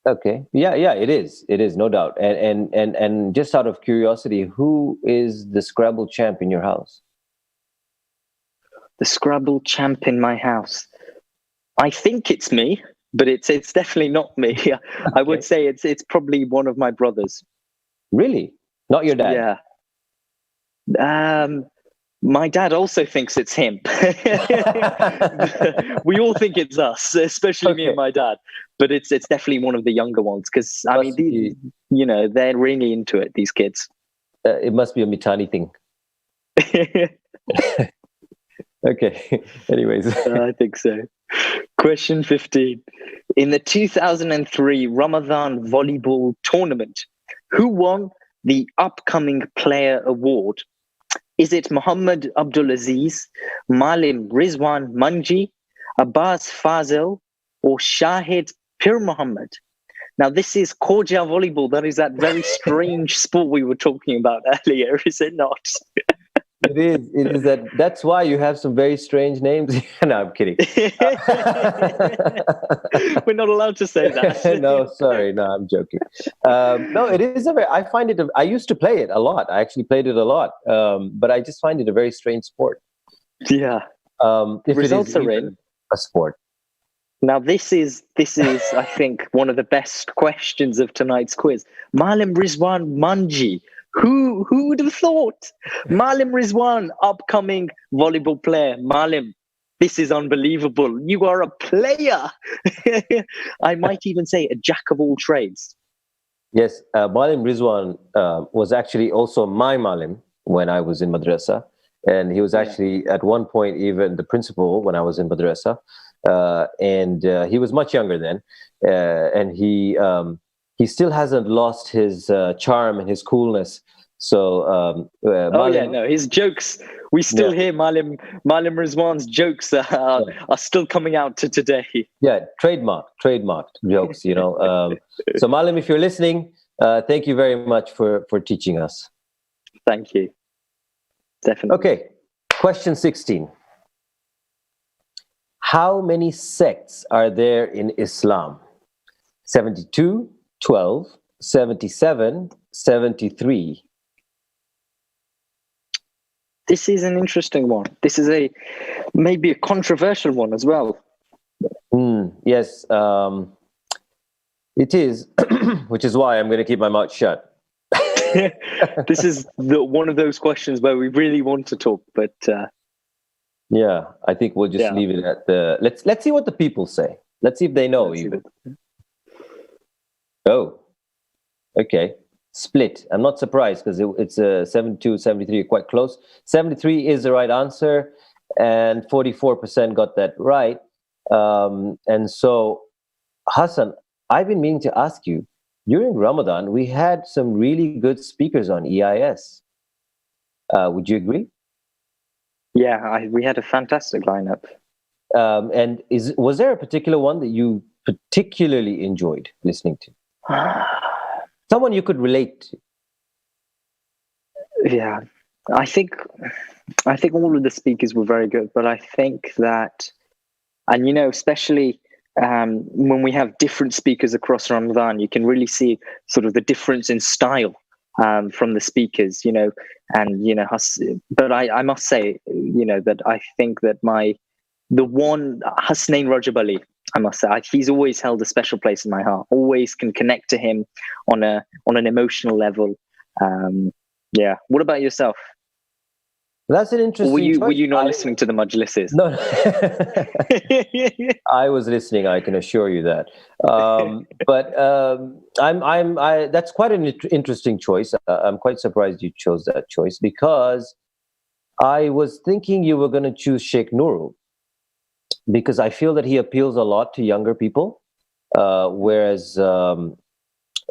Okay. Yeah, it is. It is, no doubt. And just out of curiosity, who is the Scrabble champ in your house? The Scrabble champ in my house. I think it's me, but it's definitely not me. I would say it's probably one of my brothers. Really? Not your dad? Yeah. My dad also thinks it's him. We all think it's us, especially me and my dad. But it's definitely one of the younger ones because I mean, they're really into it. These kids. It must be a Mitani thing. Okay. Anyways, I think so. Question 15. In the 2003 Ramadan volleyball tournament, who won the Upcoming Player Award? Is it Muhammad Abdulaziz, Malim Rizwan Manji, Abbas Fazil, or Shahid Pir Muhammad. Now, this is Qa'dah volleyball. That is that very strange sport we were talking about earlier, is it not? It is. It is that. That's why you have some very strange names. No, I'm kidding. We're not allowed to say that. No, sorry. No, I'm joking. No, it is a very. I find it. I used to play it a lot. I actually played it a lot. But I just find it a very strange sport. Yeah. If Results it is are in. A sport. Now, this is, I think, one of the best questions of tonight's quiz. Malim Rizwan Manji. Who would have thought? Malim Rizwan, upcoming volleyball player. Malim, this is unbelievable. You are a player. I might even say a jack of all trades. Yes, Malim Rizwan was actually also my Malim when I was in madrasa. And he was actually at one point even the principal when I was in madrasa. And he was much younger then. And he still hasn't lost his charm and his coolness. So, his jokes. We still hear Malim Rizwan's jokes are still coming out to today. Yeah, trademarked jokes. So Malim, if you're listening, thank you very much for teaching us. Thank you. Definitely. Okay, question 16. How many sects are there in Islam? 72, 12, 77, 73. This is an interesting one. This is maybe a controversial one as well. Yes, it is, which is why I'm going to keep my mouth shut. This is one of those questions where we really want to talk, but yeah, I think we'll just leave it at the. Let's see what the people say. Let's see if they know even. Oh, okay. Split. I'm not surprised because it's 72, 73, quite close. 73 is the right answer, and 44% got that right. And so, Hassan, I've been meaning to ask you. During Ramadan, we had some really good speakers on EIS. Would you agree? Yeah, we had a fantastic lineup. And was there a particular one that you particularly enjoyed listening to? Someone you could relate to? Yeah, I think all of the speakers were very good, but I think that, and especially when we have different speakers across Ramadan, you can really see sort of the difference in style from the speakers, but I must say, that I think that the one, Hasnain Rajab Ali, I must say, he's always held a special place in my heart. Always can connect to him on an emotional level. Yeah. What about yourself? That's an interesting. Were you not listening to the majlises? No, I was listening. I can assure you that. But that's quite an interesting choice. I'm quite surprised you chose that choice because I was thinking you were going to choose Sheikh Nurul because I feel that he appeals a lot to younger people, whereas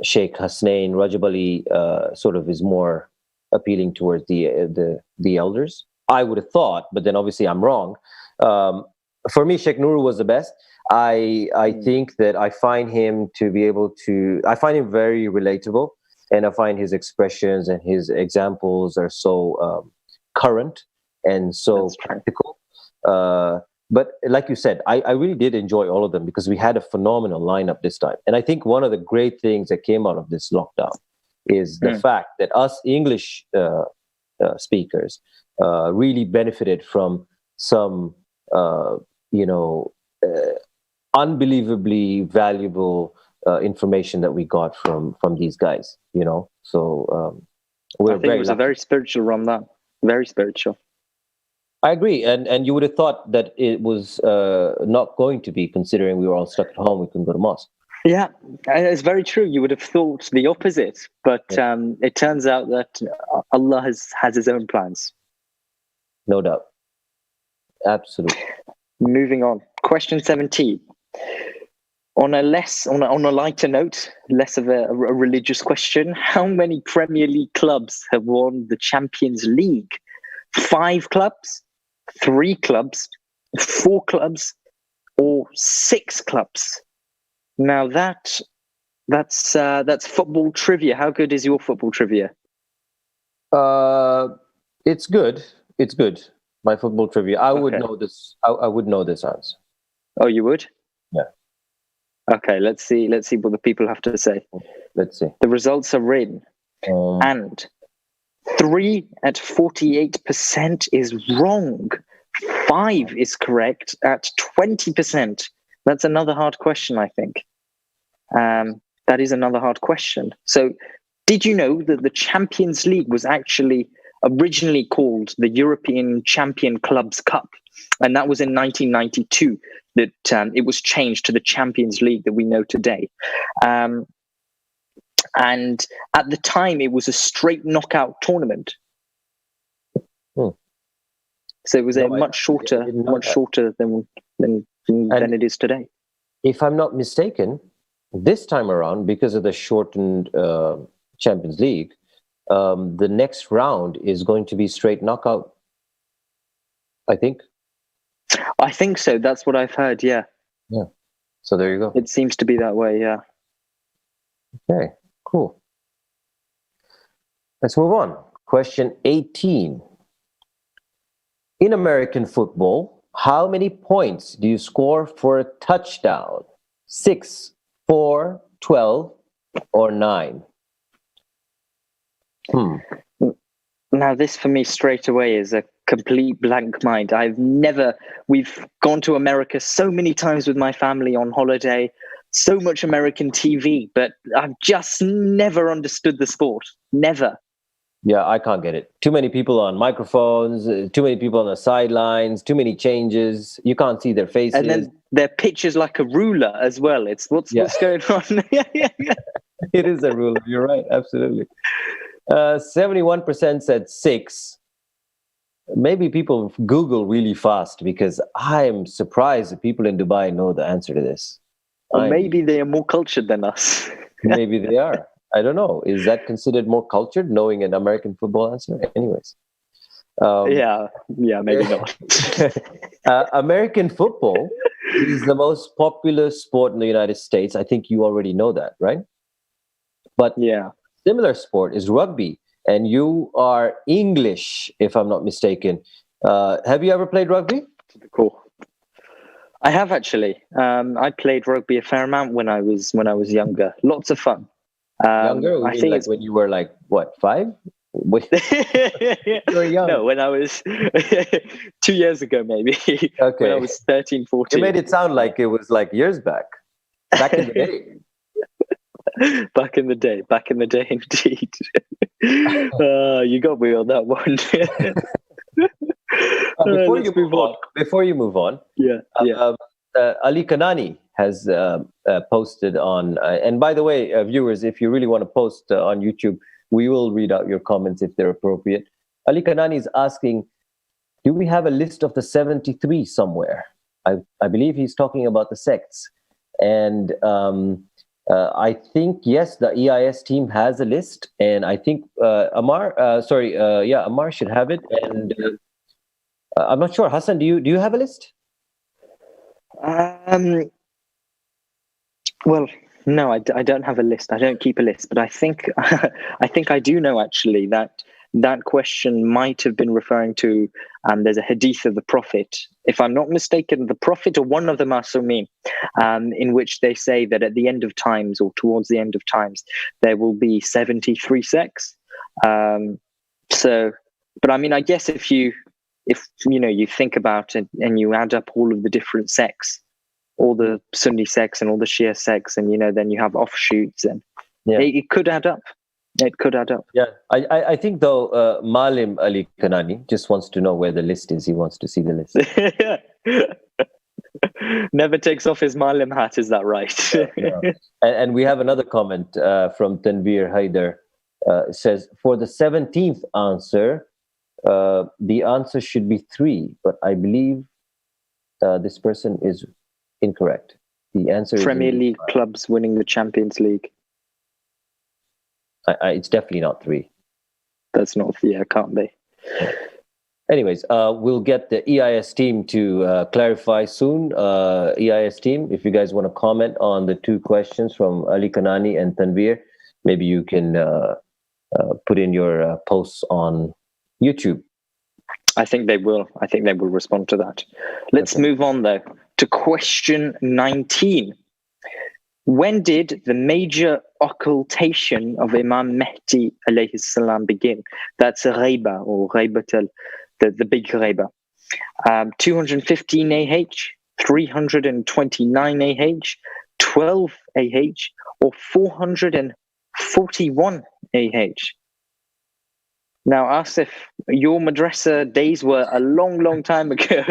Sheikh Hasnain Rajab Ali sort of is more appealing towards the elders. I would have thought, but then obviously I'm wrong. For me, Sheikh Nurul was the best. I think that I find him I find him very relatable, and I find his expressions and his examples are so current and so practical. But like you said, I really did enjoy all of them because we had a phenomenal lineup this time. And I think one of the great things that came out of this lockdown is the fact that us English speakers really benefited from some, unbelievably valuable information that we got from these guys. So I think it was a very spiritual Ramadan, very spiritual. I agree, and you would have thought that it was not going to be, considering we were all stuck at home, we couldn't go to mosque. Yeah, it's very true. You would have thought the opposite, but it turns out that Allah has His own plans. No doubt, absolutely. Moving on, question 17. On a lighter note, less of a religious question. How many Premier League clubs have won the Champions League? 5 clubs, 3 clubs, 4 clubs, or 6 clubs? Now that's football trivia. How good is your football trivia? It's good. It's good. My football trivia. I would Okay. know this. I would know this answer. Oh, you would? Yeah. Okay, let's see what the people have to say. Let's see. The results are in. And 3 at 48% is wrong. 5 is correct at 20%. That's another hard question, I think. That is another hard question. So, did you know that the Champions League was actually originally called the European Champion Clubs Cup? And that was in 1992 that it was changed to the Champions League that we know today. And at the time, it was a straight knockout tournament. So it was much shorter than it is today. If I'm not mistaken, this time around, because of the shortened Champions League, the next round is going to be straight knockout. I think so. That's what I've heard. Yeah. Yeah. So there you go. It seems to be that way. Yeah. Okay. Cool. Let's move on. Question 18. In American football, how many points do you score for a touchdown? 6, 4, 12, or 9? Now, this for me straight away is a complete blank mind. We've gone to America so many times with my family on holiday, so much American TV, but I've just never understood the sport. Never. Yeah, I can't get it. Too many people on microphones, too many people on the sidelines, too many changes. You can't see their faces. And then their pitch is like a ruler as well. It's what's going on? It is a ruler. You're right. Absolutely. 71% said 6. Maybe people Google really fast, because I'm surprised that people in Dubai know the answer to this. Or maybe they are more cultured than us. Maybe they are. I don't know. Is that considered more cultured, knowing an American football answer? Anyways. Yeah, maybe not. American football is the most popular sport in the United States. I think you already know that, right? But yeah, similar sport is rugby. And you are English, if I'm not mistaken. Have you ever played rugby? Cool. I have actually. I played rugby a fair amount when I was younger. Lots of fun. Younger? I think like when you were like what, 5? You were young. No, when I was 2 years ago, maybe. Okay. When I was 13, 14. You made it sound like it was like years back. Back in the day. Back in the day, indeed. You got me on that one. Before you move on, Ali Kanani has posted on, and by the way, viewers, if you really want to post on YouTube, we will read out your comments if they're appropriate. Ali Kanani is asking, do we have a list of the 73 somewhere? I believe he's talking about the sects. And I think, yes, the EIS team has a list. And I think Amar should have it. And I'm not sure. Hassan, do you have a list? Well, no, I don't have a list. I don't keep a list, but I think I do know actually that question might have been referring to. There's a hadith of the Prophet, if I'm not mistaken, the Prophet or one of the Masumin, in which they say that at the end of times or towards the end of times there will be 73 sects. But I mean, I guess if you think about it and you add up all of the different sects, all the Sunni sects and all the Shia sects, and then you have offshoots, and it could add up. It could add up. Yeah, I think though, Malim Ali Kanani just wants to know where the list is. He wants to see the list. Never takes off his Malim hat. Is that right? Yeah. And we have another comment from Tanveer Haider. It says, for the 17th answer, the answer should be 3, but I believe this person is incorrect. The answer Premier is League clubs winning the Champions League. It's definitely not 3. That's not. Yeah, it can't be. Anyways, we'll get the EIS team to clarify soon. EIS team, if you guys want to comment on the two questions from Ali Kanani and Tanvir, maybe you can put in your posts on YouTube. I think they will. I think they will respond to that. Let's move on, though, to question 19. When did the major occultation of Imam Mahdi alayhi salam begin? That's a ghaiba, or ghaibatul, the big ghaiba. 215 AH, 329 AH, 12 AH, or 441 AH? Now, Asif, your madrasa days were a long, long time ago.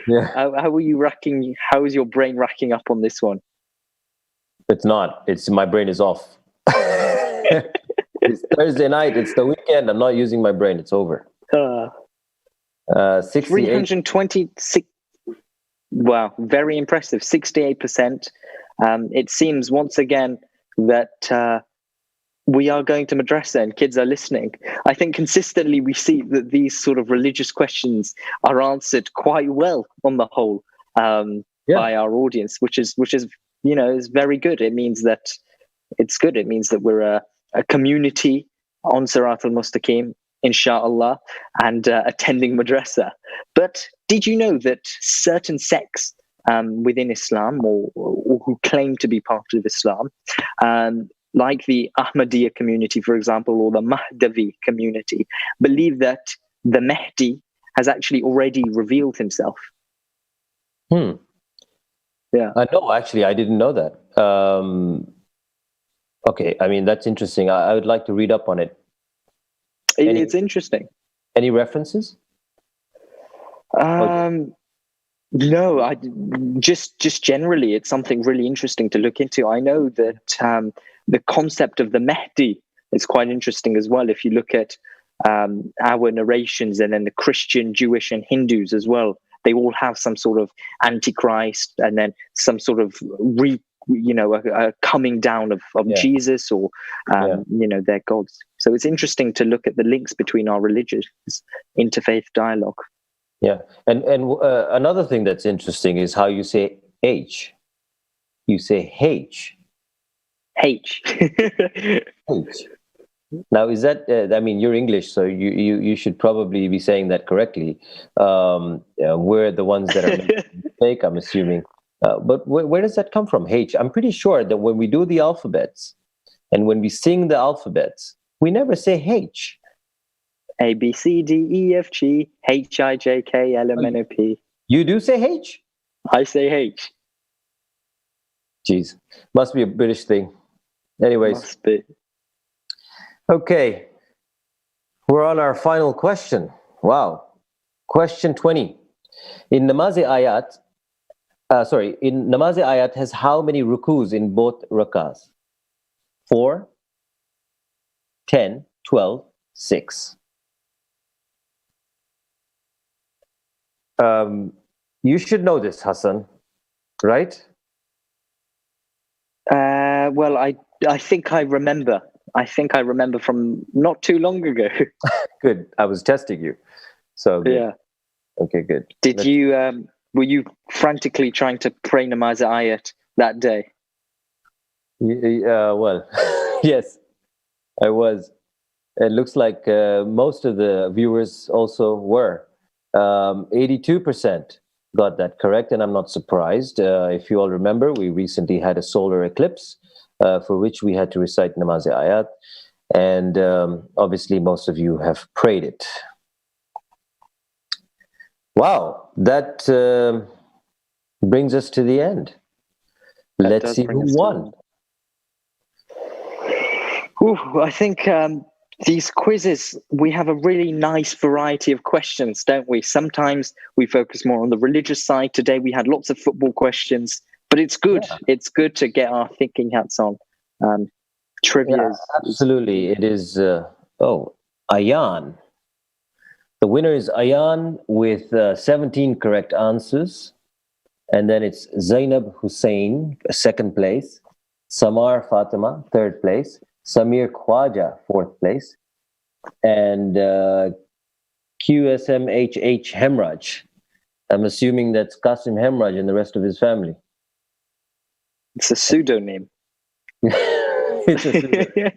Yeah. How were you racking? How is your brain racking up on this one? It's not. It's my brain is off. It's Thursday night. It's the weekend. I'm not using my brain. It's over. 326. Wow, very impressive. 68%. It seems once again that we are going to madrasa and kids are listening. I think consistently we see that these sort of religious questions are answered quite well on the whole by our audience, which is is very good. It means that it's good. It means that we're a community on Sirat al-Mustaqim, inshallah, and attending madrasa. But did you know that certain sects within Islam or who claim to be part of Islam, like the Ahmadiyya community, for example, or the Mahdavi community, believe that the Mahdi has actually already revealed himself? Yeah. No, actually, I didn't know that. Okay, I mean, that's interesting. I would like to read up on it. It's interesting. Any references? No, I just generally, it's something really interesting to look into. I know that the concept of the Mahdi is quite interesting as well. If you look at our narrations, and then the Christian, Jewish, and Hindus as well, they all have some sort of antichrist, and then some sort of a coming down of Jesus, or their gods. So it's interesting to look at the links between our religions, interfaith dialogue. Yeah, and another thing that's interesting is how you say H. You say H. H. H. Now, is that? I mean, you're English, so you should probably be saying that correctly. We're the ones that are making the mistake, I'm assuming. But where does that come from? H. I'm pretty sure that when we do the alphabets and when we sing the alphabets, we never say H. A, B, C, D, E, F, G, H, I, J, K, L, M, N, O, P. You do say H? I say H. Jeez. Must be a British thing. Anyways. Must be. Okay. We're on our final question. Wow. Question 20. In Namaz-e Ayat has how many rukus in both rakas? 4, 10, 12, 6. You should know this, Hassan, right? Well, I think I remember. I think I remember from not too long ago. Good. I was testing you. So good. Yeah. Okay, good. Were you frantically trying to pray Namaz Ayat that day? Well, yes, I was. It looks like most of the viewers also were. 82% got that correct, and I'm not surprised. If you all remember, we recently had a solar eclipse for which we had to recite Namaz Ayat, and obviously most of you have prayed it. Wow, that brings us to the end. Let's see who won. I think these quizzes, we have a really nice variety of questions, don't we? Sometimes we focus more on the religious side. Today we had lots of football questions, but it's good. Yeah. It's good to get our thinking hats on. Trivia. Yeah, absolutely. It is. Ayan. The winner is Ayan with 17 correct answers. And then it's Zainab Hussein, second place. Samar Fatima, third place. Samir Khwaja, fourth place. And QSMHH Hemraj. I'm assuming that's Qasim Hemraj and the rest of his family. It's a pseudonym. It's a pseudonym.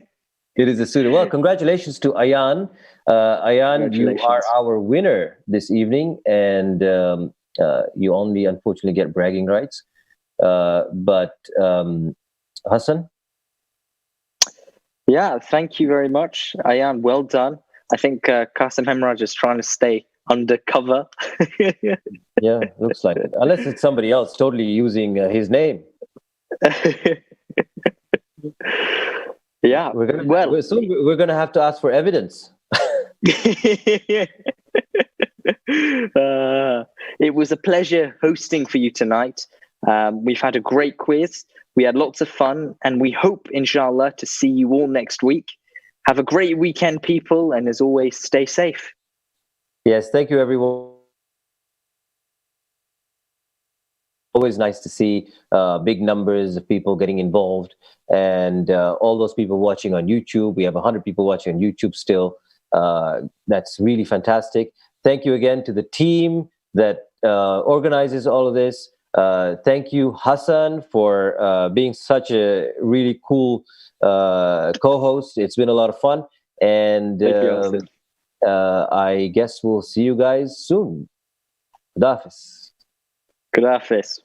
It is a pseudo. Well, congratulations to Ayan. Ayan, you are our winner this evening, and you only unfortunately get bragging rights. But Hassan? Yeah, thank you very much, Ayan. Well done. I think Qasim Hemraj is trying to stay undercover. Yeah, looks like it. Unless it's somebody else totally using his name. Yeah, we're gonna have to ask for evidence. It was a pleasure hosting for you tonight. We've had a great quiz. We had lots of fun, and we hope, inshallah, to see you all next week. Have a great weekend, people, and as always, stay safe. Yes, thank you, everyone. Always nice to see big numbers of people getting involved, and all those people watching on YouTube. We have 100 people watching on YouTube still. That's really fantastic. Thank you again to the team that organizes all of this. Thank you, Hassan, for being such a really cool co-host. It's been a lot of fun, and I guess we'll see you guys soon. Qa'dah. Qa'dah.